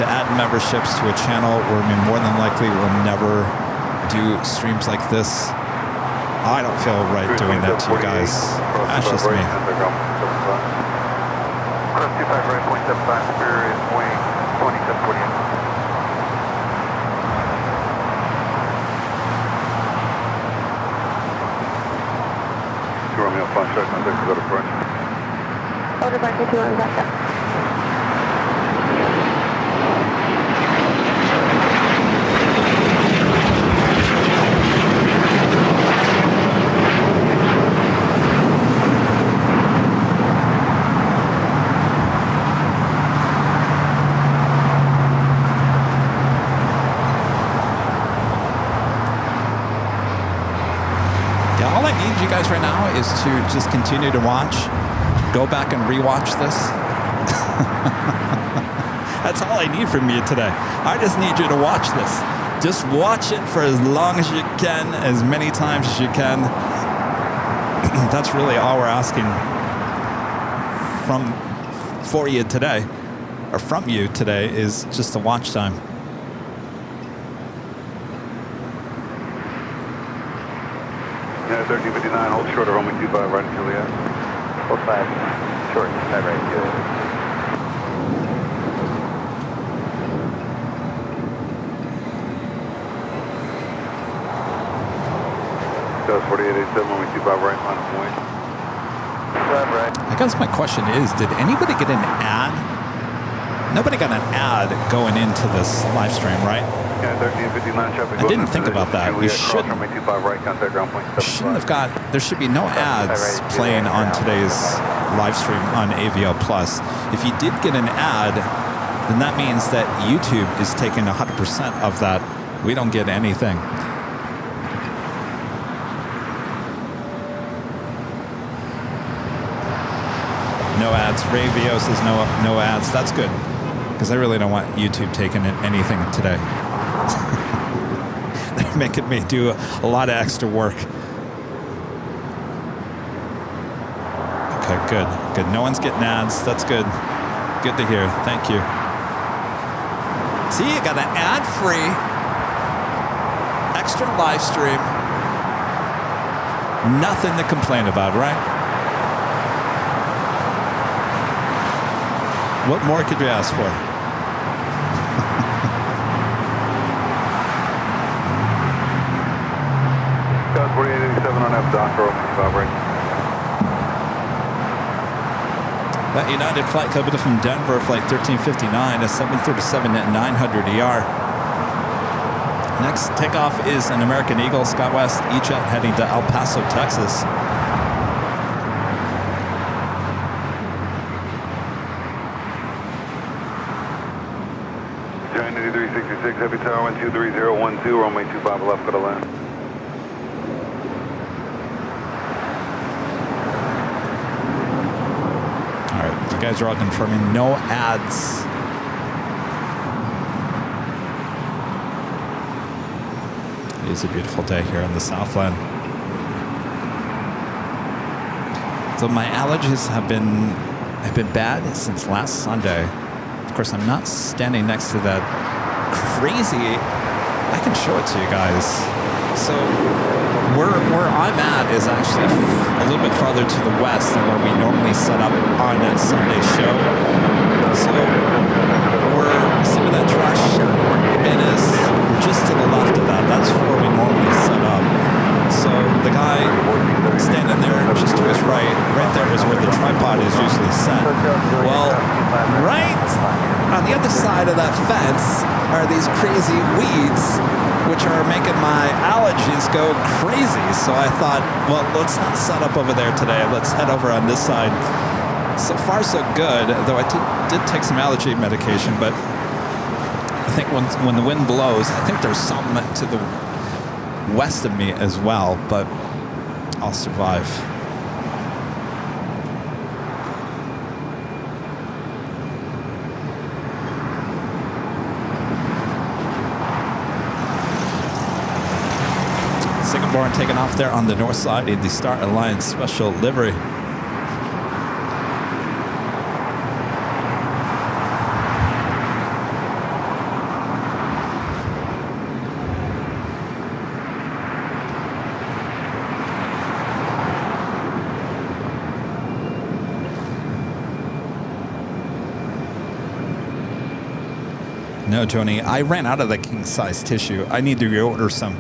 add memberships to a channel where we more than likely will never do streams like this, I don't feel right doing that to you guys. That's just me. Cross 25 right, 0.75, Spirit is wing 2748. Romeo 5, strike on 6, go to French. Order back to 21, back up. All I need you guys right now is to just continue to watch. Go back and rewatch this. That's all I need from you today. I just need you to watch this. Just watch it for as long as you can, as many times as you can. That's really all we're asking for you today, or from you today, is just the watch time. Yeah, 1359, hold short of Roman 25 right, Juliet. Hold 5, short, 5 right, Juliet. Dallas 4887, Roman 25 right, line of point. 5 right. I guess my question is, did anybody get an ad? Nobody got an ad going into this live stream, right? Yeah, 1359, traffic. I didn't think about that. We shouldn't. Roman 25 right, contact ground point. Shouldn't have got. There should be no ads playing on today's live stream on AVL Plus. If you did get an ad, then that means that YouTube is taking 100% of that. We don't get anything. No ads. Ravios is no ads. That's good, because I really don't want YouTube taking anything today. They're making me do a lot of extra work. Okay, good. Good. No one's getting ads. That's good. Good to hear. Thank you. See, you got an ad-free extra live stream. Nothing to complain about, right? What more could you ask for? Dallas 4887 on F dock, Roman 25 right. That United flight coming from Denver, flight 1359, a 737 at 900 ER. Next takeoff is an American Eagle, Scott West, E-Jet heading to El Paso, Texas. Giant 8366, Heavy Tower 123.012, runway 25 left, go to land. All right, you guys are all confirming no ads. It is a beautiful day here in the Southland. So my allergies have been bad since last Sunday. Of course, I'm not standing next to that crazy. I can show it to you guys. So where I'm at is actually a little bit farther to the west than where we normally set up on that Sunday show. So see where that trash bin is? We're just to the left of that. That's where we normally set up. So the guy standing there just to his right there is where the tripod is usually set. Well, right on the other side of that fence are these crazy weeds, which are making my allergies go crazy. So I thought, well, let's not set up over there today. Let's head over on this side. So far, so good, though I did take some allergy medication, but I think when the wind blows, I think there's some to the west of me as well, but I'll survive. Singapore taking off there on the north side in the Star Alliance special livery. No, Joni, I ran out of the king-size tissue. I need to reorder some.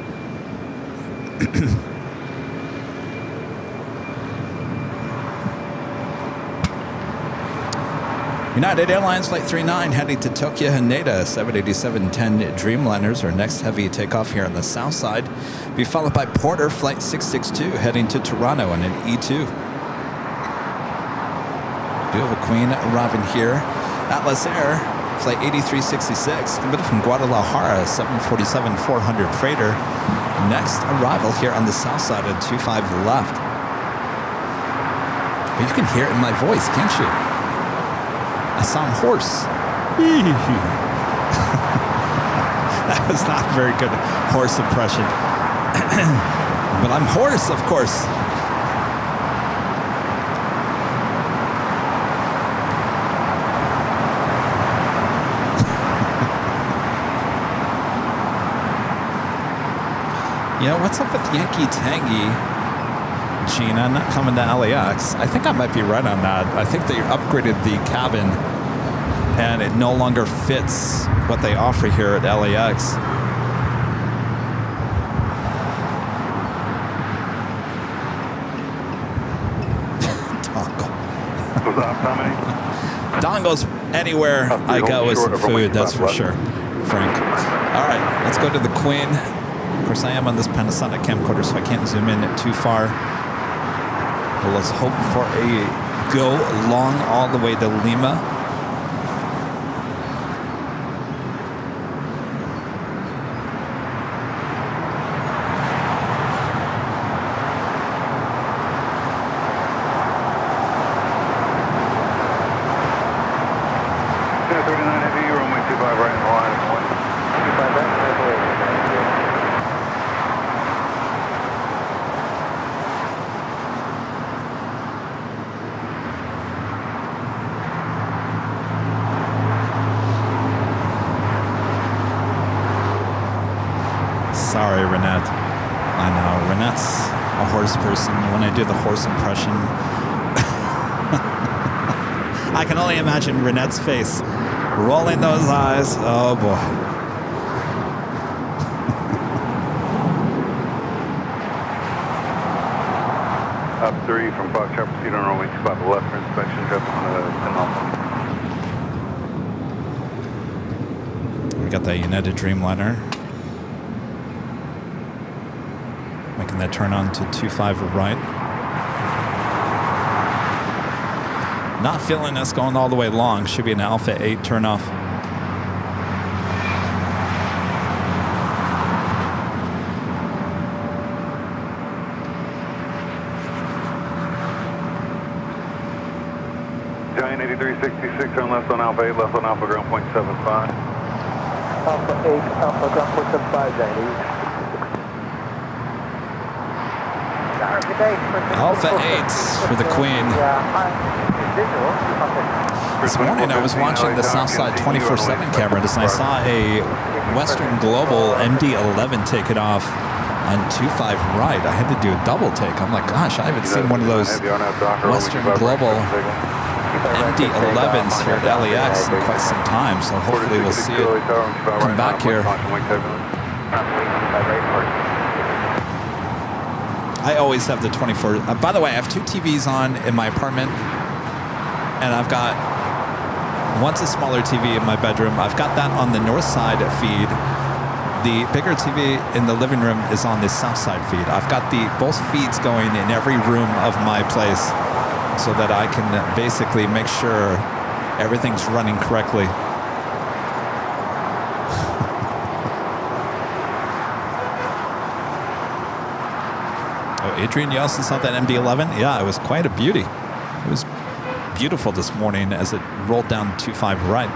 United Airlines Flight 39 heading to Tokyo Haneda, 787-10 Dreamliners. Our next heavy takeoff here on the south side. Be followed by Porter Flight 662 heading to Toronto on an E2. Do have a Queen arriving here. Atlas Air Flight 8366 coming from Guadalajara, 747-400 freighter. Next arrival here on the south side at 25 left. But you can hear it in my voice, can't you? I sound hoarse. That was not a very good horse impression. But I'm hoarse, of course. You know, what's up with Yankee Tangy, Gina, not coming to LAX? I think I might be right on that. I think they upgraded the cabin and it no longer fits what they offer here at LAX. Dongles anywhere I go with some food, that's for sure, Frank. All right, let's go to the Queen. Of course, I am on this Panasonic camcorder, so I can't zoom in too far. But let's hope for a go long all the way to Lima. Sorry, Renette. I know, Renette's a horse person. When I do the horse impression, I can only imagine Renette's face rolling those eyes. Oh, boy. Up 3 from Foxtrot, proceed on runway 25 left for inspection, traffic on the 10 We got that United Dreamliner. Making that turn on to 25 right. Not feeling us going all the way long. Should be an Alpha 8 turnoff. Giant 8366 on left on Alpha 8, left on Alpha ground 0.75. Alpha 8, Alpha ground 0.75, Giant 8366. Alpha 8 for the Queen. This morning I was watching the Southside 24/7 camera and I saw a Western Global MD-11 take it off on 25 right. I had to do a double take. I'm like, gosh, I haven't seen one of those Western Global MD-11s here at LAX in quite some time, so hopefully we'll see it come back here. I always have the 24. By the way, I have 2 TVs on in my apartment, and I've got one's a smaller TV in my bedroom. I've got that on the north side feed. The bigger TV in the living room is on the south side feed. I've got both feeds going in every room of my place so that I can basically make sure everything's running correctly. Adrian, you also saw that MD-11? Yeah, it was quite a beauty. It was beautiful this morning as it rolled down 25 right.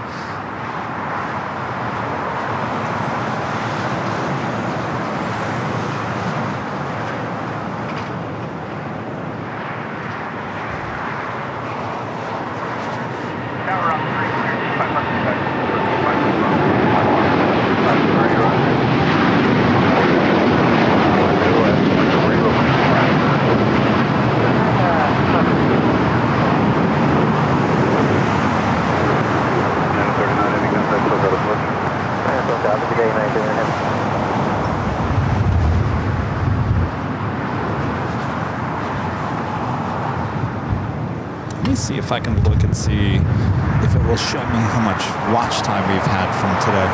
me see if I can look and see if it will show me how much watch time we've had from today.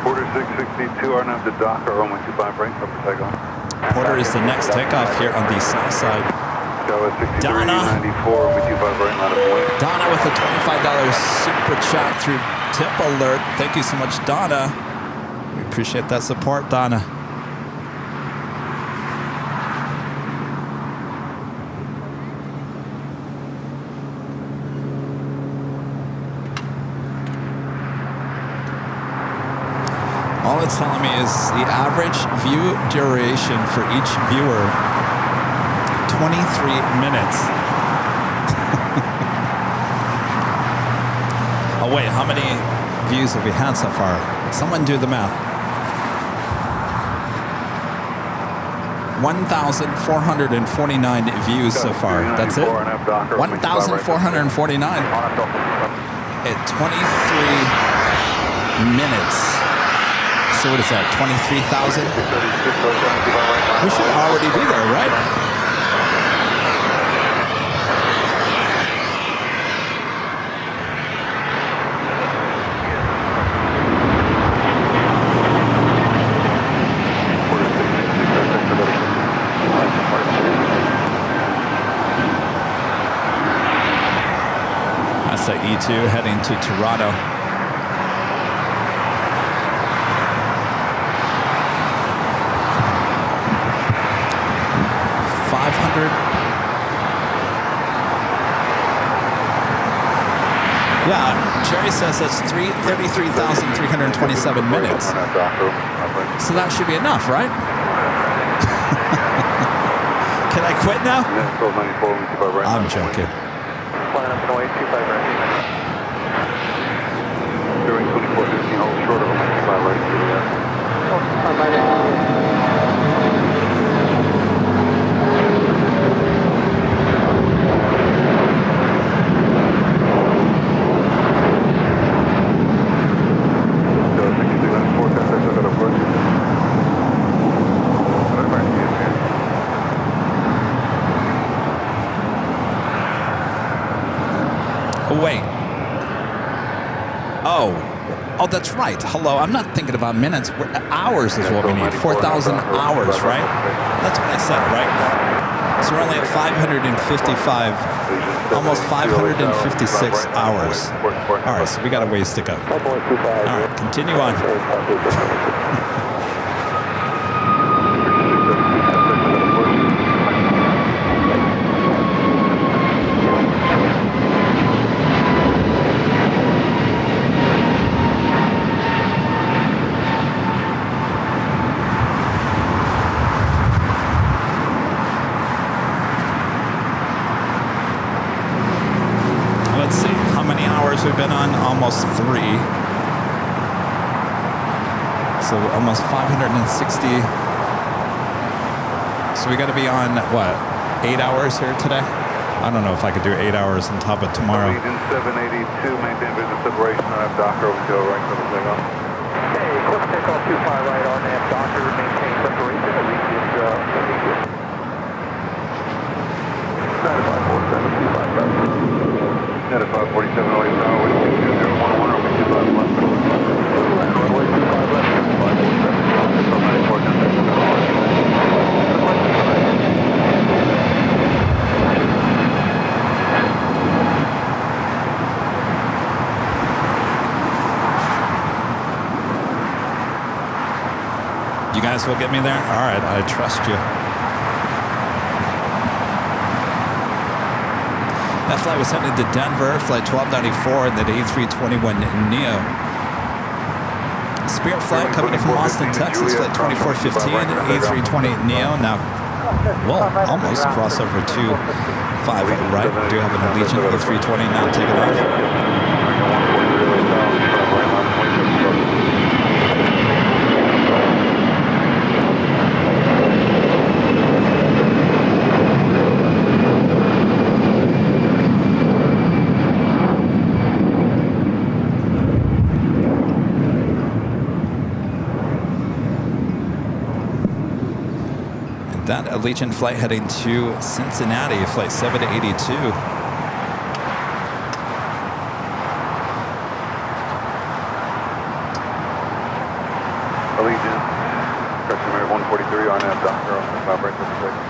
Order 662, RNAV to Docker, 125 right, upper takeoff. Porter is the next takeoff here on the south side. Donna. Donna with a $25 super chat through Tip Alert. Thank you so much, Donna. We appreciate that support, Donna. All it's telling me is the average view duration for each viewer, 23 minutes. Oh wait, how many views have we had so far? Someone do the math. 1,449 views so far. That's it? 1,449 at 23 minutes. So what is that, 23,000? We should already be there, right? That's the E2 heading to Toronto. Yeah, Jerry says that's 33,327 minutes. So that should be enough, right? Can I quit now? I'm joking. During 2415, hold short of 125 right to Wait. Oh, that's right. Hello, I'm not thinking about minutes. Hours is what we need. 4,000 hours, right? That's what I said, right? So we're only at 555, almost 556 hours. All right, so we got a ways to go. All right, continue on. We've been on almost 3, so almost 560. So we got to be on what, 8 hours here today? I don't know if I could do 8 hours on top of tomorrow. Region 782, maintain business separation. I have Docker over to right for the takeoff. Hey, quick takeoff 25 right on that Docker, maintain separation. Region 782. Net at 547 away tower, 2011, over 25 left. Runway 25 left, 547. From 94, contact You guys will get me there? All right, I trust you. That flight was headed to Denver, flight 1294, and then A321neo. Spirit flight coming in from Austin, Texas, flight 2415, A320neo. Now, well, almost cross over to 5 right. We do have an Allegiant A320 now taking off. Allegiant flight heading to Cincinnati, flight 782. Allegiant, customary 143 on that Docker on the top right of the second.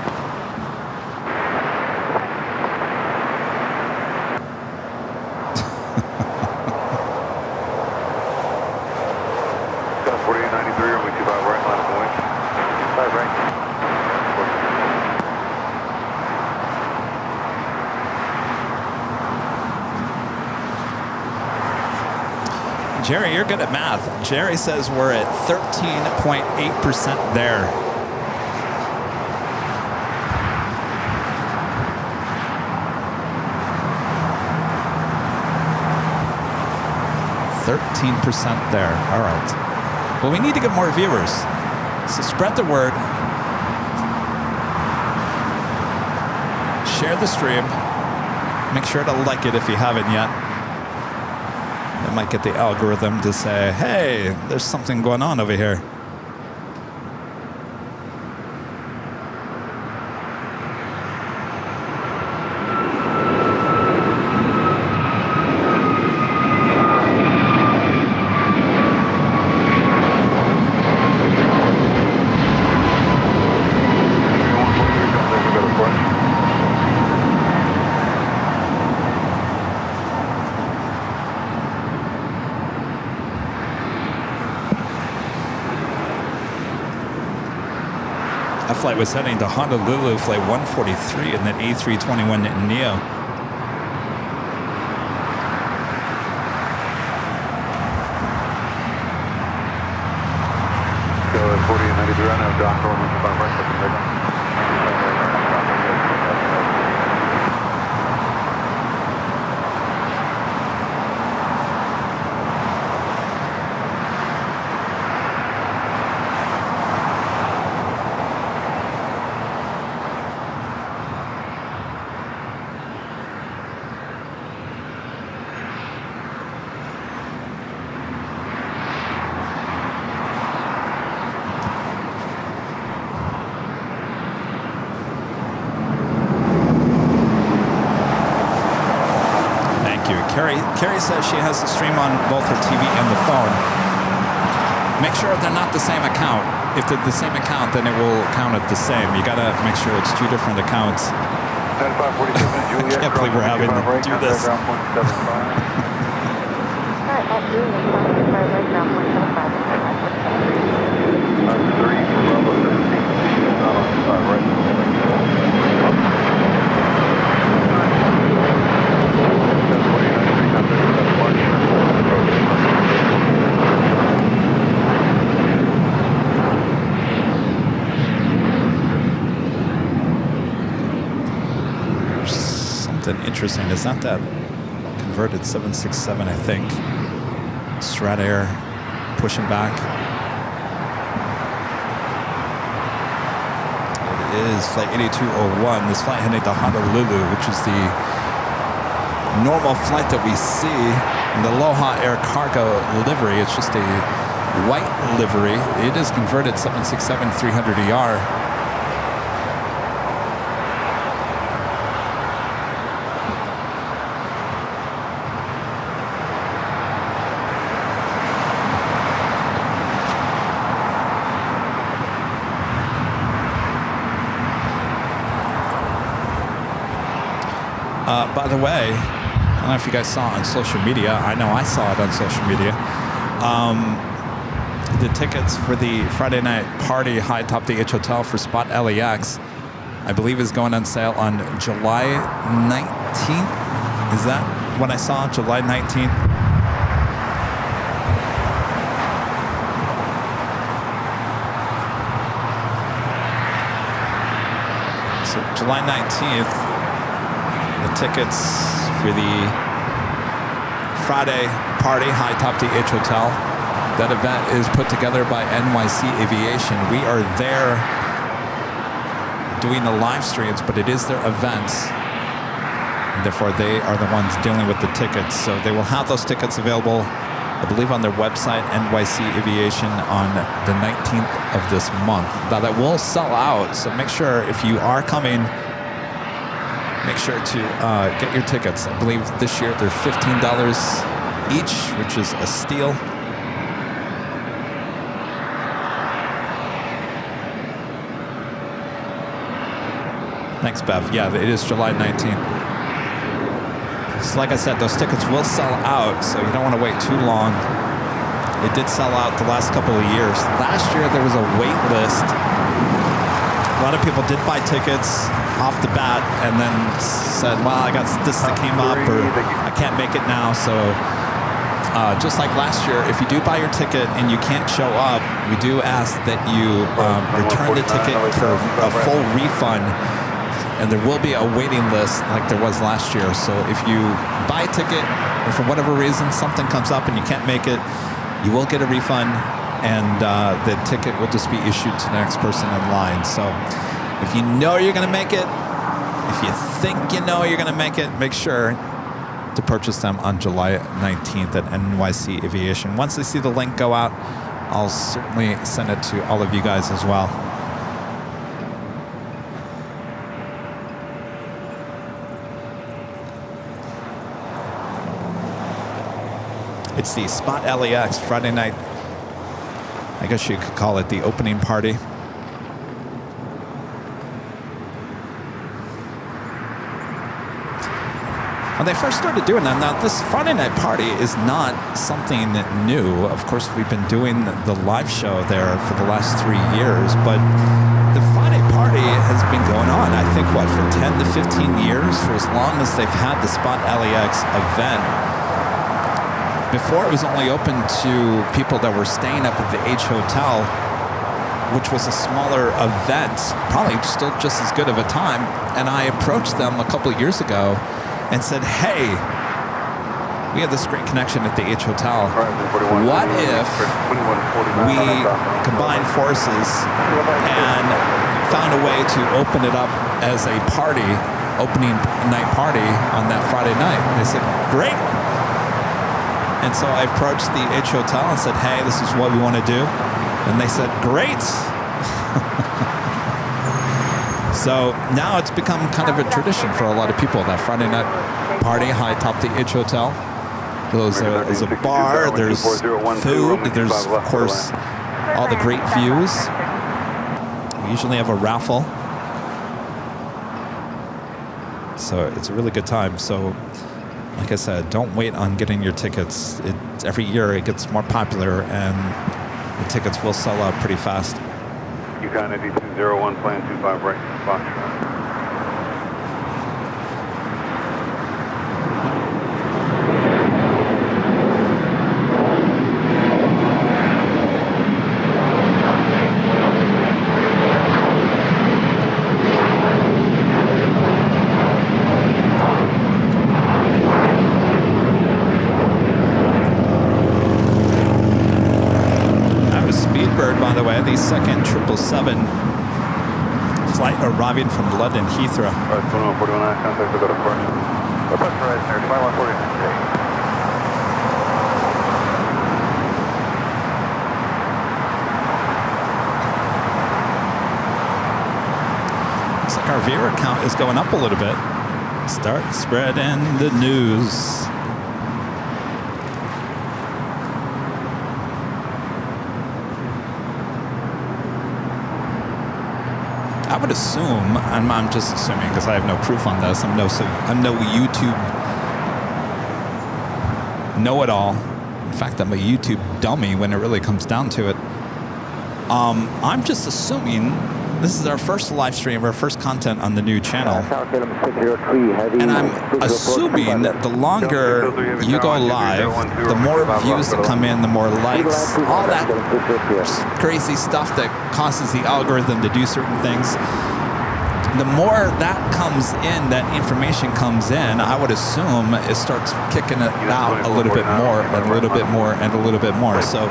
Scott 4893, runway 25 right, line of point. 5 right. Jerry, you're good at math. Jerry says we're at 13.8% there. %13 there. All right. Well, we need to get more viewers. So spread the word. Share the stream. Make sure to like it if you haven't yet. It might get the algorithm to say, hey, there's something going on over here. That flight was heading to Honolulu, flight 143, and then A321 Neo. Go 4893 on that Docker on the top right of the second. Carrie says she has the stream on both her TV and the phone. Make sure they're not the same account. If they're the same account, then it will count it the same. You gotta make sure it's two different accounts. I can't believe we're having to do this. Alright, at Juliet, 5 right ground, Something interesting. Is that converted 767, I think. Stratair pushing back. It is flight 8201. This flight heading to Honolulu, which is the normal flight that we see in the Aloha Air Cargo livery. It's just a white livery. It is converted 767-300ER. By the way, I don't know if you guys saw it on social media. I know I saw it on social media. The tickets for the Friday night party high top DH Hotel for Spot LAX, I believe, is going on sale on July 19th. Is that what I saw? July 19th? So July 19th. The tickets for the Friday party, High Top DH Hotel. That event is put together by NYC Aviation. We are there doing the live streams, but it is their events. And therefore, they are the ones dealing with the tickets. So they will have those tickets available believe on their website, NYC Aviation, on the 19th of this month. Now that will sell out, so make sure if you are coming, make sure to get your tickets. I believe this year they're $15 each, which is a steal. Thanks, Bev. Yeah, it is July 19th. So like I said, those tickets will sell out, so you don't want to wait too long. It did sell out the last couple of years. Last year, there was a wait list. A lot of people did buy tickets off the bat and then said, well, I got this that came up, or I can't make it now. So just like last year, if you do buy your ticket and you can't show up, we do ask that you return the ticket for a full refund. And there will be a waiting list like there was last year. So if you buy a ticket and for whatever reason something comes up and you can't make it, you will get a refund, and the ticket will just be issued to the next person in line. So if you know you're going to make it, if you think you know you're going to make it, make sure to purchase them on July 19th at NYC Aviation. Once I see the link go out, I'll certainly send it to all of you guys as well. It's the Spot LAX Friday night, I guess you could call it the opening party. When they first started doing that, now this Friday night party is not something new. Of course, we've been doing the live show there for the last 3 years, but the Friday party has been going on, I think, what, for 10 to 15 years, for as long as they've had the Spot LAX event. Before, it was only open to people that were staying up at the H Hotel, which was a smaller event, probably still just as good of a time. And I approached them a couple of years ago and said, hey, we have this great connection at the H Hotel. What if we combine forces and found a way to open it up as a party, opening night party on that Friday night? And they said, great. And so I approached the H Hotel and said, hey, this is what we want to do. And they said, great. So now it's become kind of a tradition for a lot of people, that Friday night party high atop the H Hotel. There's a bar, there's food, there's, of course, all the great views. We usually have a raffle. So it's a really good time. So like I said, don't wait on getting your tickets. Every year it gets more popular, and the tickets will sell out pretty fast. Yukon 8201, plan 25 right, Foxtrot. The second 777 flight arriving from London Heathrow. All right, 41, contact the departure. Approach horizon there, 2149. Looks like our viewer count is going up a little bit. Start spreading the news. I would assume, and I'm just assuming because I have no proof on this, I'm no YouTube know-it-all. In fact, I'm a YouTube dummy when it really comes down to it. I'm just assuming this is our first live stream, our first content on the new channel. And I'm assuming that the longer you go live, the more views that come in, the more likes, all that crazy stuff that causes the algorithm to do certain things. The more that comes in, that information comes in, I would assume it starts kicking it out a little bit more and a little bit more and a little bit more. So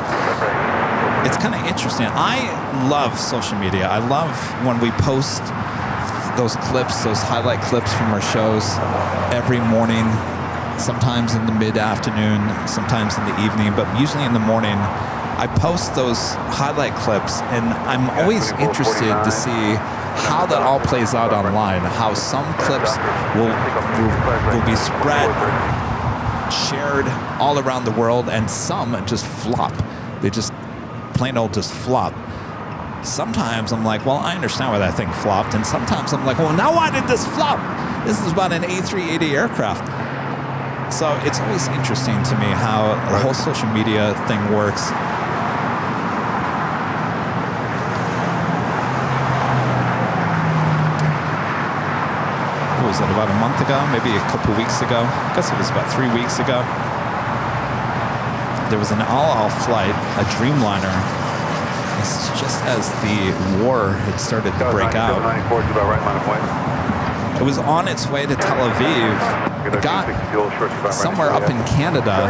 it's kind of interesting. I love social media. I love when we post those clips, those highlight clips from our shows every morning. sometimes in the mid-afternoon, sometimes in the evening, but usually in the morning. I post those highlight clips, and I'm always interested to see how that all plays out online, how some clips will be spread, shared all around the world, and some just flop. They just plain old just flop. Sometimes I'm like, well, I understand why that thing flopped, and sometimes I'm like, well, now why did this flop? This is about an A380 aircraft. So it's always interesting to me how the whole social media thing works. What was it, about a month ago? Maybe a couple weeks ago? I guess it was about 3 weeks ago. There was an all flight, a Dreamliner. It's just as the war had started to break out. It was on its way to Tel Aviv. It got somewhere up in Canada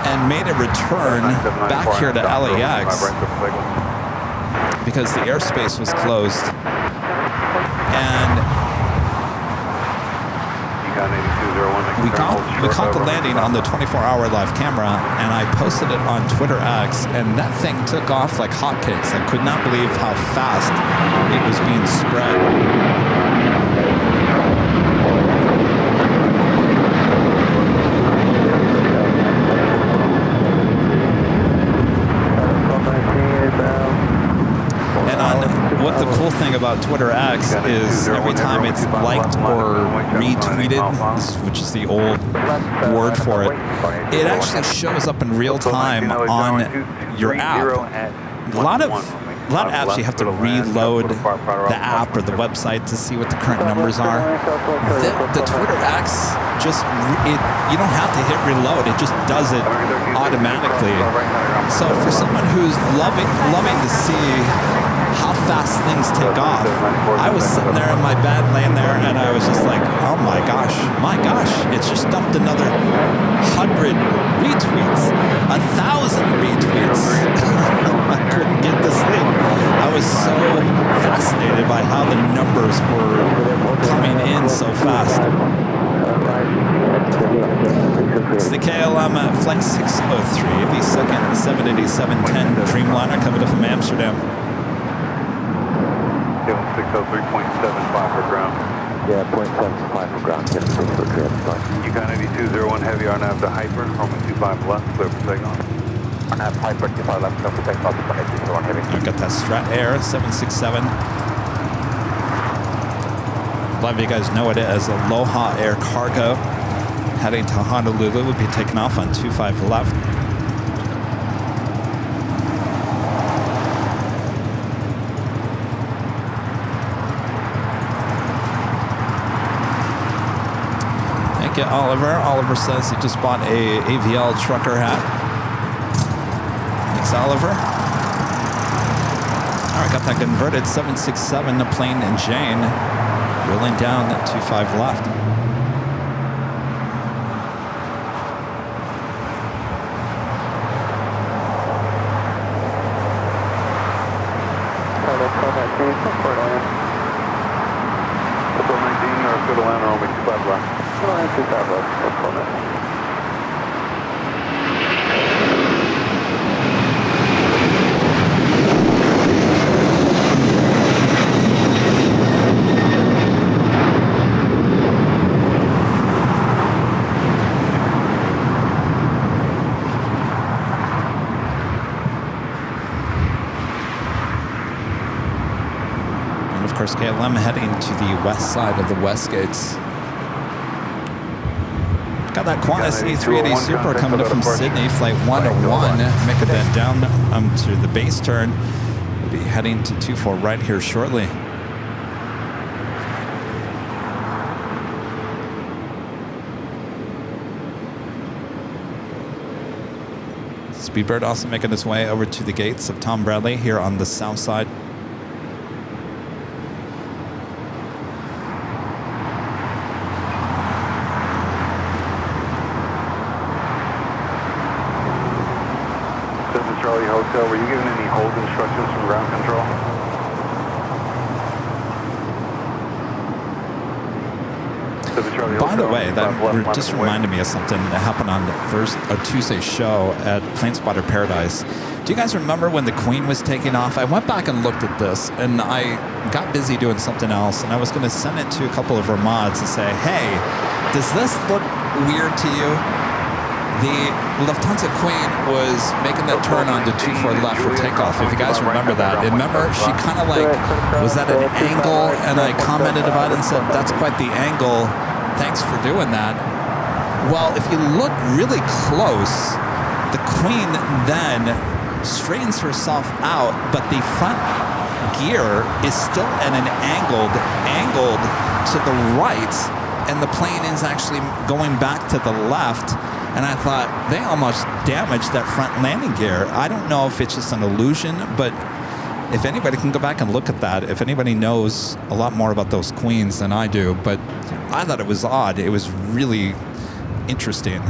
and made a return back here to LAX because the airspace was closed. And we caught the landing on the 24-hour live camera, and I posted it on Twitter X, and that thing took off like hotcakes. I could not believe how fast it was being spread. What the cool thing about Twitter X is every time it's liked or retweeted, which is the old word for it, it actually shows up in real time on your app. A lot of apps you have to reload the app or the website to see what the current numbers are. The Twitter X you don't have to hit reload. It just does it automatically. So for someone who's loving to see how fast things take off, I was sitting there in my bed, laying there, and I was just like, oh my gosh, it's just dumped another 100 retweets, 1,000 retweets. I couldn't get to sleep. I was so fascinated by how the numbers were coming in so fast. It's the KLM Flight 603, the second 787-10 Dreamliner coming up from Amsterdam. 603.75 for ground. Yeah, 0.75 for ground. Yukon 8201 heavy RNAV to Hyper, Roman 25 left, clear for takeoff. RNAV Hyper 25 left, clear for takeoff, 8201 heavy. I got that Strat Air 767. A lot of you guys know it as Aloha Air Cargo. Heading to Honolulu, would be taking off on 25 left. Oliver says he just bought a AVL trucker hat. Thanks, Oliver. All right, got that converted 767 to Plane and Jane, rolling down at 25 left. Of course, KLM heading to the west side of the West Gates. Got that Qantas A380 Super coming up from Sydney, flight 101, making that down to the base turn. We'll be heading to 24 right here shortly. Speedbird also making his way over to the gates of Tom Bradley here on the south side. Charlie Hotel, were you given any hold instructions from ground control? By the way, that just reminded me of something that happened on Tuesday's show at Plane Spotter Paradise. Do you guys remember when the Queen was taking off? I went back and looked at this, and I got busy doing something else, and I was going to send it to a couple of our mods and say, hey, does this look weird to you? The Lufthansa Queen was making that turn onto 24 left for takeoff, if you guys remember that. And remember, she kind of like was at an angle, and I commented about it and said, that's quite the angle. Thanks for doing that. Well, if you look really close, the Queen then straightens herself out, but the front gear is still at an angled to the right, and the plane is actually going back to the left. And I thought, they almost damaged that front landing gear. I don't know if it's just an illusion, but if anybody can go back and look at that, if anybody knows a lot more about those Queens than I do, but I thought it was odd. It was really interesting.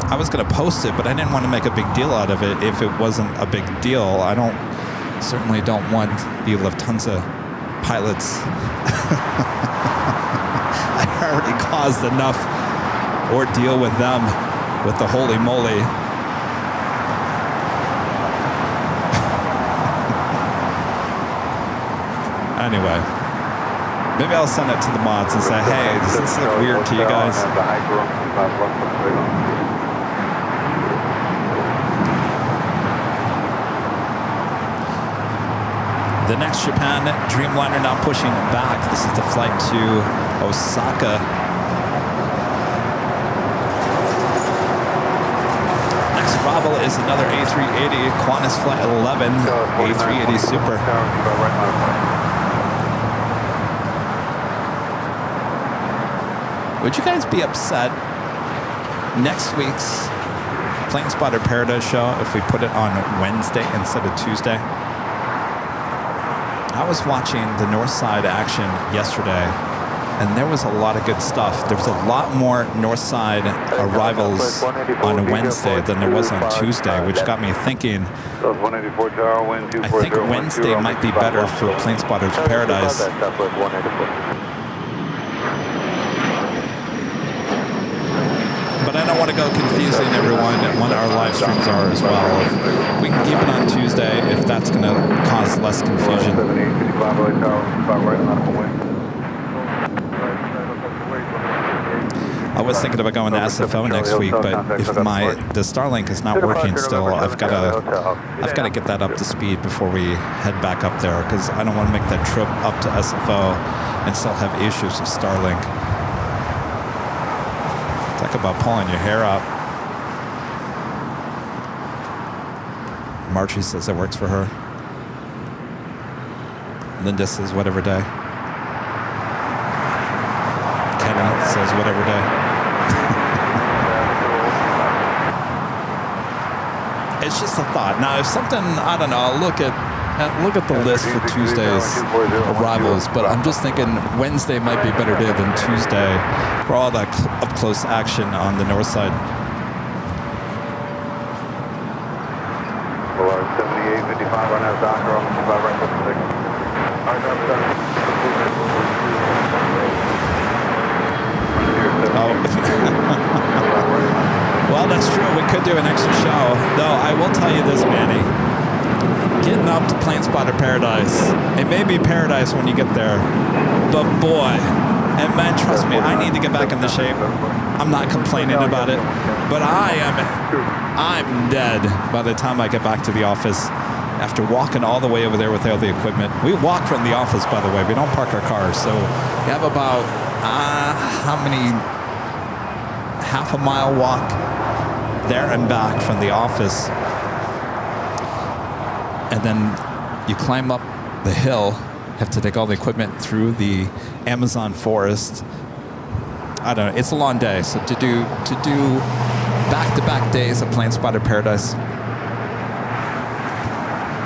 I was going to post it, but I didn't want to make a big deal out of it if it wasn't a big deal. I certainly don't want the Lufthansa pilots. I already caused enough ordeal with them, with the holy moly. Anyway, maybe I'll send it to the mods and say, hey, does this look weird to you guys? The next Japan Dreamliner now pushing back. This is the flight to Osaka. Arrival is another A380, Qantas Flight 11, A380 Super. Would you guys be upset next week's Plane Spotter Paradise show if we put it on Wednesday instead of Tuesday? I was watching the North Side action yesterday, and there was a lot of good stuff. There was a lot more North Side arrivals on Wednesday than there was on Tuesday, which got me thinking, I think Wednesday might be better for Plane Spotters Paradise. But I don't want to go confusing everyone when our live streams are as well. If we can keep it on Tuesday, if that's going to cause less confusion. I was thinking about going to SFO next week, but if the Starlink is not working still, I've got to get that up to speed before we head back up there, because I don't want to make that trip up to SFO and still have issues with Starlink. Talk about pulling your hair out. Margie says it works for her. Linda says whatever day. Kenny says whatever day. It's just a thought. Now, if something, I don't know, I'll look at the list for Tuesday's arrivals, but I'm just thinking Wednesday might be a better day than Tuesday for all that up-close action on the North Side. Well, 7855 right now, Docker on 25 right foot 6. Well, that's true. We could do an extra show. Though, I will tell you this, Manny. Getting up to Plane Spotter Paradise, it may be paradise when you get there, but boy, and man, trust me, I need to get back into shape. I'm not complaining about it, but I'm dead by the time I get back to the office after walking all the way over there with all the equipment. We walk from the office, by the way. We don't park our cars, so we have about half a mile walk there and back from the office. And then you climb up the hill, have to take all the equipment through the Amazon forest. I don't know, it's a long day. So to do back-to-back days of Plane Spotter Paradise,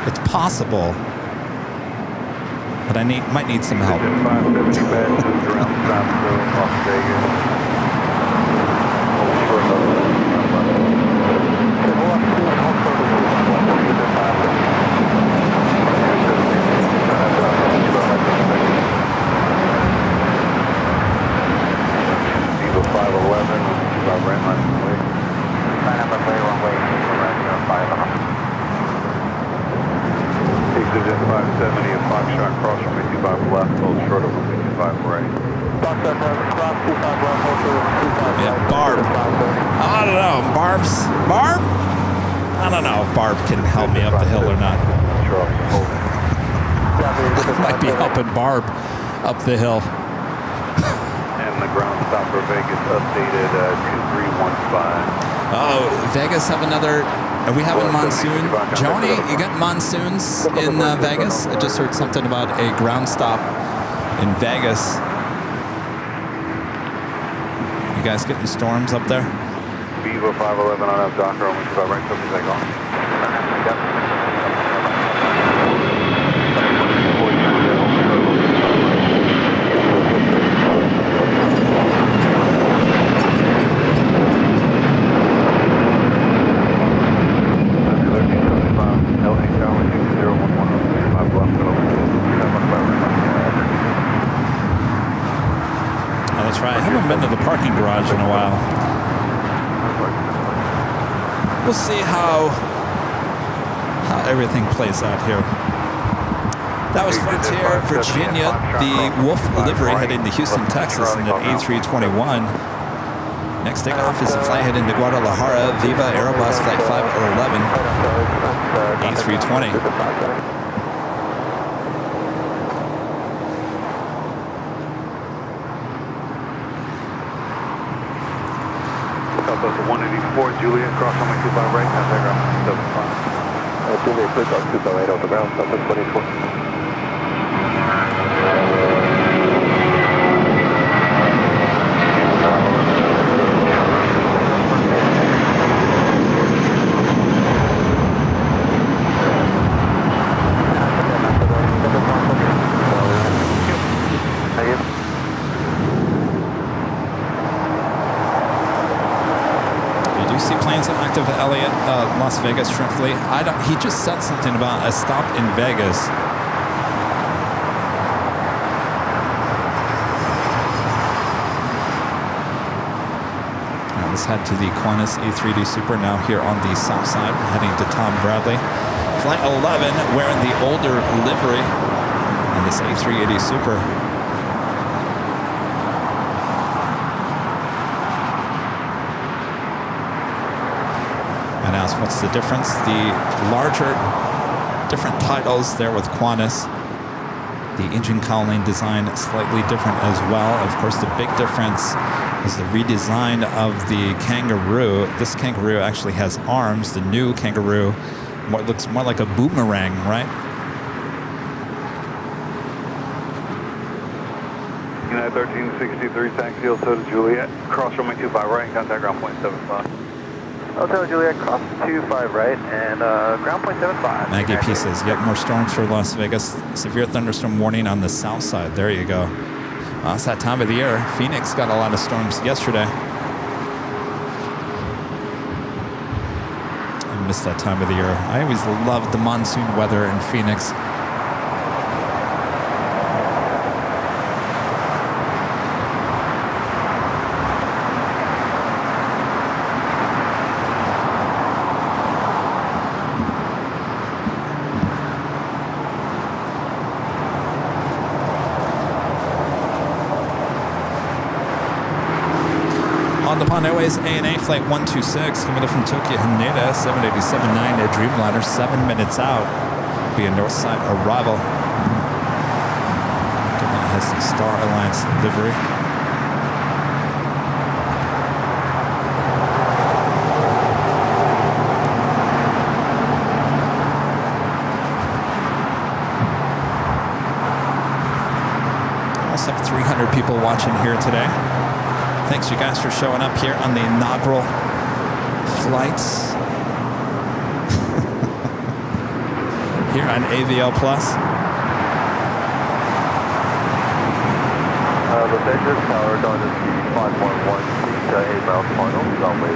it's possible, but I might need some help. Barb's. Barb? I don't know if Barb can help me up the hill or not. I might be helping Barb up the hill. And the ground stop for Vegas updated 2315. Oh, Vegas have another. Are we having monsoon? Joni, you got monsoons in Vegas? I just heard something about a ground stop in Vegas. You guys getting storms up there? Vivo 511 on up, Docker, on which about right click take off. That's right. I haven't been to the parking garage in a while. We'll see how everything plays out here. That was Frontier, Virginia, the Wolf livery heading to Houston, Texas in an A321. Next takeoff is a flight heading to Guadalajara, Viva Aerobus Flight 511, A320. Southwest 184, Juliet, cross on my 25 right, contact ground 75. Juliet, please talk 208 off the ground, Southwest 184. Of Elliott, Las Vegas shrimp fleet. He just said something about a stop in Vegas. Now let's head to the Qantas A380 Super now here on the south side, heading to Tom Bradley. Flight 11 wearing the older livery on this A380 Super. What's the difference? The larger, different titles there with Qantas. The engine cowling design slightly different as well. Of course, the big difference is the redesign of the Kangaroo. This Kangaroo actually has arms. The new Kangaroo looks more like a boomerang, right? United 1363, taxi Hotel Juliet, cross runway 25 right, contact ground point 75. Hotel Juliet, cross 25 right, and ground point 75. Maggie P says, yet more storms for Las Vegas. Severe thunderstorm warning on the south side. There you go. Well, it's that time of the year. Phoenix got a lot of storms yesterday. I miss that time of the year. I always loved the monsoon weather in Phoenix. On the Pond Airways ANA Flight 126 coming in from Tokyo Haneda 787-9 at Dreamliner 7 minutes out. Be a north side arrival. That has the Star Alliance livery. Almost have 300 people watching here today. Thanks you guys for showing up here on the inaugural flights here on AVL Plus. The Vegas Tower Dynasty 5.1 feet, inbound final, runway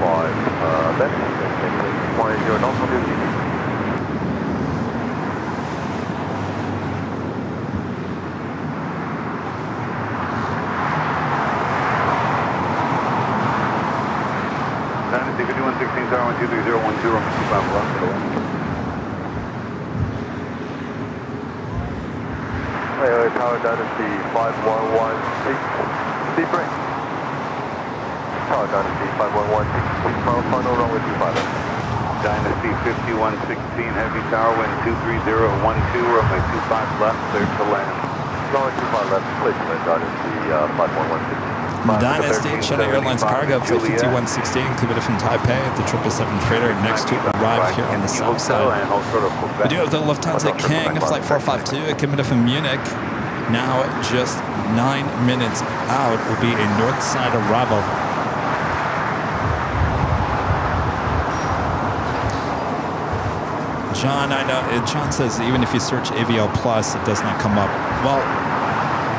5 left, 10 knots on duty. Tower Dynasty 511, speed break. Tower, Dynasty 511, 66 miles, final runway 25. Dynasty 5116, heavy tower, wind 23012, runway 25 left, clear to land. Runway 25 left, clear to land, Dynasty 5116. Dynasty, China Airlines cargo, flight 5116, committed from Taipei, the 777 freighter, next to arrive here on the south side. We do have the Lufthansa King, flight 452, committed from Munich. Now just 9 minutes out will be a north side arrival. John, I know, John says even if you search AVL Plus, it does not come up. Well,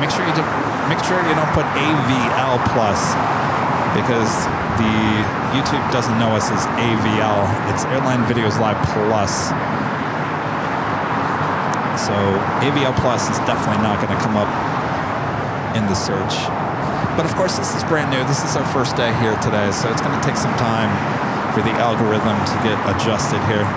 make sure you don't put AVL Plus, because the YouTube doesn't know us as AVL. It's Airline Videos Live Plus. So AVL Plus is definitely not going to come up in the search. But of course, this is brand new. This is our first day here today, so it's going to take some time for the algorithm to get adjusted here.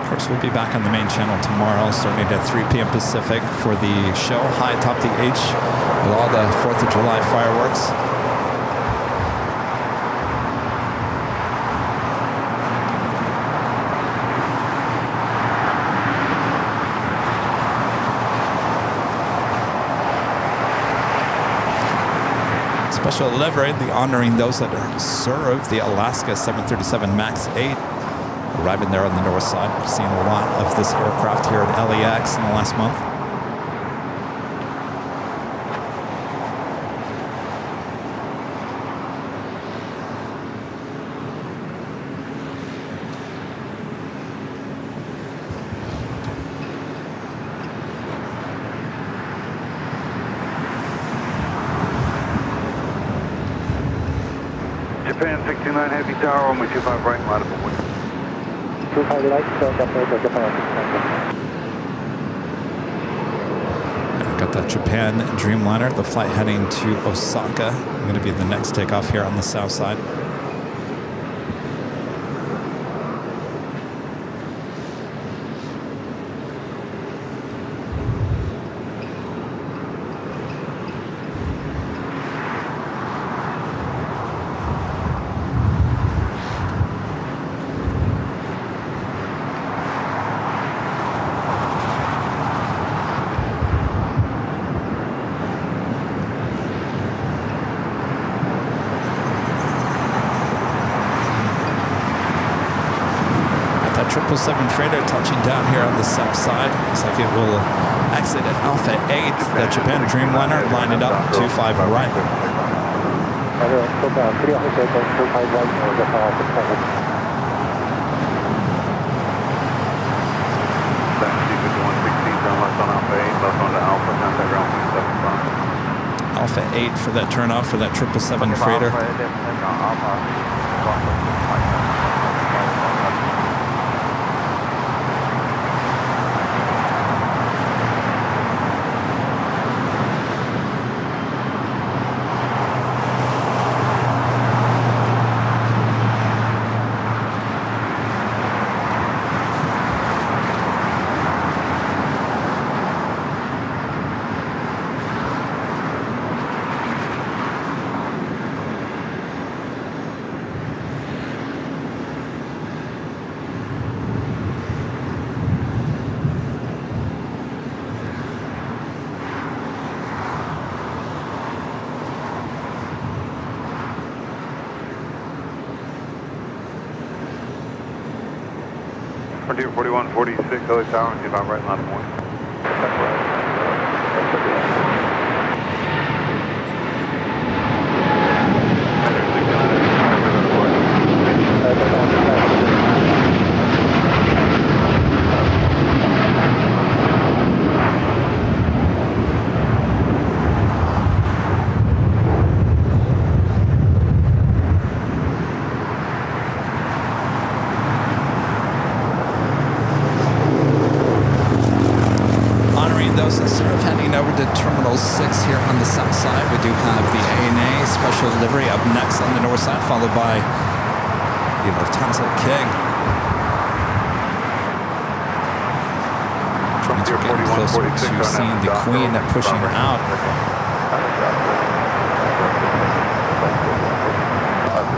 Of course, we'll be back on the main channel tomorrow, starting at 3 p.m. Pacific for the show High Top the H with all the 4th of July fireworks. Special livery, the honoring those that serve the Alaska 737 MAX 8. Arriving there on the north side. We've seen a lot of this aircraft here at LAX in the last month. Japan 69 heavy tower, runway 25 right, line up and wind. 25 right, Japan. I've got that Japan Dreamliner, the flight heading to Osaka. Going to be the next takeoff here on the south side. Freighter touching down here on the south side. Looks like it will exit at Alpha 8. The Japan Dreamliner lining up 25 right. Alpha 8 for that turnoff for that 777 freighter. Frontier 4146, LA Tower, 25 right, line of one. Terminal 6 here on the south side. We do have the ANA special livery up next on the north side, followed by the Lufthansa King. means we're getting closer to seeing the Queen pushing out.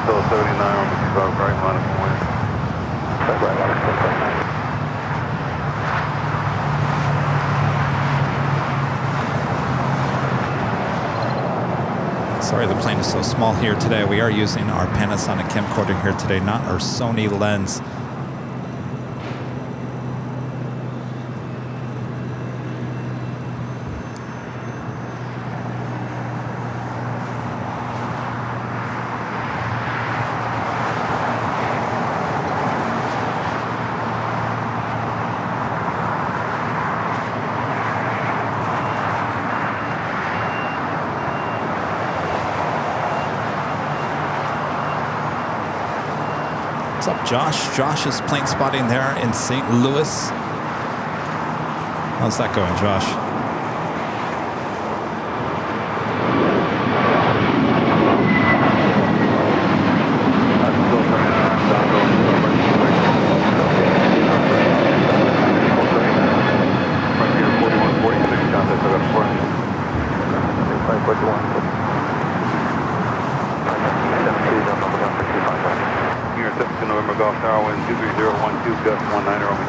Still 79, right, minus 1. Sorry, the plane is so small here today. We are using our Panasonic camcorder here today, not our Sony lens. What's up, Josh? Josh is plane spotting there in St. Louis. How's that going, Josh?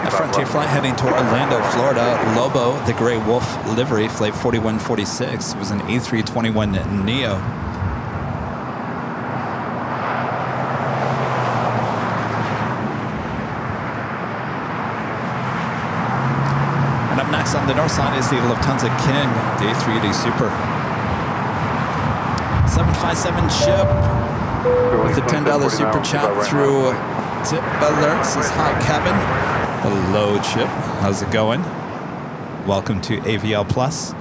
A Frontier flight heading to Orlando, Florida. Lobo, the Gray Wolf livery, flight 4146. It was an A321neo. And up next on the north side is the Lufthansa King, the A380 Super. 757 ship with a $10 super chat through Tip Alerts. Says, hi, Kevin. Hello, Chip. How's it going? Welcome to AVL Plus,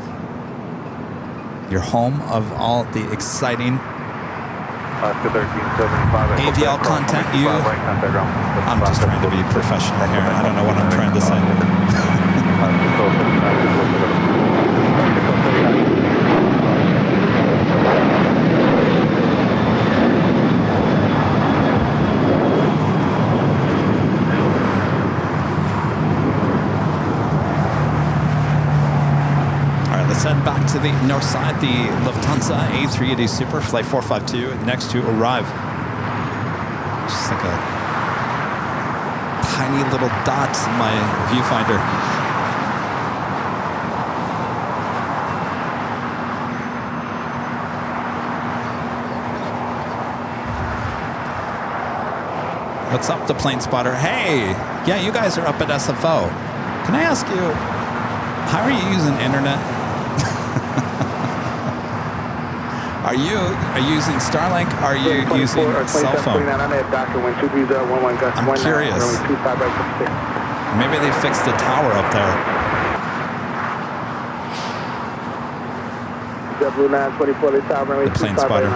your home of all the exciting AVL content. I'm just trying to be professional here. I don't know what I'm trying to say. Head back to the north side, the Lufthansa A380 Super, flight 452, next to arrive. Just like a tiny little dot in my viewfinder. What's up, the plane spotter? Hey, yeah, you guys are up at SFO. Can I ask you, how are you using internet? Are you using Starlink? Are you using a cell phone? I'm curious. Maybe they fixed the tower up there. The plane spotter.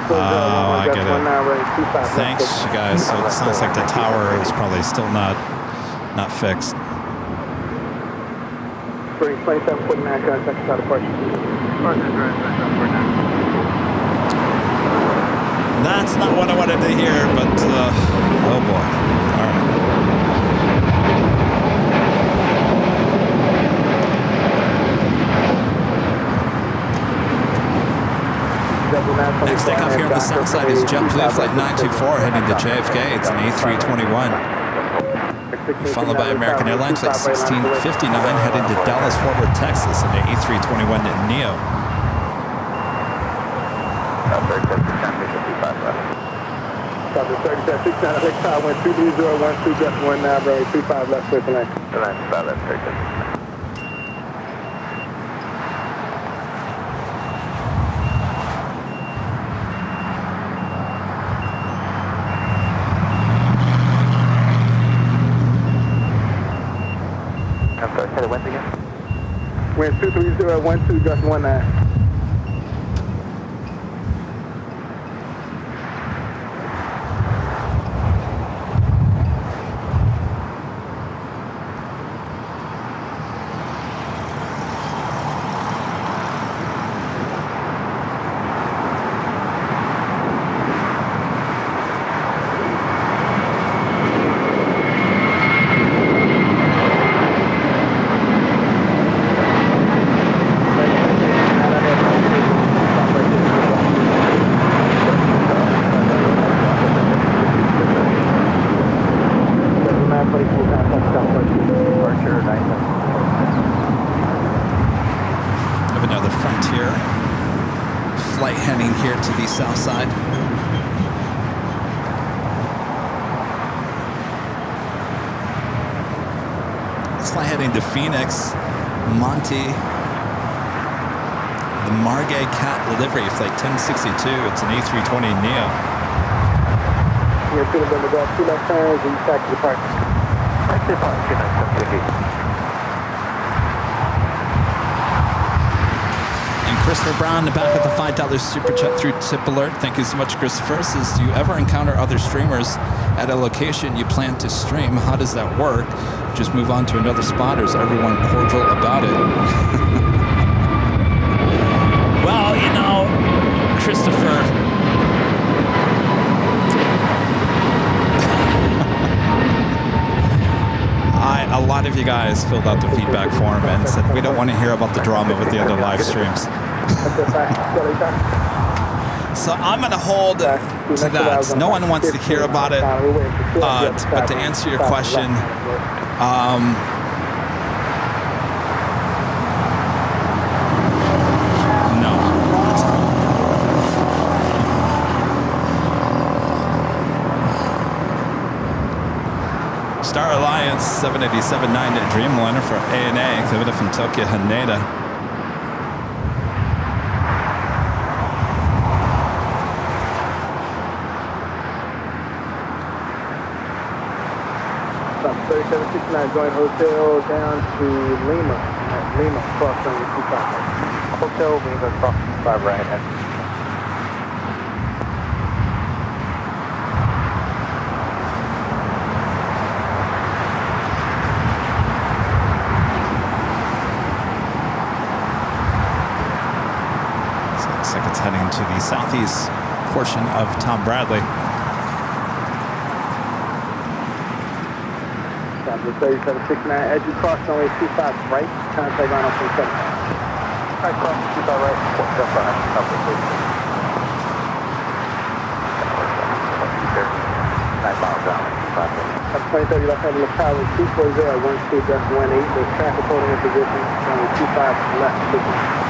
Oh, I get it. Thanks, you guys. So it sounds like the tower is probably still not fixed. That's not what I wanted to hear, but oh boy. All right. Next takeoff here on the south side is JetBlue Flight 924 heading to JFK. It's an A321. Followed by American Airlines Flight 1659 heading to Dallas, Fort Worth, Texas, in the A321neo. I'm sorry, say the winds again? Wind 230 at 12, just 19. Have another Frontier flight heading here to the south side. Let's fly heading to Phoenix, Monty. The Margay Cat livery, flight 1062. It's an A320 Neo. You're feeling going to go 2 left turns and back to the park. Back to the park, good night, And Christopher Brown, back with the $5 super chat through Tip Alert. Thank you so much, Christopher. Says, do you ever encounter other streamers at a location you plan to stream? How does that work? Just move on to another spot, or is everyone cordial about it? Well, you know, Christopher, a lot of you guys filled out the feedback form and said we don't want to hear about the drama with the other live streams. So I'm going to hold to that. No one wants to hear about it. But to answer your question, Star Alliance 787-9 Dreamliner for ANA, Kevin from Tokyo, Haneda. Stop 3769 going hotel down to Lima. At Lima, cross on 25. Hotel Lima, cross 5 right. It's heading to the southeast portion of Tom Bradley. Stop 3769 as you cross runway 25 right, contact line on 27. Alright, cross 25 right, just behind, stop the 9 miles down, 25. 2030 left having a power 240 at 12, just 18. There's traffic holding in position, runway 25 left, 50.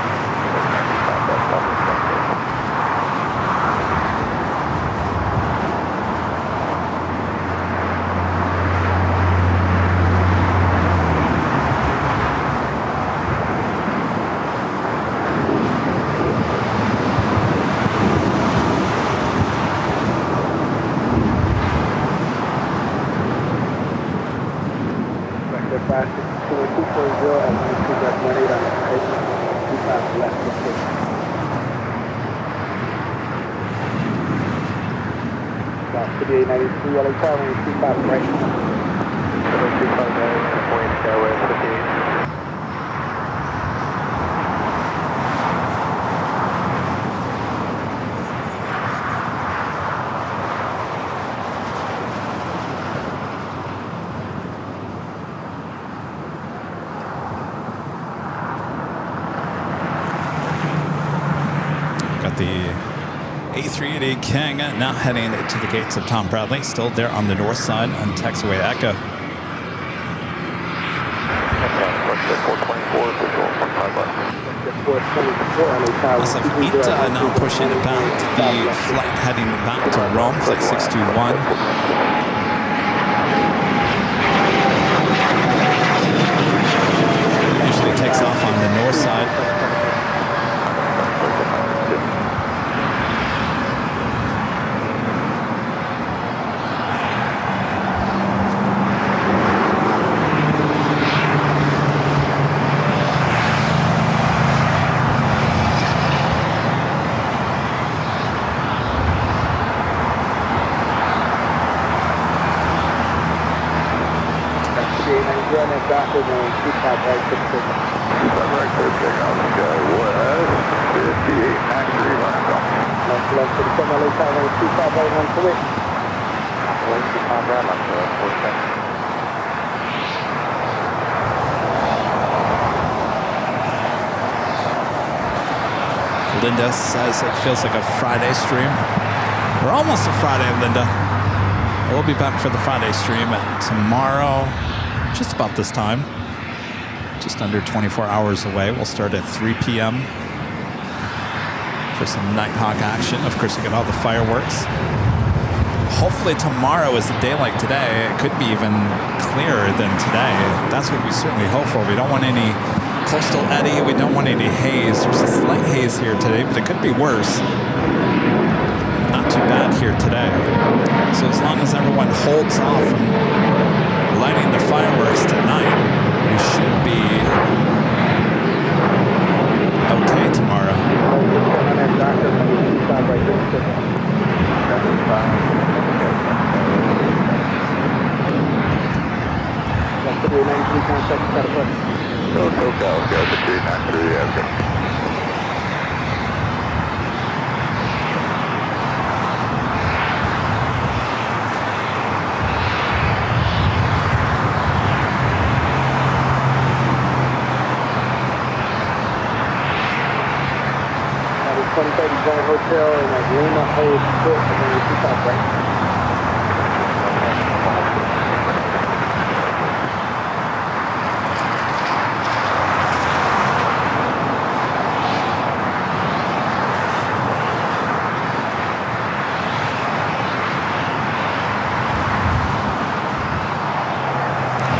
LA traveling 25 right. 25 right, point Skyway 58. Got the A380 King now heading to the gates of Tom Bradley, still there on the north side on taxiway Echo. As of ITA now pushing back the flight heading back to Rome, flight 621. It usually takes off on the north side. run at Doctor and 25 right for the signal. 25 right for the signal. Go west, 58, max 3, running go. Left to the signal, LA 25 right, 1 to it. LA 25 right, left to 4 seconds. Linda says it feels like a Friday stream. We're almost a Friday, Linda. We'll be back for the Friday stream tomorrow, just about this time. Just under 24 hours away. We'll start at 3 p.m. for some Nighthawk action. Of course, you get all the fireworks. Hopefully tomorrow is a day like today. It could be even clearer than today. That's what we certainly hope for. We don't want any coastal eddy. We don't want any haze. There's a slight haze here today, but it could be worse. Not too bad here today. So as long as everyone holds off from lighting the fireworks tonight, we should be okay tomorrow. So, SoCal, go to 393, yeah, okay. Hotel in Lima Old Court, and then we stop right.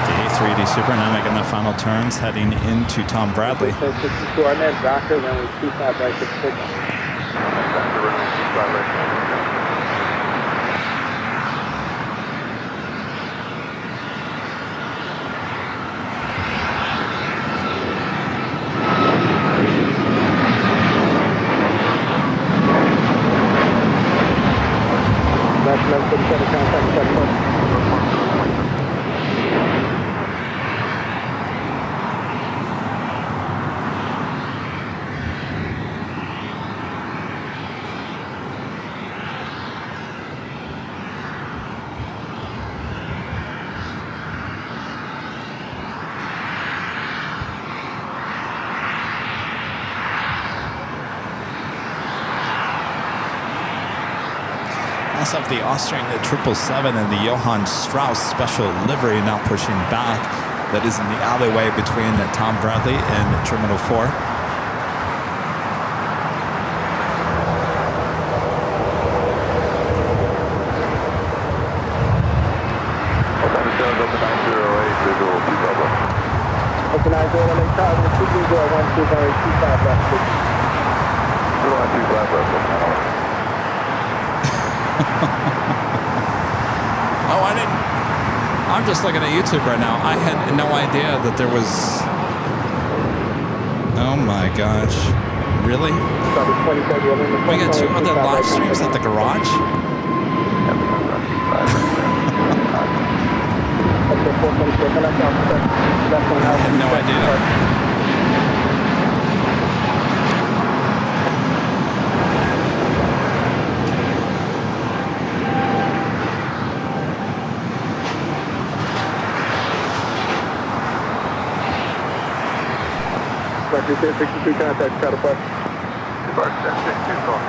The A380 Super now making the final turns, heading into Tom Bradley. 62 our net doctor, then we 25 right to 6. Of the Austrian, the 777 and the Johann Strauss special livery now pushing back. That is in the alleyway between Tom Bradley and Terminal 4. Open 90, LA Tower, 230, 125 left. 225 left. Oh, I didn't. I'm just looking at YouTube right now. I had no idea that there was. Oh my gosh. Really? We got 2 other live streams at the garage? I had no idea. Roger, 62 contact, Shadow Bus. Roger, 62 call.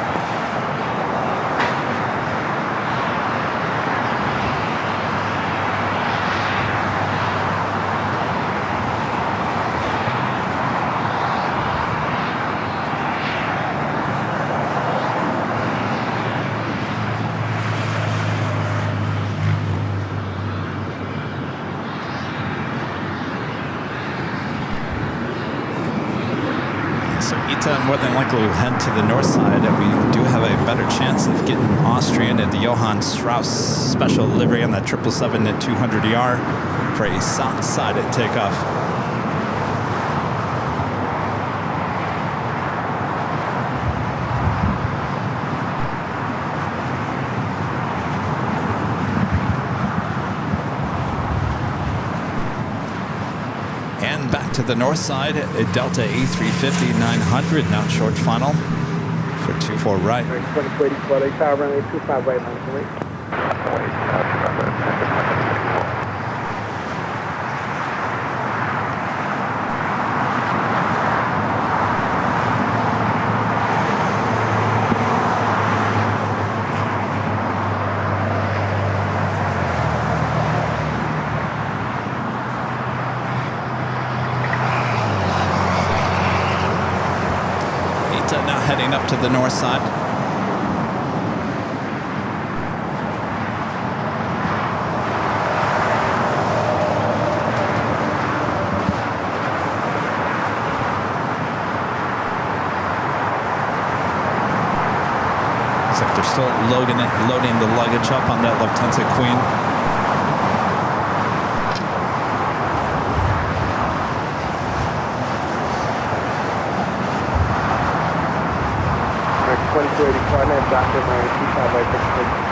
More than likely we'll head to the north side, and we do have a better chance of getting Austrian at the Johann Strauss special livery on that 777 at 200ER for a south-sided takeoff. again back to the north side. A Delta A350-900 now short final for 24 right. 2484, they tower runway 25 right, line right. Now heading up to the north side. Looks like they're still loading the luggage up on that Lufthansa Queen. 2484, and then Dr. Mary 25 right, 66.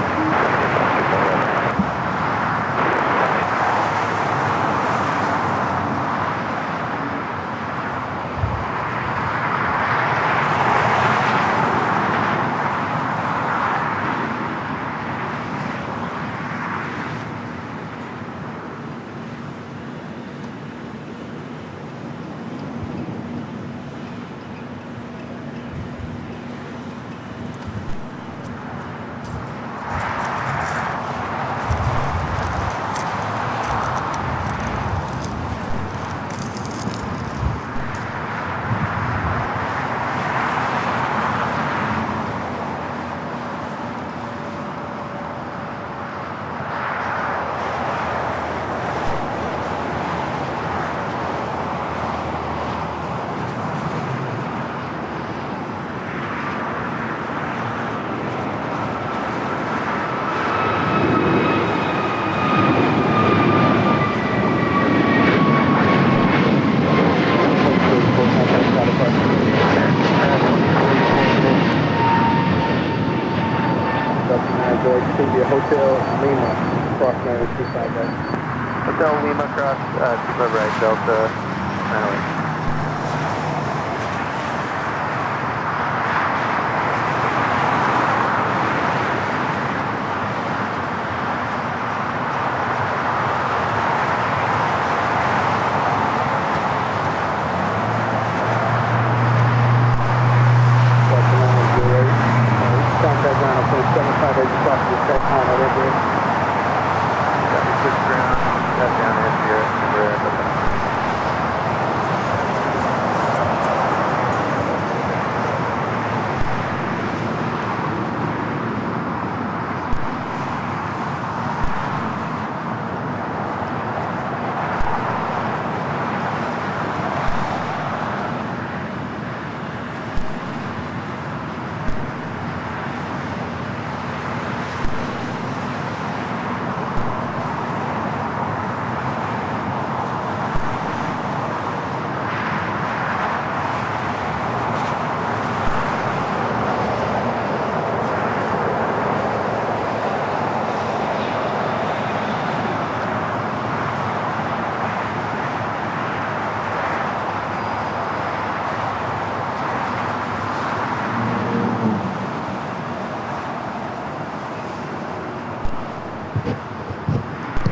Hotel Lima, cross 925 right. Hotel Lima, cross 25 right, Delta 908.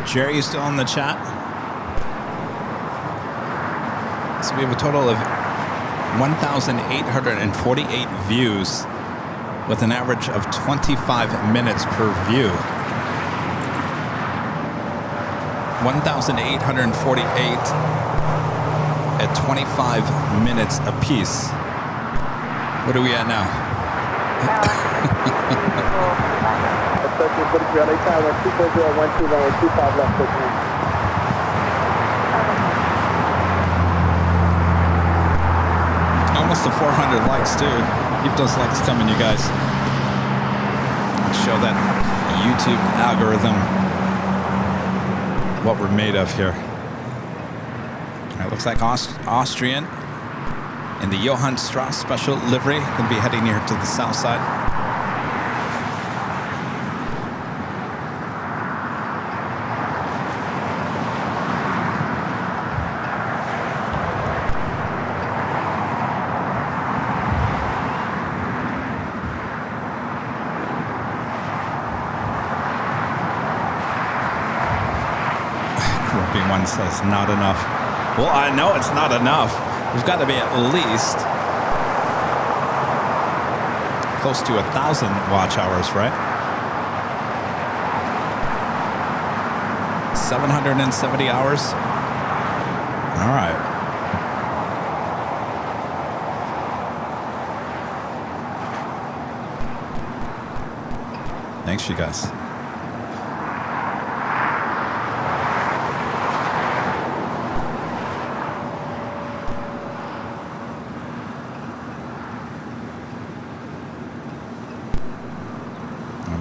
Jerry, you still in the chat? So we have a total of 1,848 views with an average of 25 minutes per view. 1,848 at 25 minutes apiece. What are we at now? Almost to 400 likes too. Keep those likes coming, you guys. Show that YouTube algorithm what we're made of here. All right, looks like Austrian in the Johann Strauss special livery. Gonna be heading here to the south side. B1 says not enough. Well, I know it's not enough. We've got to be at least close to 1,000 watch hours, right? 770 hours. All right. Thanks, you guys.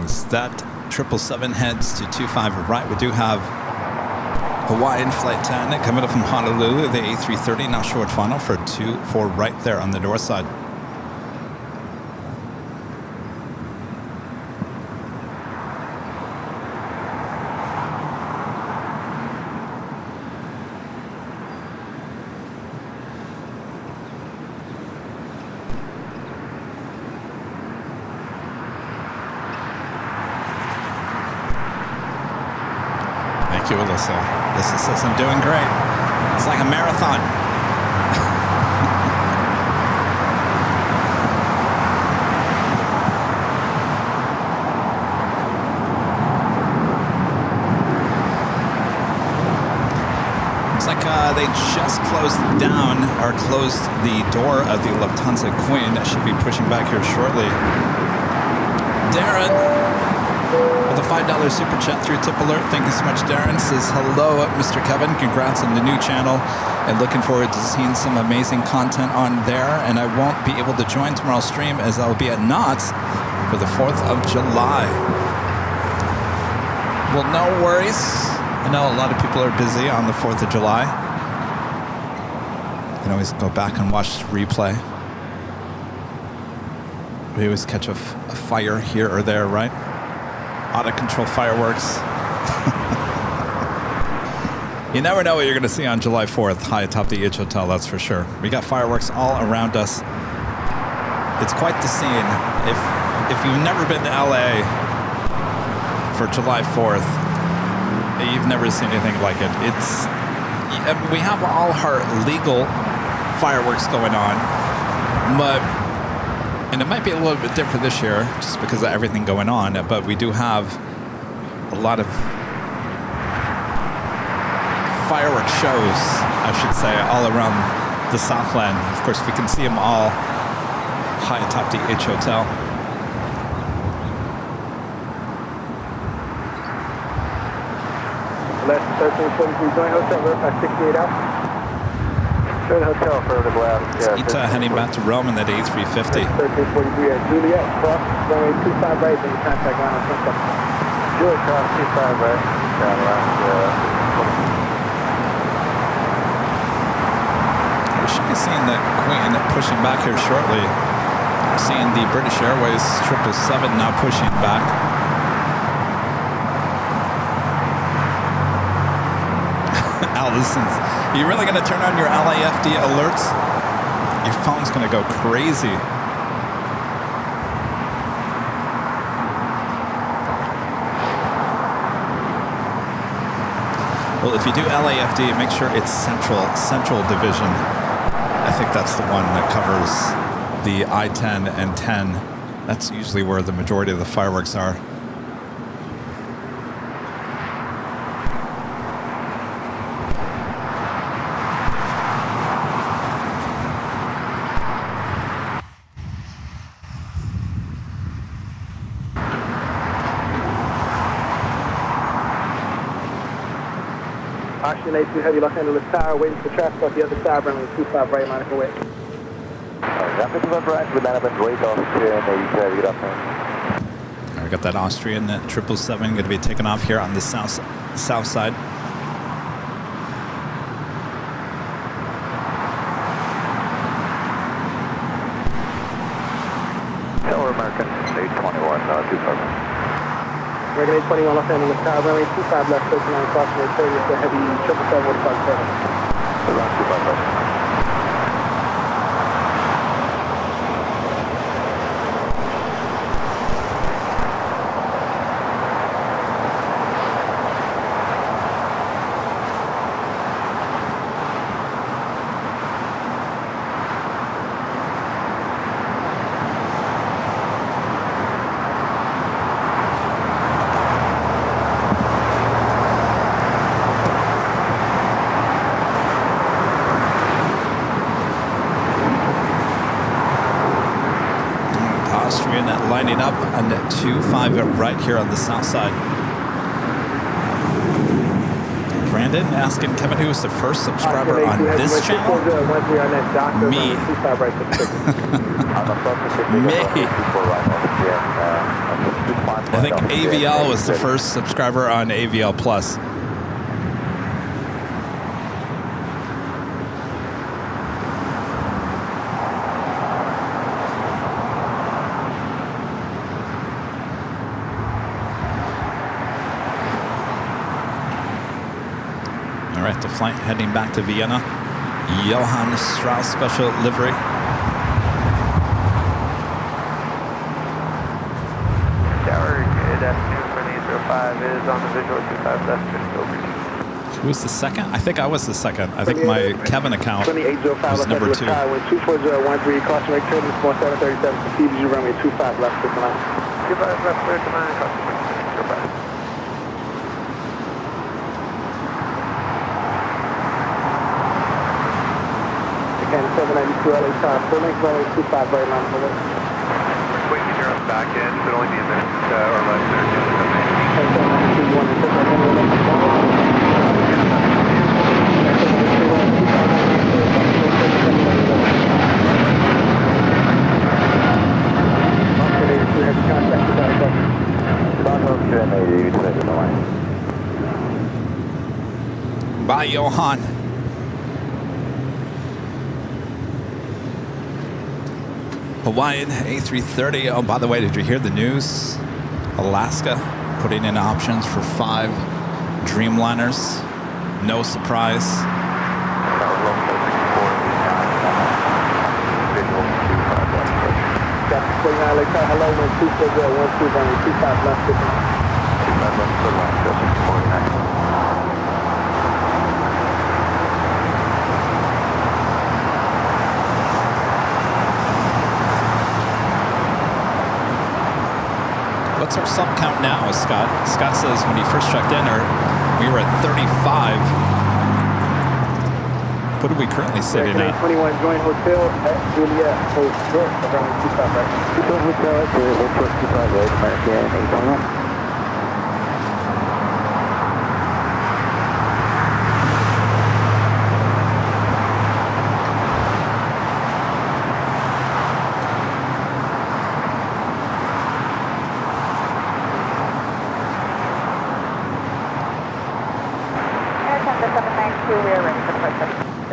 As that 777 heads to 25 right, we do have Hawaiian Flight 10 coming up from Honolulu, the A330, not short final for 24 right there on the north side. Thank you, Alyssa. Alyssa says I'm doing great. It's like a marathon. Looks like they just closed down or closed the door of the Lufthansa Queen. That should be pushing back here shortly. Darren with a $5 super chat through Tip Alert. Thank you so much, Darren. Says hello, Mr. Kevin. Congrats on the new channel and looking forward to seeing some amazing content on there. And I won't be able to join tomorrow's stream as I'll be at Knott's for the 4th of July. Well, no worries. I know a lot of people are busy on the 4th of July. You can always go back and watch the replay. We always catch a fire here or there, right? Out of control fireworks. You never know what you're going to see on July 4th, high atop the H Hotel, that's for sure. We got fireworks all around us. It's quite the scene. If you've never been to LA for July 4th, you've never seen anything like it. We have all our legal fireworks going on, and it might be a little bit different this year just because of everything going on, but we do have a lot of fireworks shows, I should say, all around the Southland. Of course, we can see them all high atop the H Hotel. LAX 1343 Joint Hotel, verify 68 out. Joint Hotel, affirmative loud. Yeah, Ita heading back to Rome in that A350. 1343 at Juliet, cross, runway 25 right, then contact line on 27. Juliet, cross 25 right, down left, We should be seeing the Queen pushing back here shortly. We're seeing the British Airways 777 now pushing back. Allison, are you really going to turn on your LAFD alerts? Your phone's going to go crazy. Well, if you do LAFD, make sure it's Central Division. I think that's the one that covers the I-10 and 10. That's usually where the majority of the fireworks are. Oxygen A2 Heavy, Los Angeles Tower, waiting for traffic off the other side, runway 25 right, line away. Rapid left right, with that up and wait off to maybe get up there. We got that Austrian, that 777 going to be taken off here on the south side. Tower American 821, no, 2 American 821 Los Angeles Tower, runway 25 left, 39 crossing 30 for Heavy 777 with 57. Around 25 left. lining up on 25 right here on the south side. Brandon asking Kevin who was the first subscriber on this channel. Me. Me. I think AVL was the first subscriber on AVL Plus. All right, the flight heading back to Vienna. Johann Strauss special livery. Is on the visual 25 left, just over. Who was the second? I think I was the second. I think my Kevin account was number 2. 24013, crossing right turn, 4737, proceed to runway 25 left, 59. 25 left, 39, crossing right turn, goodbye. Again, 792 LA time, full length runway 25 right line for left. Wait, you're on the back end, should only be a minute or less there. Bye, Johan. Hawaiian A330. Oh, by the way, did you hear the news? Alaska putting in options for 5 Dreamliners. No surprise. Hello, 124, 25 left, 25 left, 49. What's our sub count now, Scott? Scott says when he first checked in, we were at 35. What are we currently sitting at? 21 Joint Hotel at Juliet Hotel, around 25 right. Hotel at Juliet Hotel, 25 right, American 821.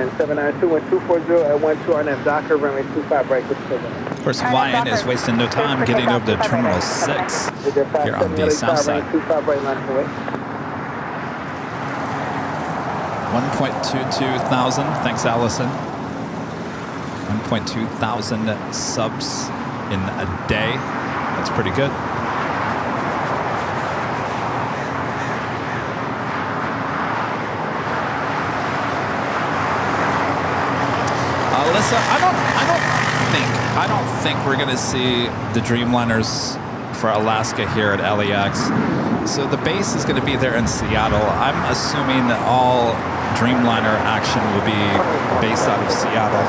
And 792 and 240 at 12 RNF Docker, runway 25 right, good signal. Of course, Hawaiian is wasting no time getting over to Terminal 6 here on the south side. 25 right, line for 1.22 thousand. Thanks, Allison. 1.2 thousand subs in a day. That's pretty good. Alyssa, I don't think we're going to see the Dreamliners for Alaska here at LAX. So the base is going to be there in Seattle. I'm assuming that all Dreamliner action will be based out of Seattle.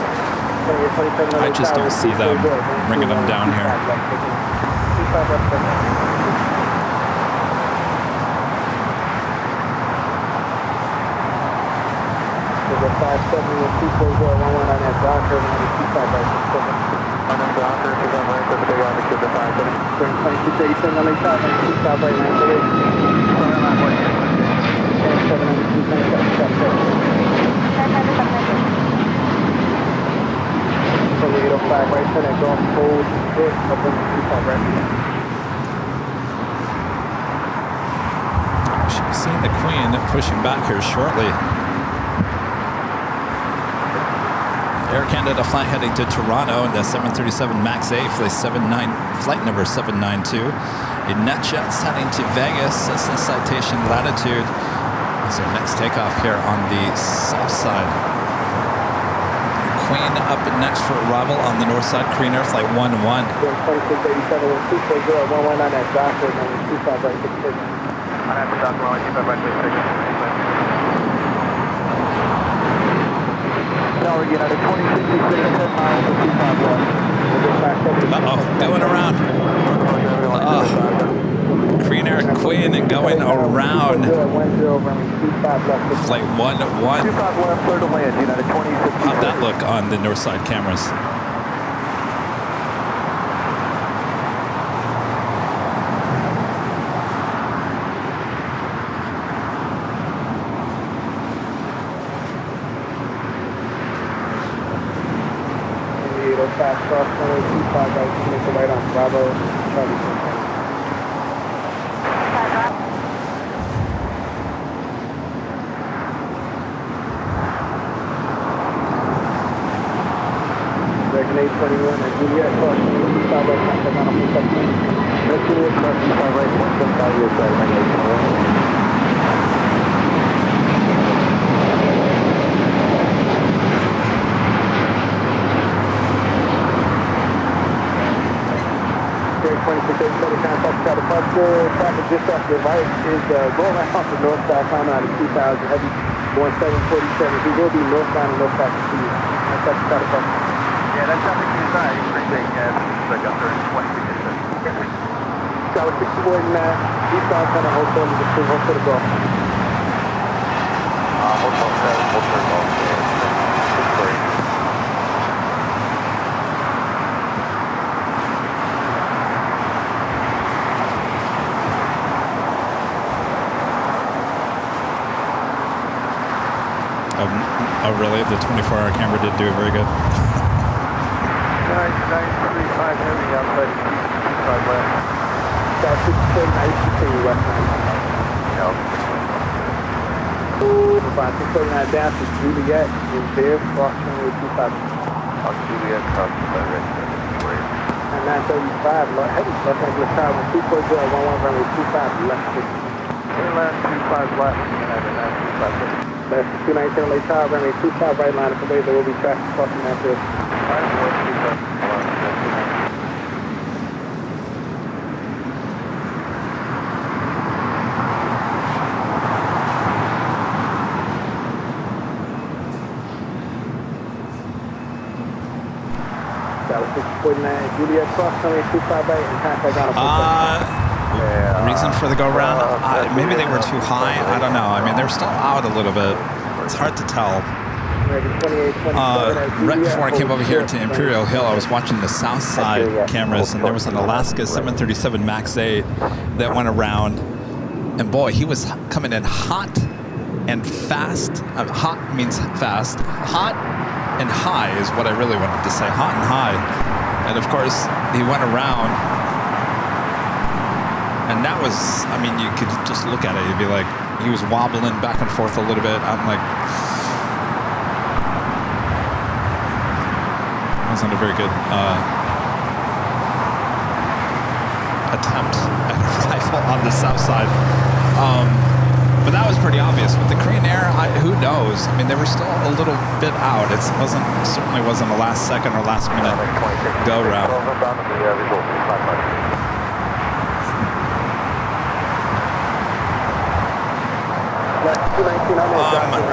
I just don't see them bringing them down here. There's a 570 and 24011 on that Docker, and 25 right, good signal. On that Docker, 25 right, that's a big out, the 570. 2237 LA 5 and 25 right, line for 805 right, turn that golf hold, good, up on 25 right. Should be seeing the Queen pushing back here shortly. Air Canada flight heading to Toronto in the 737 MAX 8, flight number 792. In NetJets heading to Vegas, Cessna Citation Latitude. This is our next takeoff here on the south side. Queen up next for arrival on the north side, Korean Air Flight 11. 2687 with 24011 on that Docker, and 25 right, good signal. On that Docker, 25 right, good signal. Tower United 2666, 10 miles, 25 left. Uh-oh, going around. around. 10 runway 25 left. Flight 1-1. 25 left, clear to land, United 26. How'd that look on the north side cameras? Fast cross, runway 25 right, make a right on Bravo, Charlie. American 821 and Juliet cross, 25 right, contact on a full section. Let's do it, cross 25 right, 175 US right, American 821. Contact Charlie Parker, traffic just off your right is going right off the north side, climbing out of 2000, heavy 1747. He will be northbound and north side to you. Contact Charlie Parker. Yeah, that's traffic to the side. Appreciate it. It's like under 20 minutes. Charlie 649, eastbound kind of hotel, you just hotel to go. Hotel 7, hotel golf. Oh, really? The 24-hour camera did do it very good. 935 heavy outside 25 left. Got 649, you can continue west side. Yep. 649 down to Juliet is there, cross runway 25. On Juliet, cross the red. And 935, heavy Los Angeles Tower, 240, 11 runway 25 left. Airline 25 left, United 935 left. That's 219 Lake Tower, runway 25 right line of the way. There will be traffic crossing that bridge. That was 649 Juliet cross, runway 25 right, and contact on a Reason for the go round? Maybe they were too high. I don't know. I mean, they're still out a little bit. It's hard to tell. Right before I came over here to Imperial Hill, I was watching the south side cameras, and there was an Alaska 737 MAX 8 that went around. And boy, he was coming in hot and fast. Hot means fast. Hot and high is what I really wanted to say. Hot and high. And of course, he went around. And that was, I mean, you could just look at it. You'd be like, he was wobbling back and forth a little bit. I'm like, wasn't a very good attempt at a rifle on the south side. But that was pretty obvious. With the Korean Air, who knows? I mean, they were still a little bit out. It certainly wasn't a last second or last minute go round.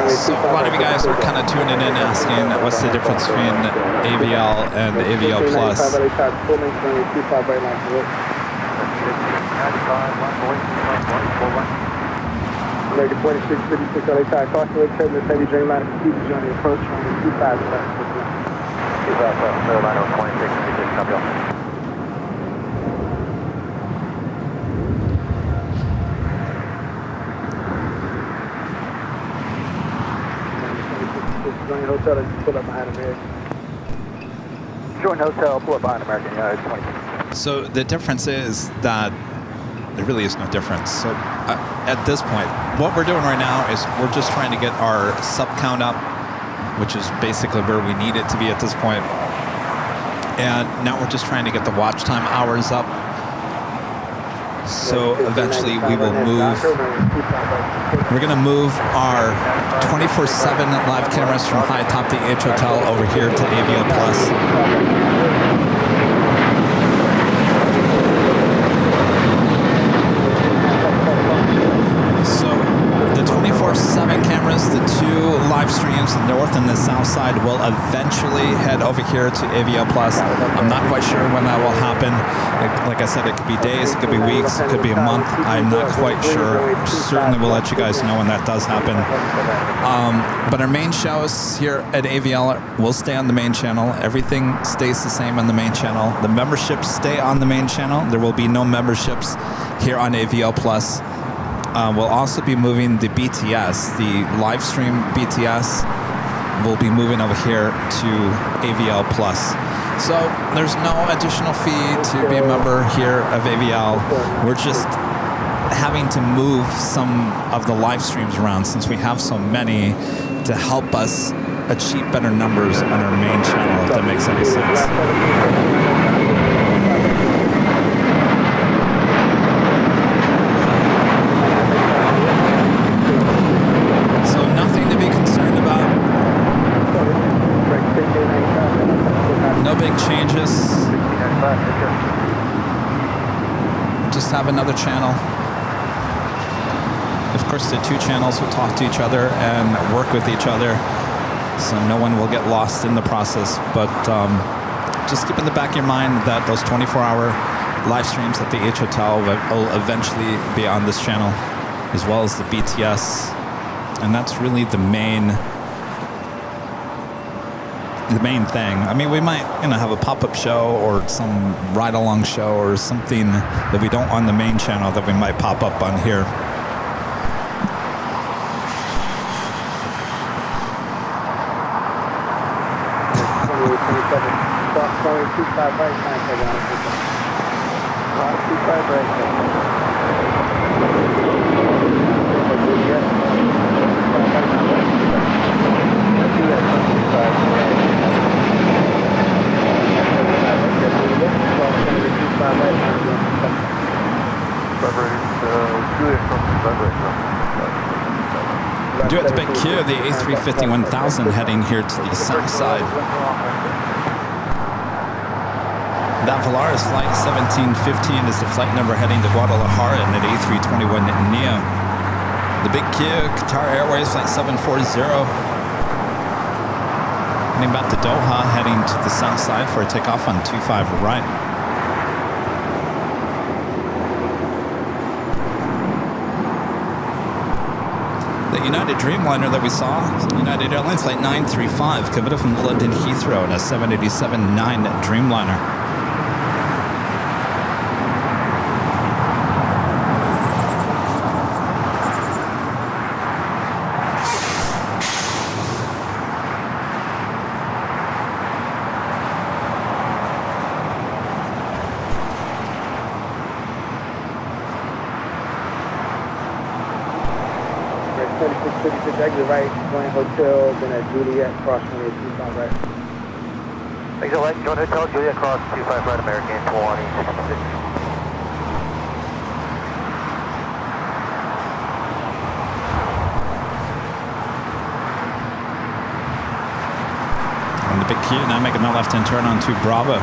So a lot of you guys are kind of tuning in asking what's the difference between AVL and AVL Plus. American 4656 LA Tower, cross the turn this heavy Dreamliner procedures on the approach on the 25 left. Airline 2656, copy all. Joint hotel, just pull up behind American. Joint hotel, pull up behind American, United 20. So the difference is that there really is no difference. So at this point, what we're doing right now is we're just trying to get our sub count up, which is basically where we need it to be at this point. And now we're just trying to get the watch time hours up. So eventually we will move. We're going to move our 24/7 live cameras from high atop the H Hotel over here to AVL Plus. So the 24/7 cameras, the two live streams, the north and the south side, will eventually head over here to AVL Plus. I'm not quite sure when that will happen. Like I said, it could be days, it could be weeks, it could be a month. I'm not quite sure. Certainly we'll let you guys know when that does happen. But our main shows here at AVL will stay on the main channel. Everything stays the same on the main channel. The memberships stay on the main channel. There will be no memberships here on AVL Plus. We'll also be moving the BTS, the live stream BTS, will be moving over here to AVL Plus. So there's no additional fee to be a member here of AVL. We're just having to move some of the live streams around since we have so many to help us achieve better numbers on our main channel, if that makes any sense. No big changes. Just have another channel. Of course, the two channels will talk to each other and work with each other, so no one will get lost in the process. But just keep in the back of your mind that those 24-hour live streams at the H Hotel will eventually be on this channel, as well as the BTS. And that's really the main thing. I mean, we might, have a pop-up show or some ride-along show or something that we don't on the main channel that we might pop up on here. Do at the big Q, the A350-1000 heading here to the south side. That Volaris flight 1715 is the flight number heading to Guadalajara in that A321 Neo. The big Q, Qatar Airways flight 740. Heading back to Doha, heading to the south side for a takeoff on 25 right. The United Dreamliner that we saw, United Airlines flight 935, coming from London Heathrow in a 787-9 Dreamliner. Exit right, Plane Hotel, then at Juliet, cross 2825 right. Exit right, Joint Hotel, Juliet, cross 25 right, American 2066. And the big Q now making that left-hand turn onto Bravo.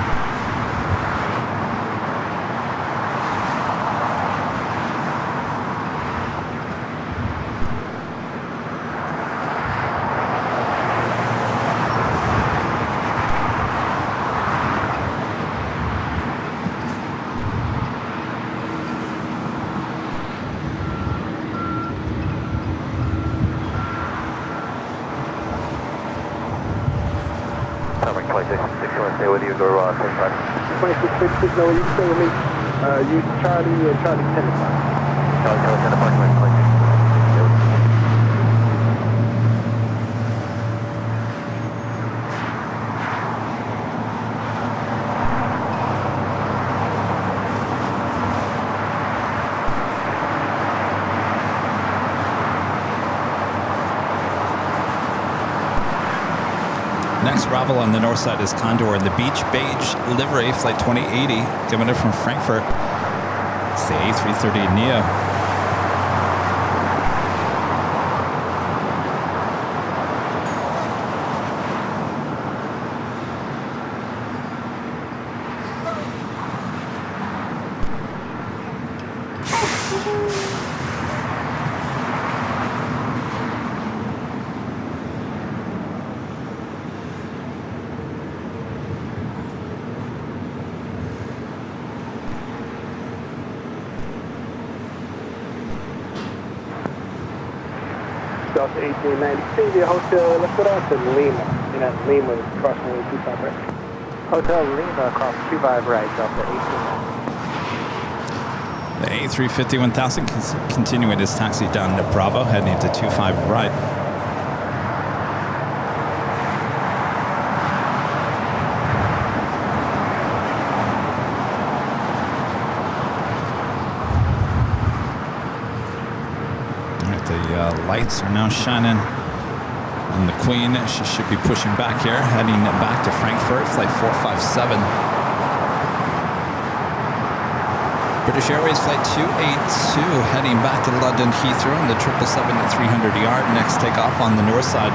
Stay with you, go 25. 2666, no, you can stay with me. Use Charlie and Charlie 10 o'clock. Charlie 10 o'clock, 26. Next arrival on the north side is Condor in the beach beige livery, flight 2080, coming in from Frankfurt. It's the A330 Neo. off the 1890. See the hotel, let's go down to Lima. You know, Lima is crossing runway 25 right. Hotel Lima across 25 right off the 1890. The A350 1000 continuing his taxi down to Bravo, heading to 25 right. Lights are now shining, and the Queen, she should be pushing back here, heading back to Frankfurt, flight 457. British Airways flight 282, heading back to London Heathrow on the 777 at 300 yard, next takeoff on the north side.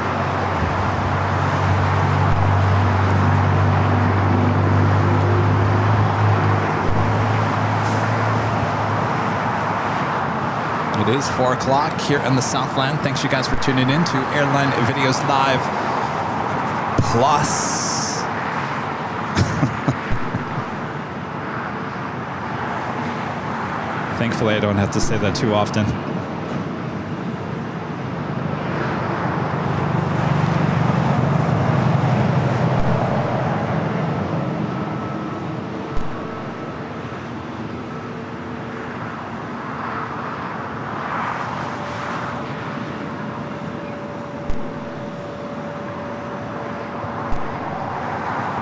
It is 4 o'clock here in the Southland. Thanks you guys for tuning in to Airline Videos Live Plus. Thankfully, I don't have to say that too often.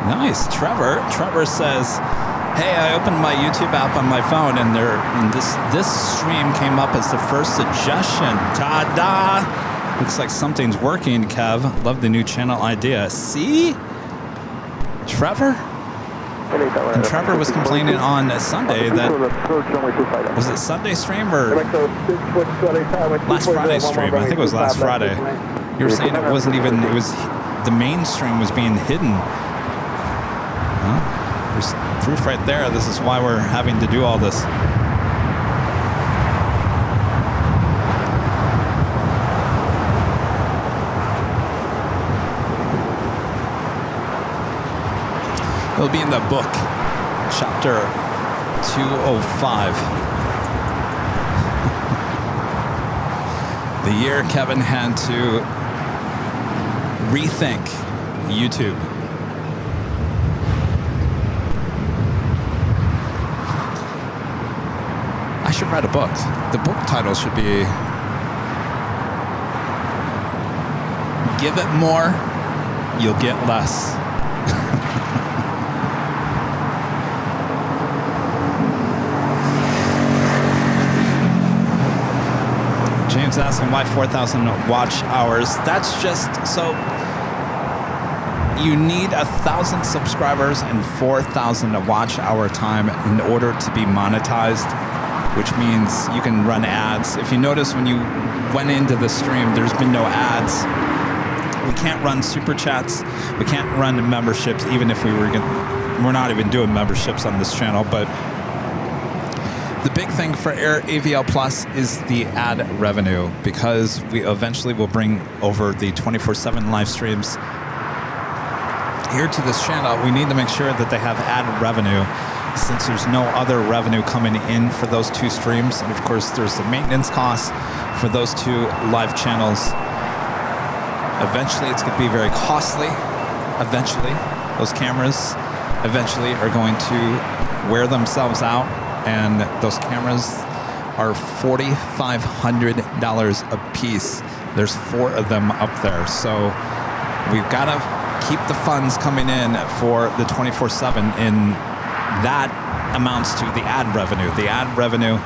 Nice, Trevor says, "Hey, I opened my YouTube app on my phone, and this stream came up as the first suggestion. Ta-da! Looks like something's working, Kev. Love the new channel idea. See, Trevor." And Trevor was complaining on Sunday that, was it Sunday stream or last Friday stream? I think it was last Friday. You were saying it wasn't even. It was the main stream was being hidden. There's proof right there. This is why we're having to do all this. It'll be in the book, chapter 205. The year Kevin had to rethink YouTube. I should write a book. The book title should be "Give It More, You'll Get Less." James asking why 4,000 watch hours. That's just so you need 1,000 subscribers and 4,000 watch hour time in order to be monetized, which means you can run ads. If you notice when you went into the stream, there's been no ads. We can't run super chats. We can't run memberships, even if we're not even doing memberships on this channel. But the big thing for AVL Plus is the ad revenue, because we eventually will bring over the 24/7 live streams here to this channel. We need to make sure that they have ad revenue, since there's no other revenue coming in for those two streams. And of course, there's the maintenance costs for those two live channels. Eventually, it's going to be very costly. Eventually, those cameras eventually are going to wear themselves out. And those cameras are $4,500 a piece. There's 4 of them up there. So we've got to keep the funds coming in for the 24/7, and that amounts to the ad revenue. The ad revenue.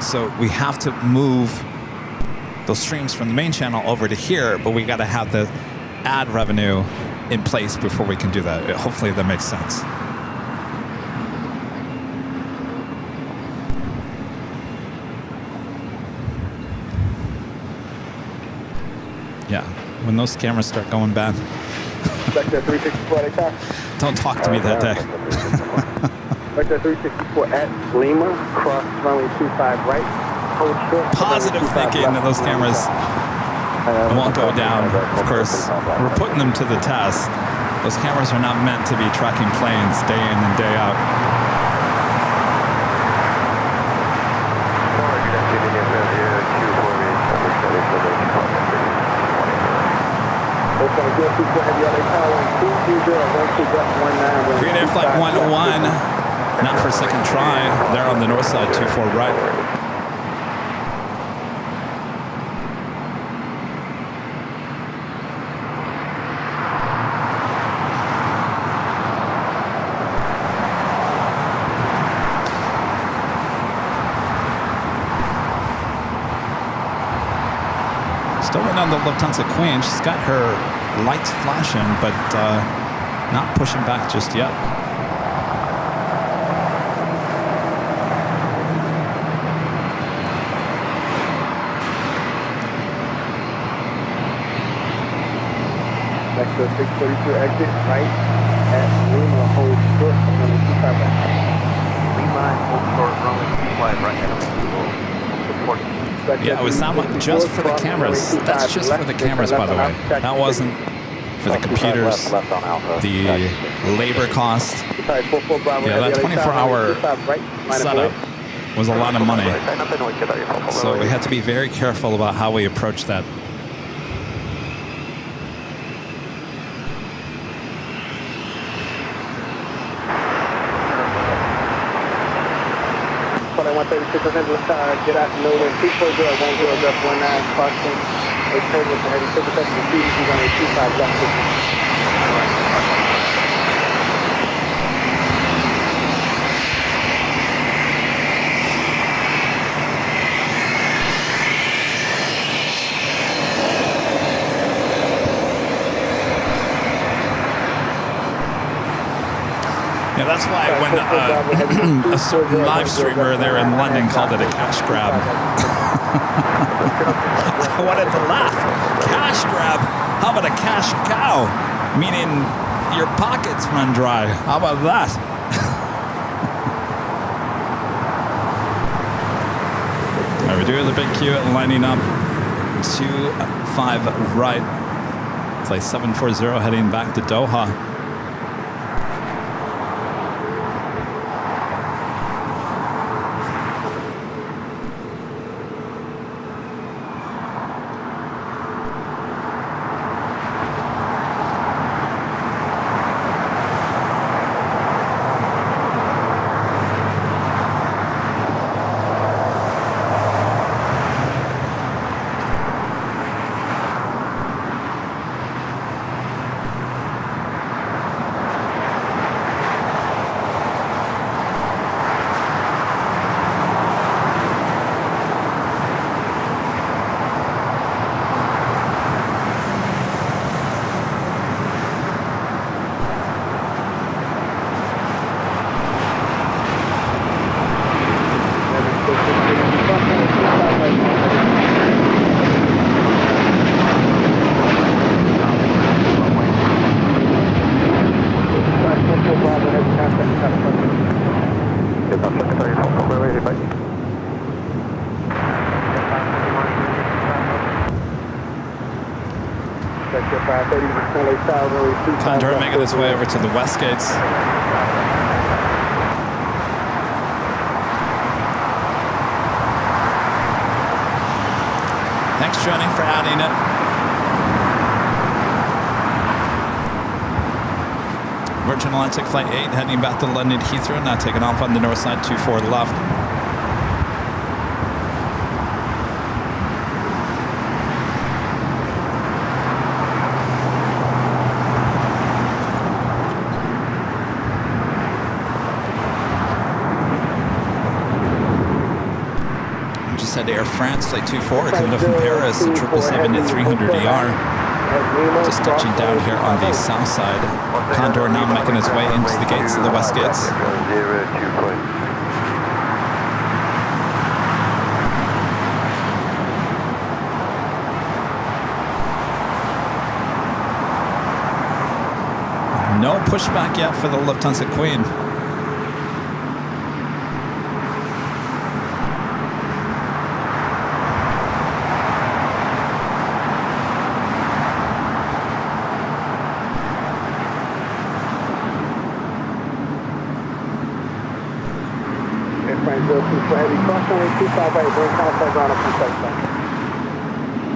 So we have to move those streams from the main channel over to here, but we got to have the ad revenue in place before we can do that. Hopefully that makes sense. Yeah, when those cameras start going bad. Don't talk to me that day. Vector 364 at Lima, cross runway 25 right. Hold short. Positive thinking that those cameras won't go down. Of course, we're putting them to the test. Those cameras are not meant to be tracking planes day in and day out. Heavy LA Tower 220, 12, Green Air Flight 101. Now for second try. They're on the north side, 24 right. Still waiting on the Lufthansa Queen. She's got her lights flashing, but not pushing back just yet. Next to 642 exit, right at Lima, hold short, runway 25 right. Lima, hold short, runway 25 right. Yeah, it was that one just for the cameras. That's just for the cameras, by the way. That wasn't for the computers, the labor cost. Yeah, that 24-hour setup was a lot of money. So we had to be very careful about how we approach that. Flight 136, get out to nowhere, 240, 10, crossing, a total of heavy 770 feet, he's on a 25 left. Yeah, that's why when a certain live streamer there in London called it a cash grab, I wanted to laugh. Cash grab? How about a cash cow? Meaning your pockets run dry. How about that? All right, we're doing the big queue and lining up 25 right. Flight 740 heading back to Doha. Condor making its way over to the west gates. Thanks, Johnny, for adding it. Virgin Atlantic Flight 8 heading back to London Heathrow, now taking off on the north side, 24 left. At Air France, Flight 24, coming up from Paris, 777-300ER. Just touching down here on the south side. Condor now making its way into the gates of the west gates. No pushback yet for the Lufthansa Queen.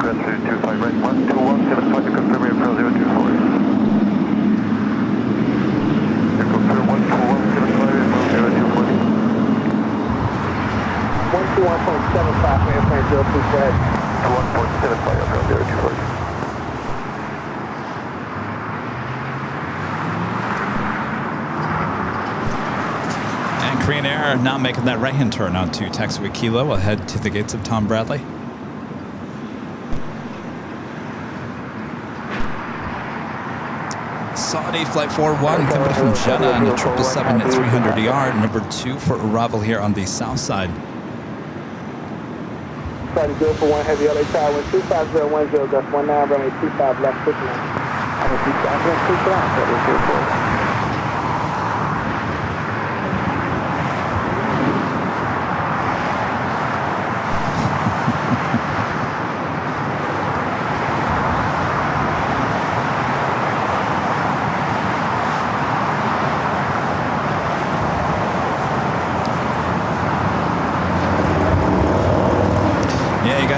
Crest 25 right, 12175 to confirm April 024. To confirm 12175 April 024. 121.75 for airplane 02, go ahead. 1.75 April 024. Korean Air now making that right-hand turn onto taxiway Kilo. We'll head to the gates of Tom Bradley. Saudi Flight 41 coming from Jeddah on a 777 at 300 ER, number 2 for arrival here on the south side. Saudi good for 1 heavy LA tower, 25010, Gus 19, runway 25 left, pushing on.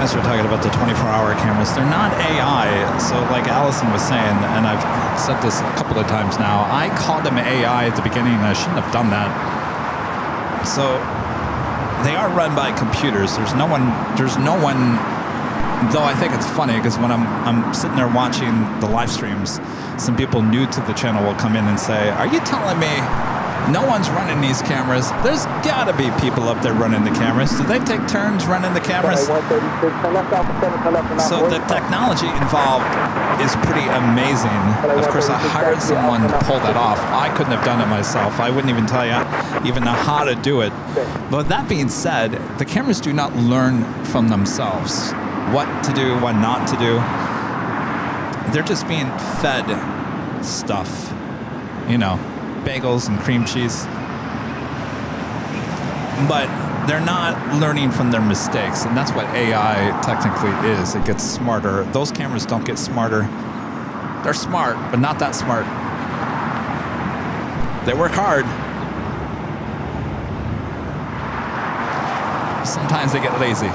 We're talking about the 24-hour cameras. They're not AI. So like Allison was saying, and I've said this a couple of times now, I called them AI at the beginning, and I shouldn't have done that. So they are run by computers. There's no one, though I think it's funny because when I'm sitting there watching the live streams, some people new to the channel will come in and say, are you telling me no one's running these cameras? There's got to be people up there running the cameras. Do they take turns running the cameras? So the technology involved is pretty amazing. Of course, I hired someone to pull that off. I couldn't have done it myself. I wouldn't even tell you even know how to do it. But that being said, the cameras do not learn from themselves what to do, what not to do. They're just being fed stuff, you know, bagels and cream cheese, but they're not learning from their mistakes, and that's what AI technically is. It gets smarter. Those cameras don't get smarter. They're smart, but not that smart. They work hard. Sometimes they get lazy.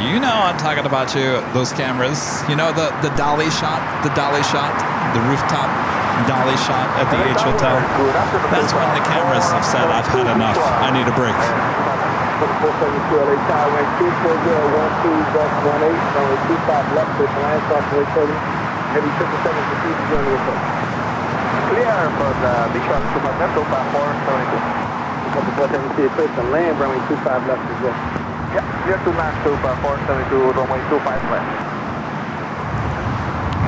You know I'm talking about you, those cameras. You know the dolly shot, the rooftop dolly shot at the H Hotel? That's when the cameras have said, I've had enough, I need a break. Clear for the Bishop Supernatural by 472. Land runway 25 left as well. Yeah, clear to land to 472, runway 25 left.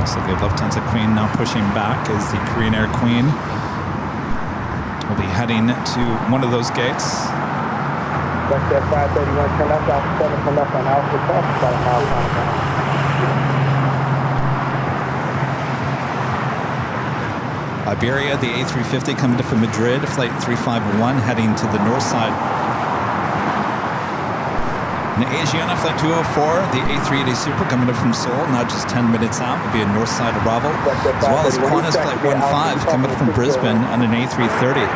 So the Lufthansa Queen now pushing back as the Korean Air Queen will be heading to one of those gates. That's that 531, turn left, Alpha 7, turn left on Alpha 12, about a mile time. Iberia, the A350 coming from Madrid, flight 351 heading to the north side. And Asiana flight 204, the A380 Super coming in from Seoul, now just 10 minutes out, will be a north side arrival. As well as Qantas flight 15 coming from Brisbane on an A330.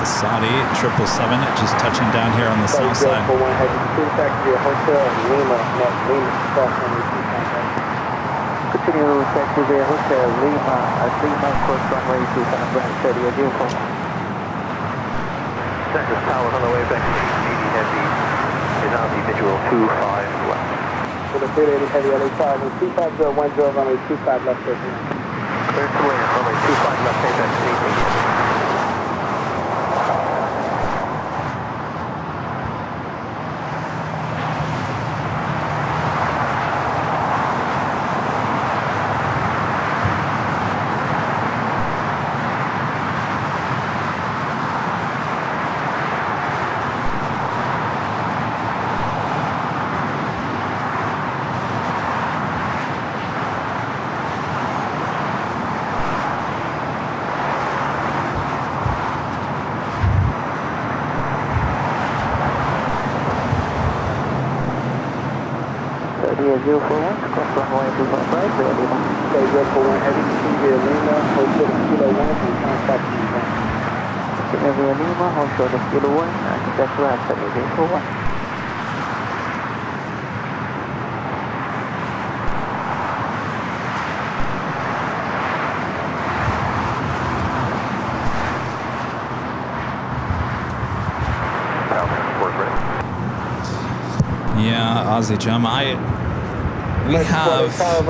Saudi 777 just touching down here on the south side. Continue taxi via Hotel Lima, 3 miles cross runway 27 Grand City, Texas Tower on the way back to 80 Heavy is on the visual 25 left. For the 380 Heavy LA Tower, 25010 runway 25 left. Clear to land, runway 25 left, take back to 80 Heavy. Yeah, 041, cross runway 255, ready Lima. Okay, 041 Heavy, AVL Lima, hold short of Kilo 1, and contact you. AVL Lima, hold short of Kilo 1, and contact last at 041. Yeah, Aussie Jim, we have, so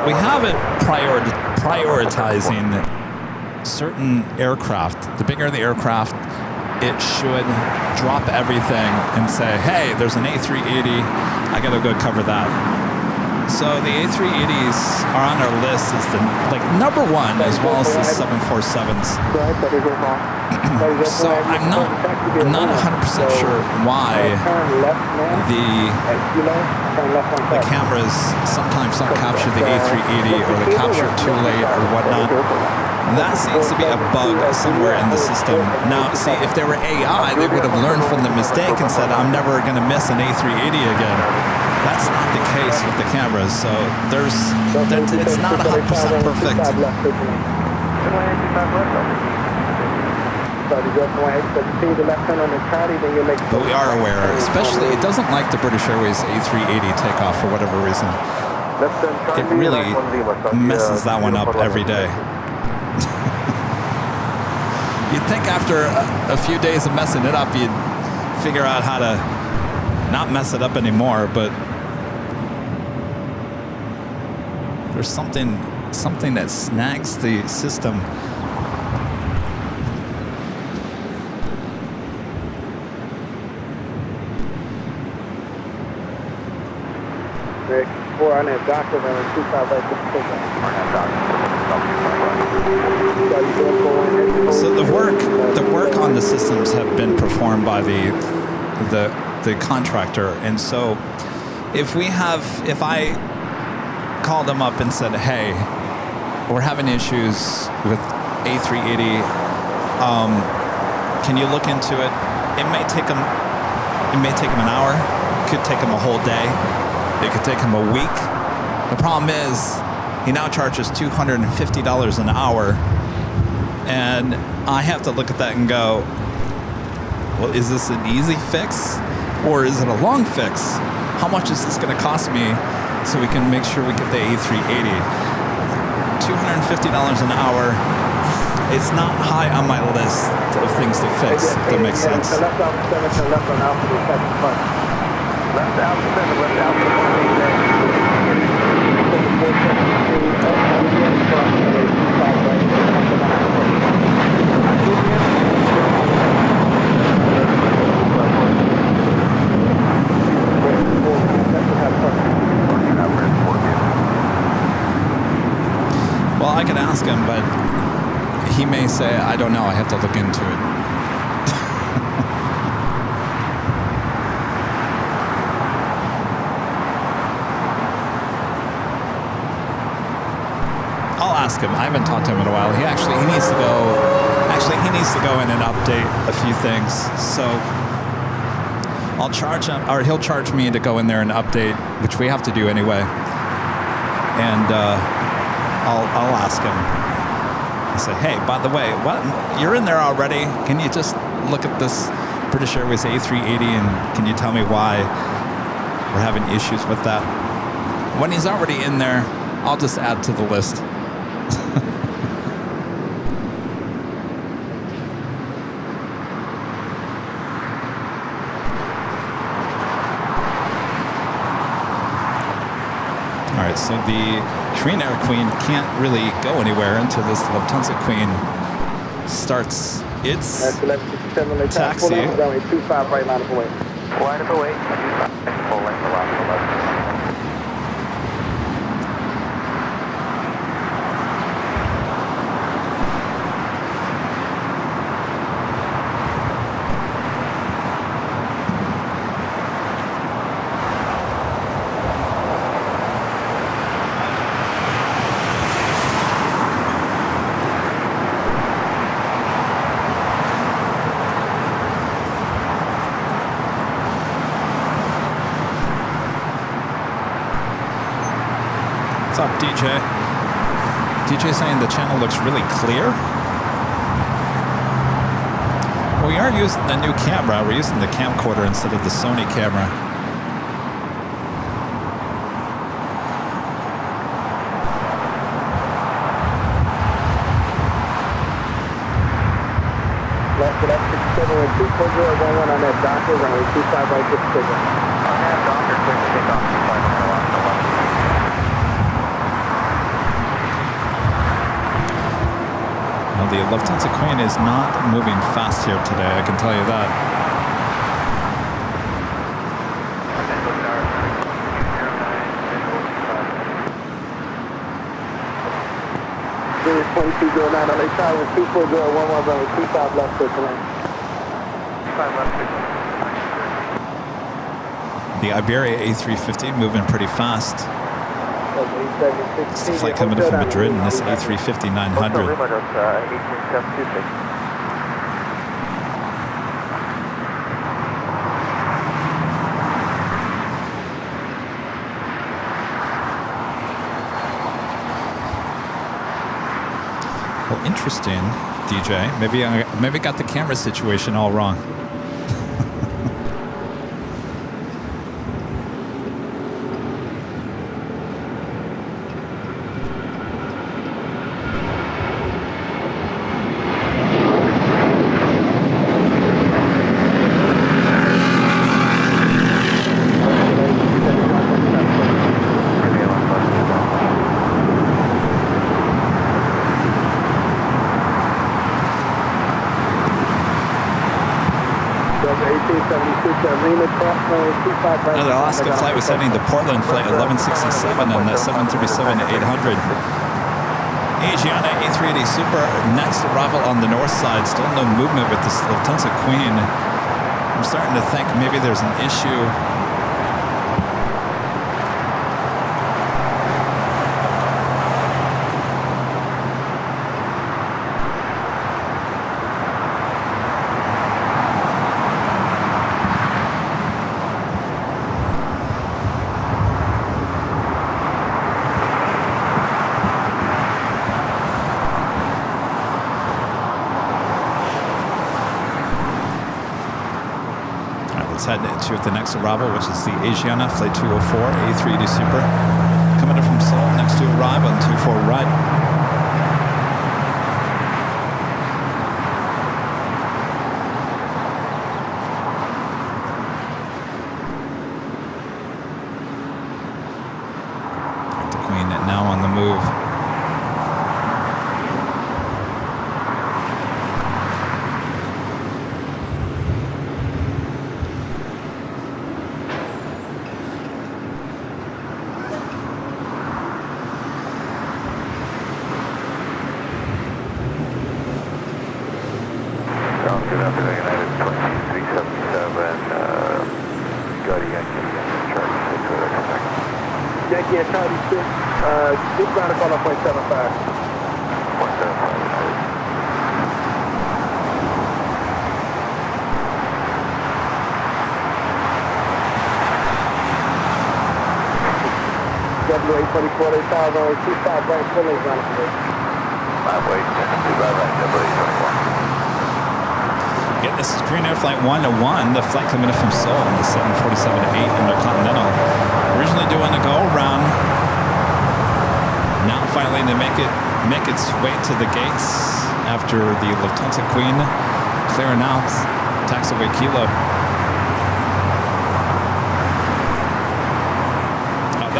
we have it prioritizing certain aircraft. The bigger the aircraft, it should drop everything and say, hey, there's an A380, I gotta go cover that. So the A380s are on our list as the number one, as well as the 747s. So I'm not 100% sure why the cameras sometimes don't capture the A380 or they capture it too late or whatnot. That seems to be a bug somewhere in the system. Now, see, if they were AI, they would have learned from the mistake and said, I'm never going to miss an A380 again. That's not the case with the cameras, so it's not 100% perfect. But we are aware, especially, it doesn't like the British Airways A380 takeoff for whatever reason. It really messes that one up every day. You'd think after a few days of messing it up, you'd figure out how to not mess it up anymore, but there's something that snags the system. Rick, 4 on that doctor running 25 So the work on the systems have been performed by the contractor, and so if I called them up and said, hey, we're having issues with A380, can you look into it? It may take them an hour, it could take them a whole day, it could take them a week. The problem is he now charges $250 an hour, and I have to look at that and go, well, is this an easy fix or is it a long fix? How much is this going to cost me so we can make sure we get the A380? $250 an hour. It's not high on my list of things to fix, if that makes sense. Left out 7, left on Alpha to the second front. Left out 7, left out to Well, I can ask him, but he may say, I don't know, I have to look into it. I'll ask him. I haven't talked to him in a while. He needs to go in and update a few things. So I'll charge him, or he'll charge me to go in there and update, which we have to do anyway. And I'll ask him. I say, hey, by the way, what, you're in there already. Can you just look at this British Airways A380 and can you tell me why we're having issues with that? When he's already in there, I'll just add to the list. So the Korean Air Queen can't really go anywhere until this Lufthansa Queen starts its taxi. Runway 25 right line of away. Line of away, 25, full length along 11. What's up, DJ? DJ saying the channel looks really clear. We are using the new camera. We're using the camcorder instead of the Sony camera. Left to left, 67 on that Docker, runway 25 right, 6 signal. On that Docker, clear to take off 25 along 11. Well, the Lufthansa Queen is not moving fast here today, I can tell you that. 2209 LA Tower, 24011, runway 25 left, circle line. 25 left, circle. The Iberia A350 moving pretty fast. It's the flight coming in from Madrid in this A350 900. Well, interesting, DJ. Maybe I got the camera situation all wrong. The Alaska flight was heading to Portland, flight 1167 on that 737-800. Asiana A380 Super, next arrival on the north side. Still no movement with this Lufthansa Queen. I'm starting to think maybe there's an issue. Head to the next arrival, which is the Asiana flight 204 A380 Super, coming in from Seoul, next to arrive on 24 right. The Queen now on the move. Just ground call on 0.75. 0.75. W824, they found on 25 right, full length ground today. 5 weight, 25 right, W824. Again, this is Korean Air Flight 101, the flight coming in from Seoul on the 747-8 Intercontinental. Originally doing a go-around. Now finally to make its way to the gates after the Lufthansa Queen clearing out taxiway Kilo.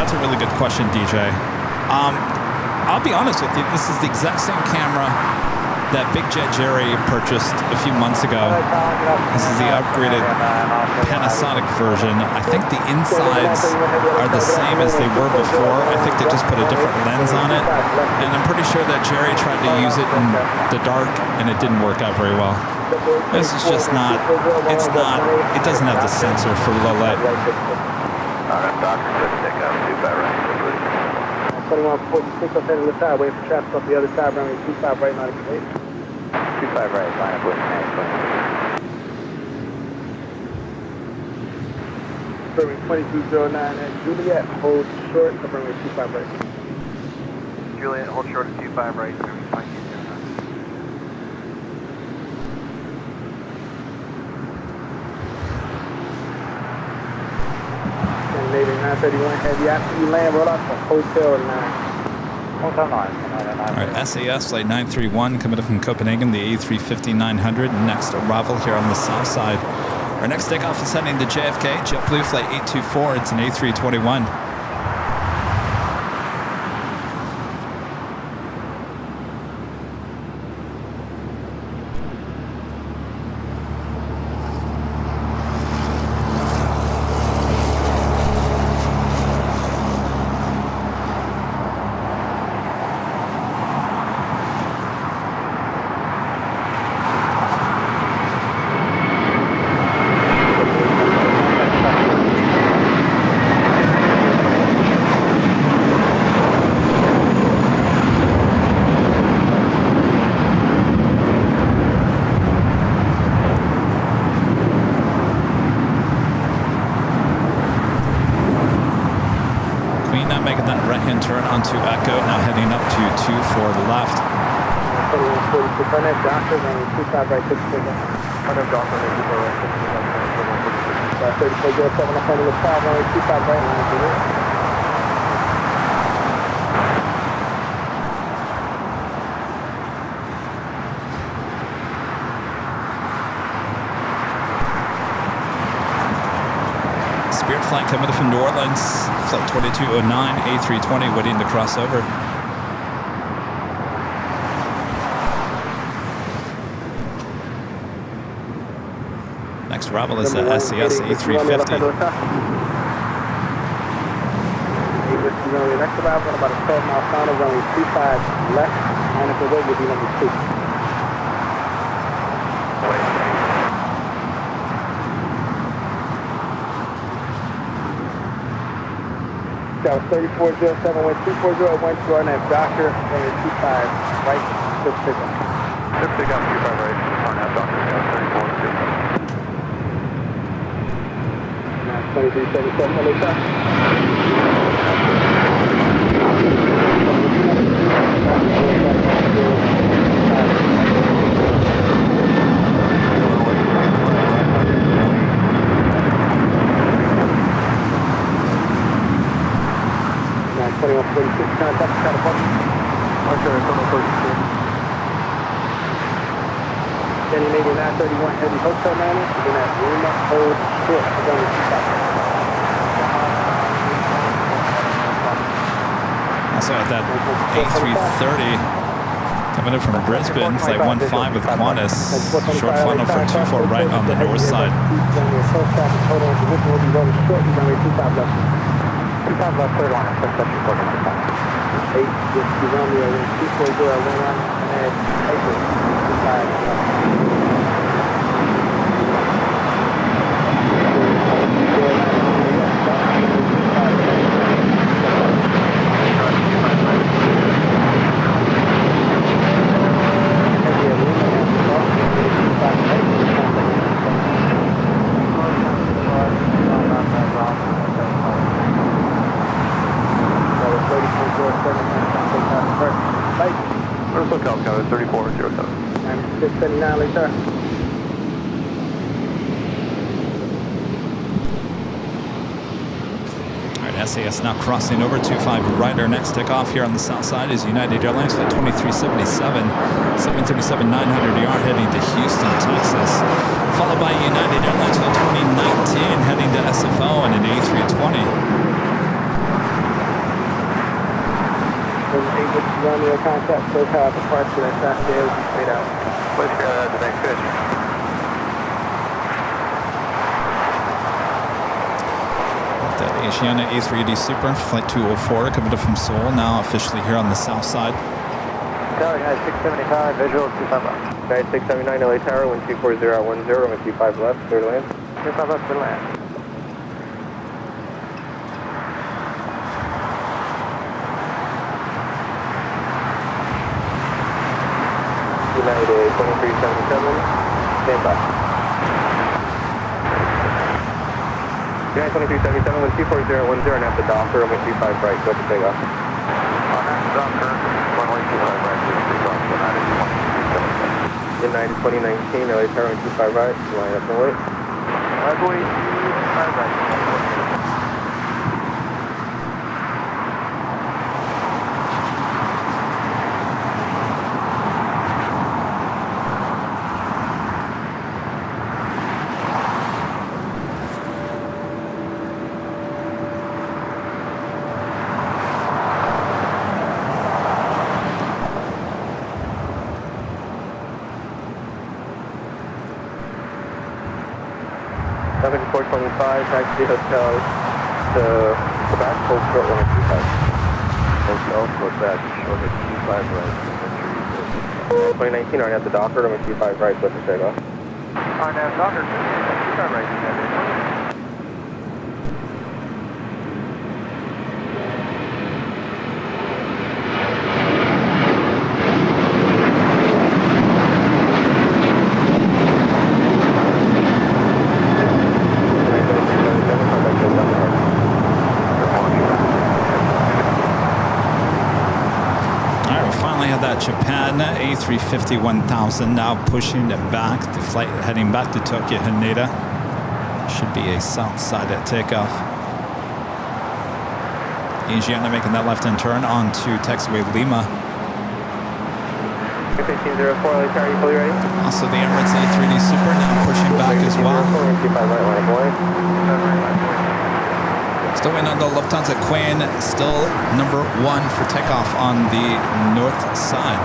That's a really good question, DJ. I'll be honest with you. This is the exact same camera that Big Jet Jerry purchased a few months ago. This is the upgraded Panasonic version. I think the insides are the same as they were before. I think they just put a different lens on it. And I'm pretty sure that Jerry tried to use it in the dark and it didn't work out very well. This is just not, it doesn't have the sensor for low light. Doctor, just take out 25 right, please. 2146 up heading to the side, waiting for traffic up the other side, runway 25 right, not a 25 right, line up with runway 2209 at Juliet, hold short of runway 25 right. Juliet, hold short of 25 right, service 2209. Navy 931 heavy after you land, roll out to Hotel 9. Hotel 9. All right, SAS flight 931 coming up from Copenhagen, the A350-900. Next arrival here on the south side. Our next takeoff is heading to JFK, JetBlue flight 824. It's an A321. Turn onto Echo, now heading up to 2 for the left. 4146 on that doctor, runway 25 right, 6 for that. On that doctor, 3407 up on the top, runway 25 right, line for it. Spirit flight coming up from New Orleans, flight 2209, A320 waiting to cross over. Next arrival is the SES A350. Next arrival, about a 12-mile final, runway 25 left, line up the way will be number 2. That was 3407, went 240, went to our next doctor, runway 25 right, just pick up. Just pick up 25 right, on that doctor, 3407. 2377, hello, sir. Contact California. Okay, Then you made a 931 heavy hotel landing, and then at Lima, hold short, going to 25. Also at that A330 coming in from Brisbane, flight 15 with Qantas, short funnel for 24 right on the north side. Third line, reception for 8, just Romeo, 240, and SoCal, 3407. And 679 later. All right, SAS now crossing over 25 right. Our next takeoff here on the south side is United Airlines flight 2377, 737-900ER heading to Houston, Texas. Followed by United Airlines flight 2019 heading to SFO and an A320. When they get Romeo contact, so power departure, that's not there, we straight out. Let's go to the next pitch. That Asiana A380 Super, flight 204, coming up from Seoul, now officially here on the south side. Tower, United 675, visual 25 left. United 679 LA Tower, 1240 at 10, 125 left, clear to land. 25 left, clear to land. United 2377, stand by. United 2377, 1240 at 10, and at the Docker, runway 25 right, go to takeoff. On that Docker, runway 25 right, take off, United 2377. United 2019 LA Tower, 25 right, line up and wait. Runway 25 right. Seven 425, taxi hotel to Quebec, hold short 125. Hotel, Quebec, short at 25 right. 2019, at the Docker, runway 25 right, go to takeoff. On that Docker, 25 right, United. Japan A350 1000 now pushing it back. The flight heading back to Tokyo Haneda. Should be a south side at takeoff. Asiana making that left-hand turn onto taxiway Lima. 1504, LA Tower, you fully ready? Also the Emirates A380 Super now pushing back as well. Still waiting on the Lufthansa Queen, still number 1 for takeoff on the north side.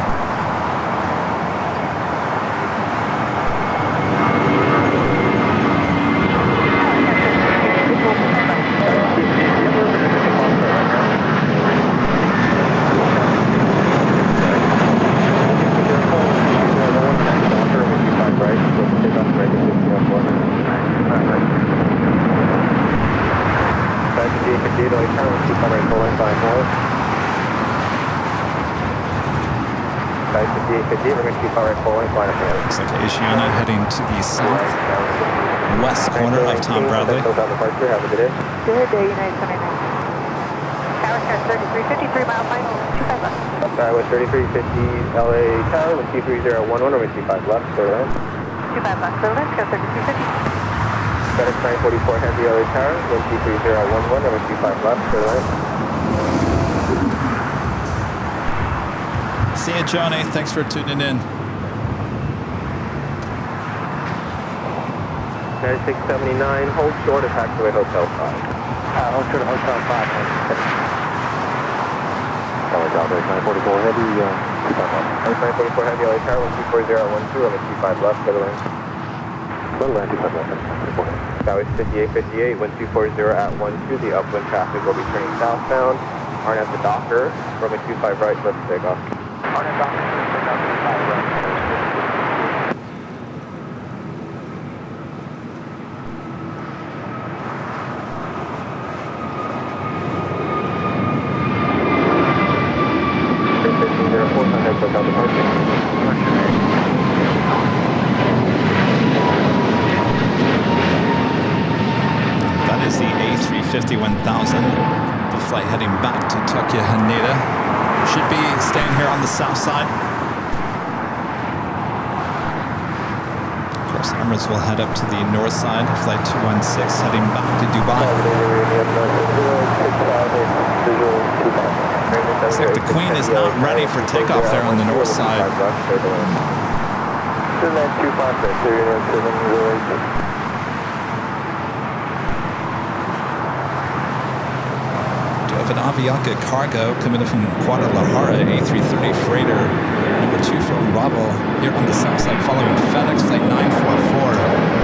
Looks like Asiana heading to the southwest corner of Tom Bradley. Good day, United 29. Tower Star 3350, 3 mile final, 25 left. With 3350 LA Tower, with 23011, runway 25 left, clear land. 25 left, clear land, go 3350. FedEx 944 Heavy LA Tower, with 23011, runway 25 left, clear land. See you, Johnny. Thanks for tuning in. United 679, hold short of taxiway Hotel 5. Hold short of Hotel 5. Tower Bravo 944 Heavy, 944 Heavy LA Tower, 1240 at 12, runway 25 left, clear land. Clear land, 25 left, 944. Skyway 5858, 1240 at 12, the upwind traffic will be turning southbound. Aren't at the Docker, runway 25 right, left to take off. On that Docker, take off 25 right. That is the A350 1000. The flight heading back to Tokyo Haneda. Should be staying here on the south side. Of course, Emirates will head up to the north side. Flight 216 heading back to Dubai. Looks like the Queen is not ready for takeoff there on the north side. Do have an Avianca Cargo coming in from Guadalajara, A330 freighter, number 2 from Bravo, here on the south side, following FedEx flight 944.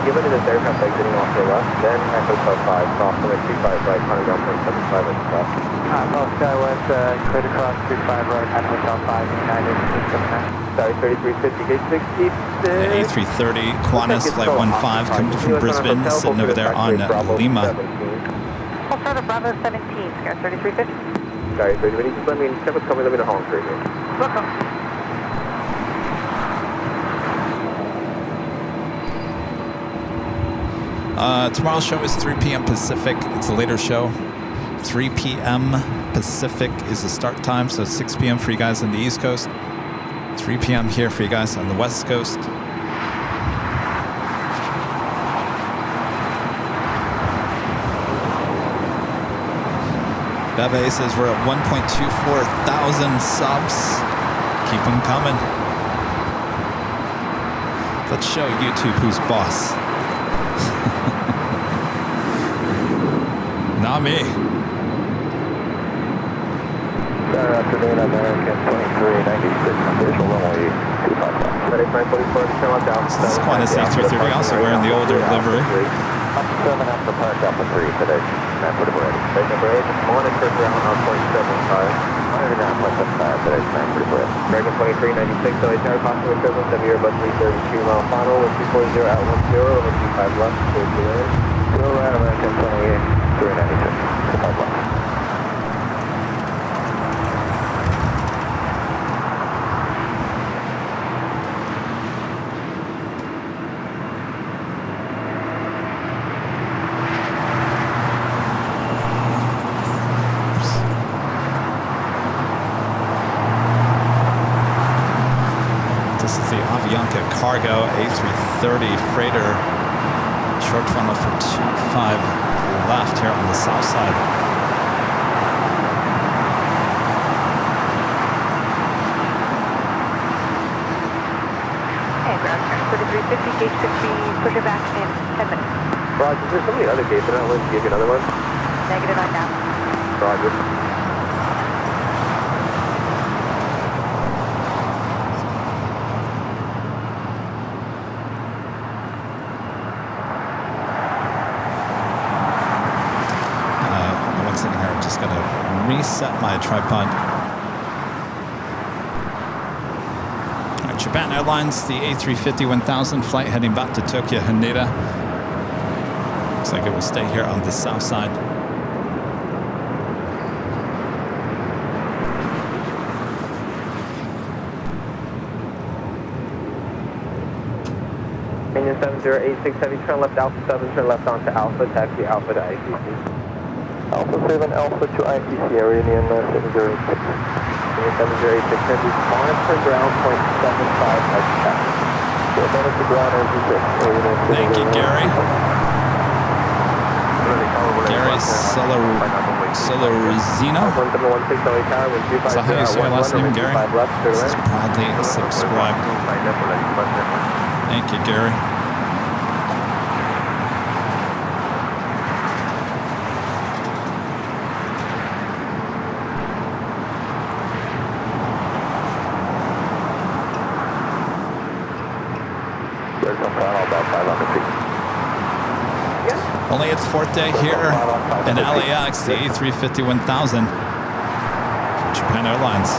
Given it is aircraft exiting off your left, then Echo Sub 5, cross on 35 right, counting down 0.75 at the top. North Skywest, cleared across 35 right, Hotel 5, United, 679. Sorry, 3350, gate 66. A330 Qantas flight 15 coming from Brisbane, sitting over there on Lima. Full start of Bravo 17, Sky 3350. Sorry, we need to let me, Kevin's coming, let me know how long for you. Welcome. Tomorrow's show is 3 p.m. Pacific. It's a later show. 3 p.m. Pacific is the start time, so it's 6 p.m. for you guys on the East Coast. 3 p.m. here for you guys on the West Coast. Beve says we're at 1.24 thousand subs. Keep them coming. Let's show YouTube who's boss. Not me. Good afternoon, American 2396, official runway 25. This is Qantas A330, also wearing the older livery. 7 after park, Alpha 3 today. Number 8, monitor ground on 0.75. Monitor ground 0.75 today, American 2396, LA Tower, possible equivalent of Airbus 332 mile final with 240 at 10, limit 25 left, clear to land. Still land, American 2396, 25 left. Cargo A330 freighter, short funnel for 25 left here on the south side. Hey, ground track 3350, gate 50, push it back in 10 minutes. Roger, there's so many other gates, I don't want to give you another one. Negative on down. Roger. Reset my tripod. All right, Japan Airlines, the A350-1000 flight heading back to Tokyo, Haneda. Looks like it will stay here on the south side. Union 7086 Heavy, turn left Alpha 7, turn left onto Alpha, taxi Alpha to ICC. Alpha 7, Alpha to ICC, Union 706. Union 7086 Heavy, monitor ground 0.75 as taxi. Monitor ground as you said. Thank you, Gary. Gary Solorzino. Is that how you say your last name, Gary? This is proudly subscribed. Thank you, Gary. Only its fourth day here in LAX, the A350-1000 for Japan Airlines.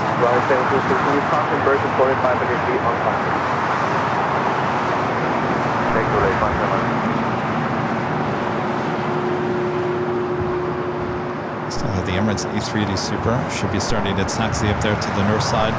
Still have the Emirates A380 Super. Should be starting its taxi up there to the north side.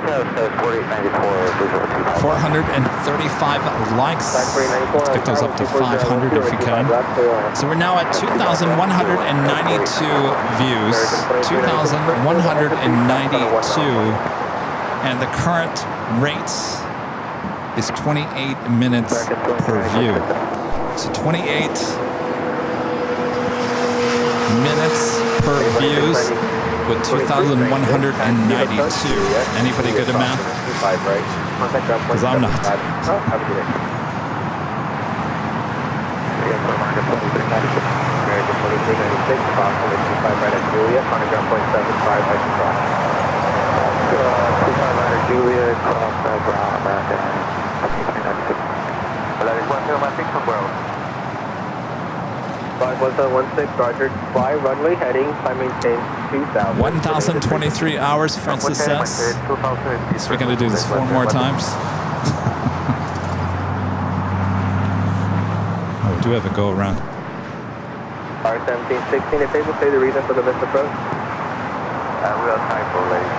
435 likes. Let's get those up to 500 if we can. So we're now at 2,192 views. 2,192. And the current rate is 28 minutes per view. So 28 minutes per views with 2,192. Anybody good at math? Because I'm not. Julia, cross ground, American 396. 51716, Roger. Fly runway heading, climb maintain 2000. 1,023 hours, Francis says. So we're going to do this 4 more times. Oh, we do have a go around. R1716, if able to say the reason for the missed approach. We are typo, ladies.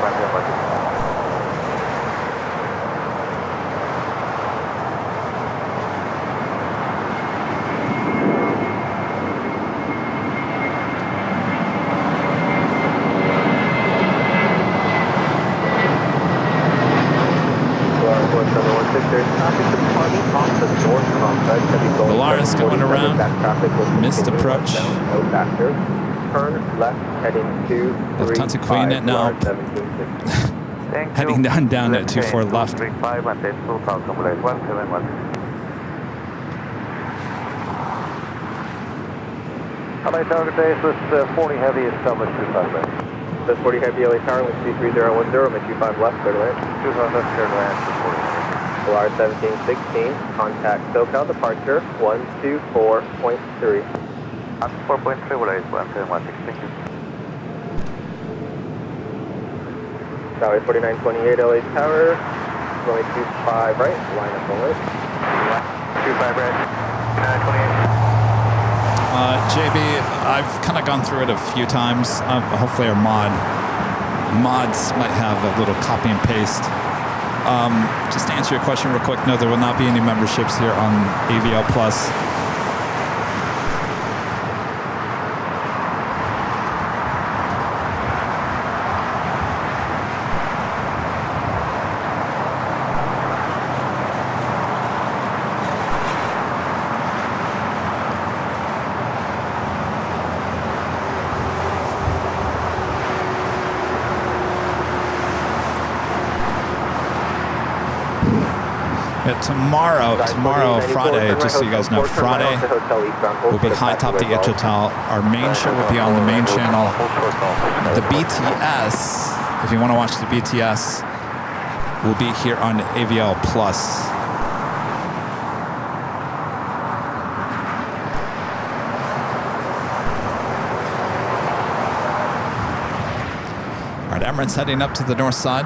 Polaris going around. Missed approach. Turn left heading to Lufthansa Queen at now. Heading down at 24 left. LA Tower base with 40 heavy established 25 left. This 40 heavy LA Tower with 23010, with 25 left, clear to land. 25 left, clear to land, 40. Polar 1716, contact SoCal departure 124.3. At 4.3, what is 171, thank you. Tower 4928 LA Tower, runway 25 right, line up only. 25 right, 928. JB, I've kind of gone through it a few times. Hopefully our mods might have a little copy and paste. Just to answer your question real quick, no, there will not be any memberships here on AVL Plus. Tomorrow, Friday, just so you guys know, Friday will be High Top DHL. Our main show will be on the main channel. The BTS, if you want to watch the BTS, will be here on AVL Plus. All right, Emirates heading up to the north side.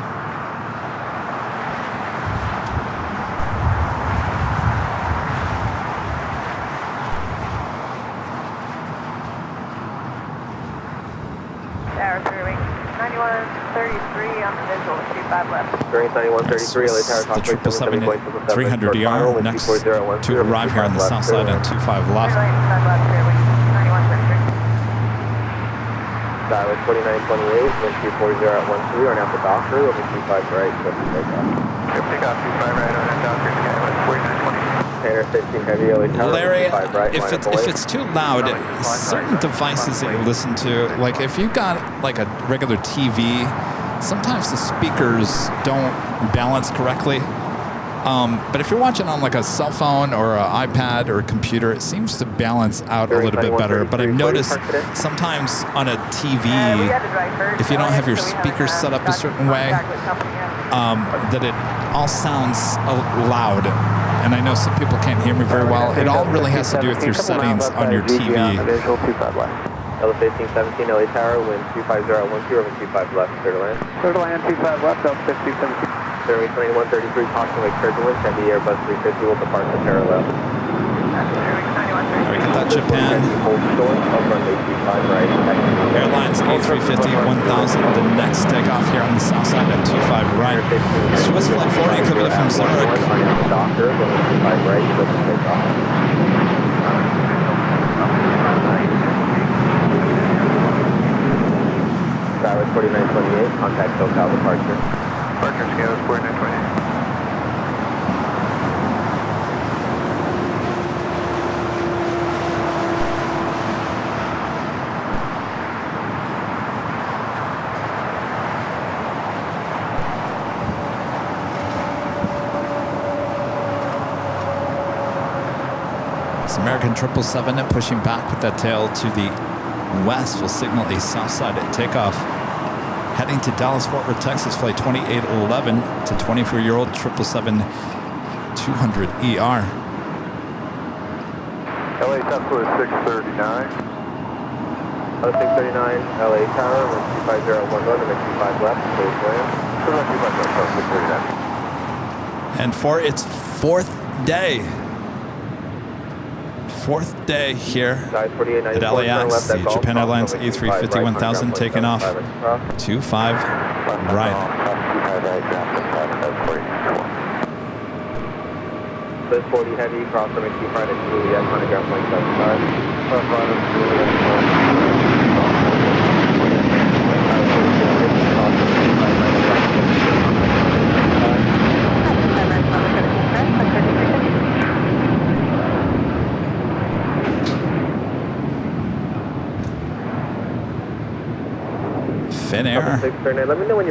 Bearing 9133, LA Tower, the 777-300ER, next to arrive here on the south side on 25 left. Tower 4928, wind 240 at 13, or now for Doctor, over 25 right, so take off. Take off 25 right, on that Doctor, 4920. 15 heavy, LA Tower, Larry, 25 right, if it's too loud, certain devices that you listen to, like if you've got like a regular TV, sometimes the speakers don't balance correctly. But if you're watching on like a cell phone or an iPad or a computer, it seems to balance out a little bit better. But I've noticed sometimes on a TV, if you don't have your speakers set up a certain way, that it all sounds loud. And I know some people can't hear me very well. It all really has to do with your settings on your TV. Delta 1517, LA Tower, wind 250 at 12, over 25 left, clear to land. Clear to land, 25 left, Delta 1517. Runway 2133, caution wake turbulence, heavy Airbus 350 will depart the parallel. All right, get that Japan. Airlines A350 at 1000. The next takeoff here on the south side at 25 right. Swiss Flight 40 coming in from Zurich. Skyward 4928, contact SoCal departure. Departure Skyward 4928. It's American 777 pushing back with that tail to the west. Will signal a south side at takeoff. Heading to Dallas, Fort Worth, Texas, flight 2811 to 24-year-old 777-200ER. LA Tesla is 639. 639, LA Tower, 150 at 1 north, and 25 left, please land. 639. And for its fourth day here at LAX, the Japan Airlines A350 1000 taking off 25 right. This 40 heavy, cross from 25 at Juliet, on the ground point 75. Finnair,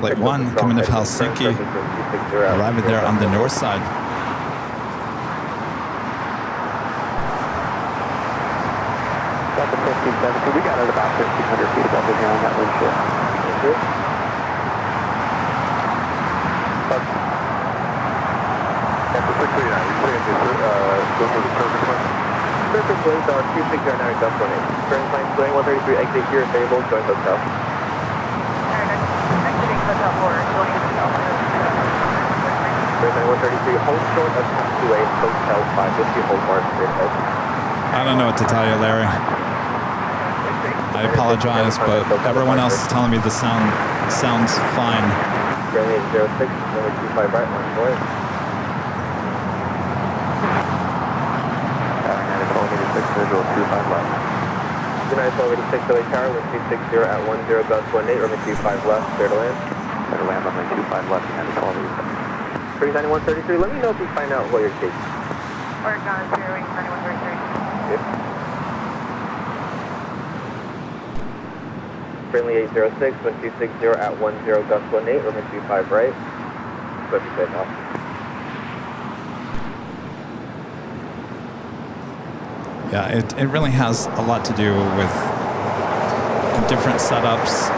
flight 1 coming to Helsinki, arriving there on the north side. Got the 1570. We got it about 1,500 feet above the ground on that windshield. That's the 639. You say go for the surface one? Surface winds are 260 now, gust 18. Current time swing 133, exit here, stable, joint hotel. Airline 133, hold short of taxiway, hotel 550, hold mark, straight ahead. I don't know what to tell you, Larry. I apologize, but everyone else is telling me the sound sounds fine. Airline 806, number 25 right, on board. United 1286, visual 25 left. United 1286, LA Tower, wind 260 at 10, gust 18, runway 25 left, clear to land. Clear to land on my 25 left, United 1286. 39133, let me know if you find out what you're taking. Oregon, 9133. Yep. Friendly 806, wind 260 at 10, gust 18, runway 25 right. Go to take off. Yeah, it really has a lot to do with different setups.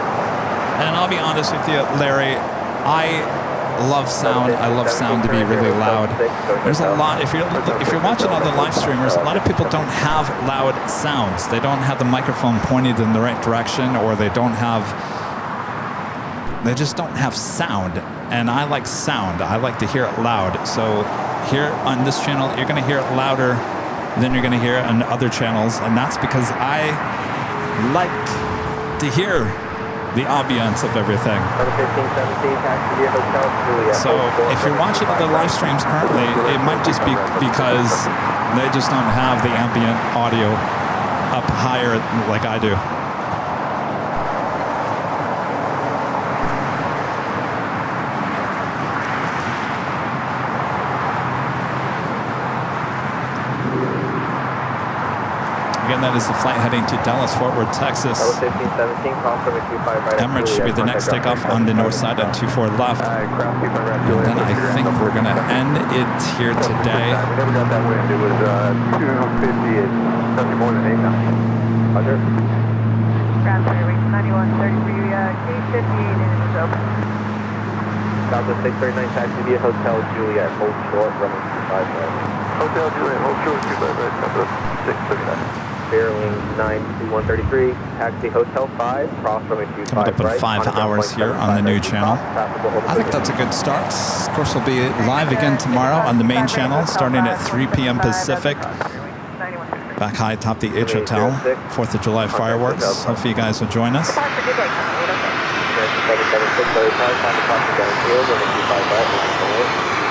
And I'll be honest with you, Larry, I love sound. I love sound to be really loud. There's a lot, if you're watching other live streamers, a lot of people don't have loud sounds. They don't have the microphone pointed in the right direction, or they just don't have sound. And I like sound. I like to hear it loud. So here on this channel, you're going to hear it louder than you're going to hear on other channels. And that's because I like to hear the ambience of everything. So if you're watching other live streams currently, it might just be because they just don't have the ambient audio up higher like I do. Again, that is the flight heading to Dallas, Fort Worth, Texas. Emirates should be the next takeoff on the north side at 24 left. And then I think we're going to end it here today. We never got that wind. It was 250. It's nothing more than 8 now. Roger. Ground clear, wing 9133, gate 58 is open. Southwest 639, taxi via Hotel Juliet, hold short, running 25 right. Hotel Juliet, hold short, 25 right, Southwest 639. Airline 92133, taxi Hotel 5, cross runway 25 Coming up in right. 5 hours here on the new channel. I think that's a good start. Of course, we'll be live again tomorrow on the main channel, starting at 3 p.m. Pacific. Back high atop the H Hotel, 4th of July fireworks. Hopefully you guys will join us. Depart for good day, coming 8 okay. 776, Larry Tower, time to cross the gun field, over 25 right, 108.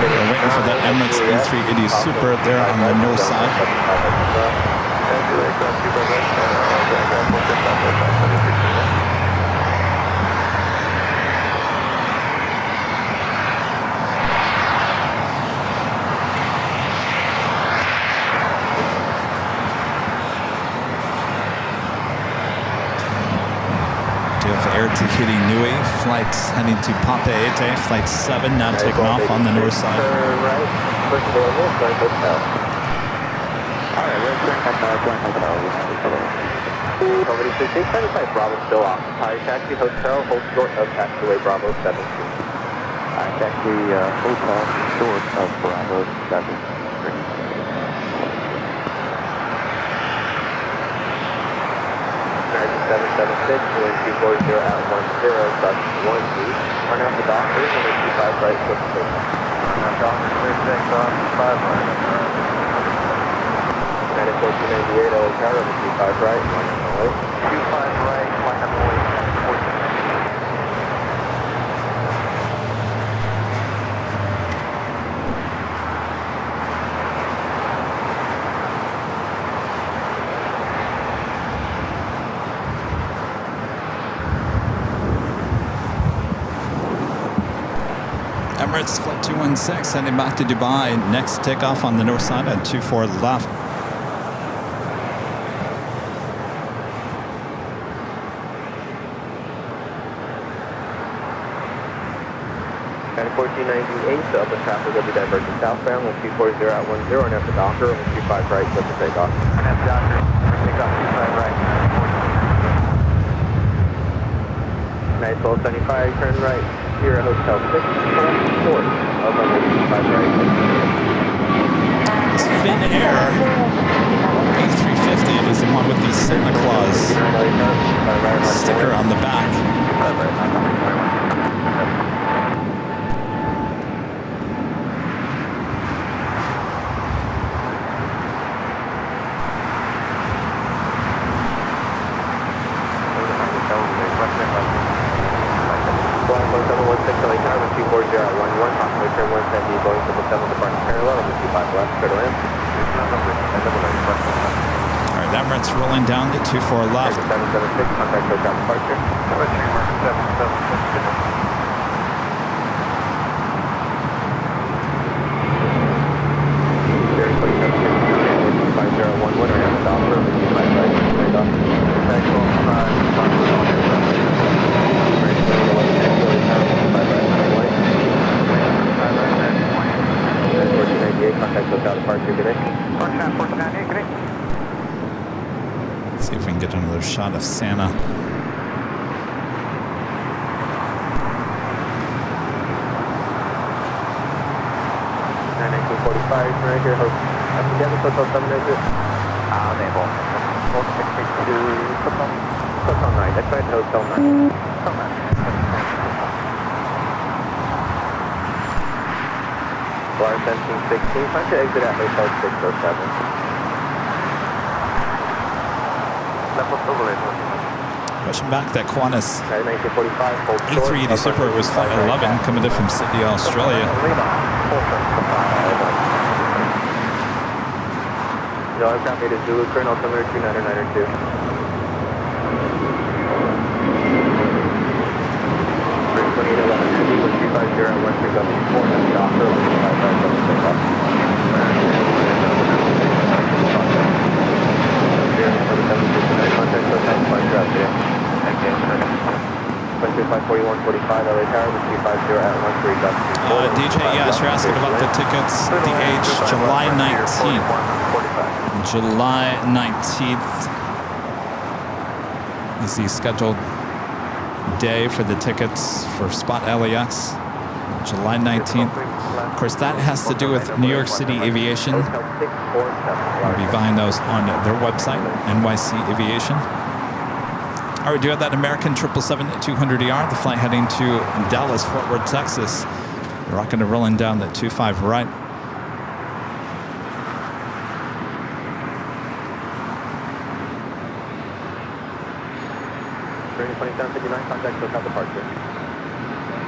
We're waiting for that Emirates A380 Super there on the north side. Air Tahiti Nui, flights heading to Papeete, flight 7 now taking off on the north side. Nobody 1675 Bravo still occupied. Taxi hotel, hold short of taxiway Bravo 17. Taxi hotel, short of Bravo 7. 776, wind 240 at 10, touch 1 feet. Turn out the Dockers, and 25 right, flip the station. Turn out Dockers, 36 on 5 right. United 1498, LA Tower, 25 right, 1 25 right, 1 Emirates flight 216 heading back to Dubai. Next takeoff on the north side at 24 left. United 1498, the upper traffic will be diverging southbound, 1240 at 10, and after Docker, 25 right, flip the takeoff. And after Docker, takeoff 25 right. Nice 1275, turn right. Here at Hotel 6, short of 25 right. This Fin Air A350 is the one with the Santa Claus sticker on the back. Alright, Emirates rolling down to 24 left. 776, contact hotel departure. 776. See if we can get another shot of Santa. Right here, host. Together, Hotel 700. Naval. 462, Hotel 9. That's right, Hotel 9. Hotel 9. Flyer 1716, time to exit at Hotel 607. Pushing back that Qantas 1945, hold short. A380 Super was flight 11 coming in from Sydney, Australia. No, I've got me to Zulu, Colonel, altimeter 2992. 32811, 250 at 1374, and Docker, 550. DJ, yes, you're asking about the tickets. DH, July 19th. July 19th. is the scheduled day for the tickets for Spot LAX, July 19th. Of course, that has to do with New York City Aviation. I'll be buying those on their website, NYC Aviation. All right, we do have that American 777-200ER, the flight heading to Dallas, Fort Worth, Texas. Rocking and rolling down the 25 right. Journey 2759, contact SoCal departure.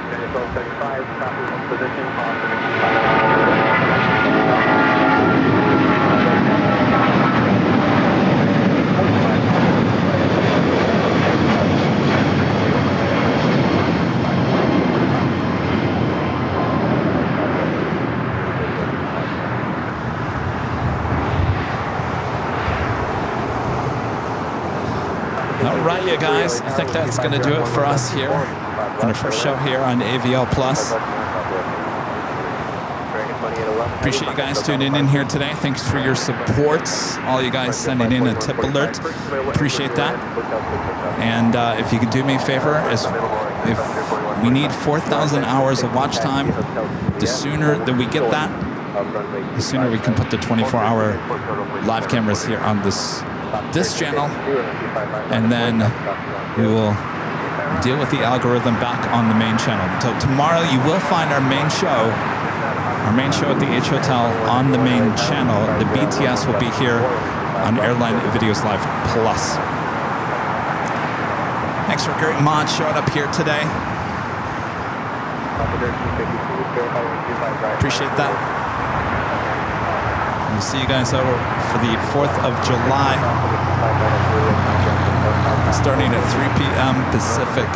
Journey 1275, copy position, All right, you guys. I think that's going to do it for us here on our first show here on AVL Plus. Appreciate you guys tuning in here today. Thanks for your supports. All you guys sending in a tip alert. Appreciate that. And if you could do me a favor, if we need 4,000 hours of watch time, the sooner that we get that, the sooner we can put the 24-hour live cameras here on this channel, and then we will deal with the algorithm back on the main channel. So tomorrow you will find our main show at the H Hotel on the main channel. The BTS will be here on Airline Videos Live Plus. Thanks for great mod showing up here today. Appreciate that. We'll see you guys over for the 4th of July, starting at 3 p.m. Pacific.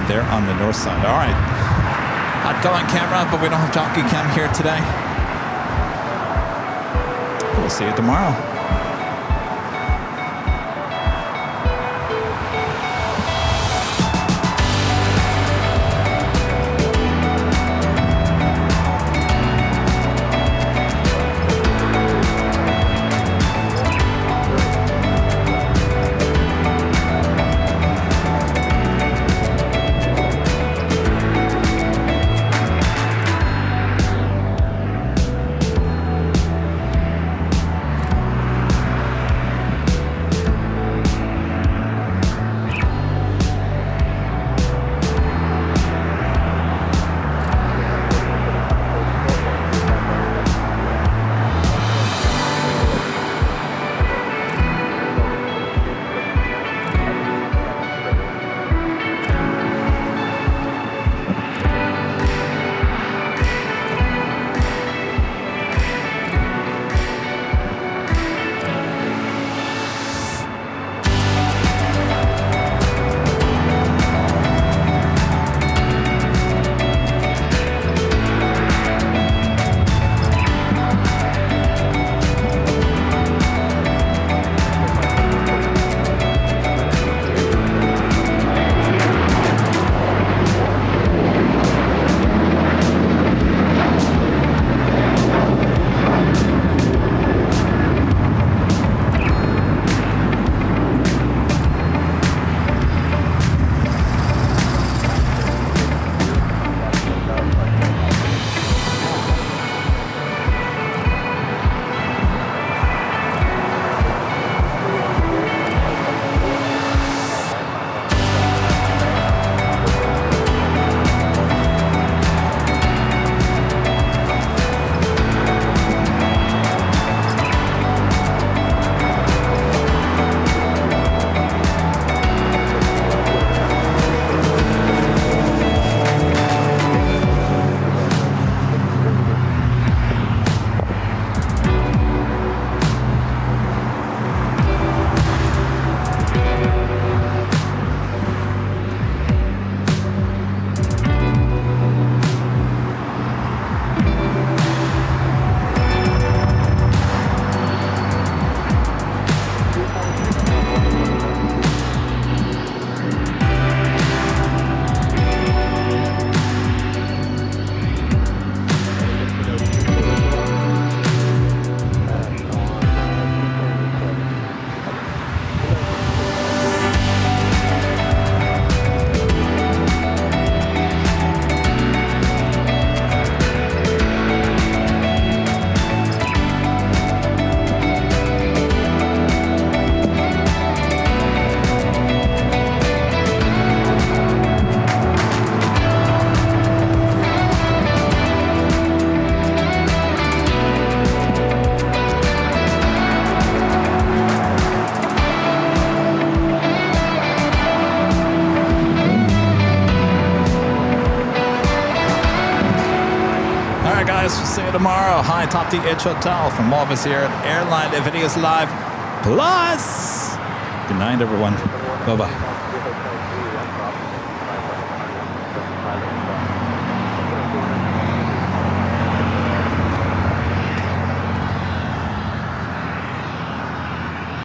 There on the north side. All right. Outgoing camera, but we don't have Jockey Cam here today. We'll see you tomorrow. you tomorrow. Hi, Top the Itch Hotel from all of us here at Airline Videos Live Plus. Good night, everyone. Bye-bye.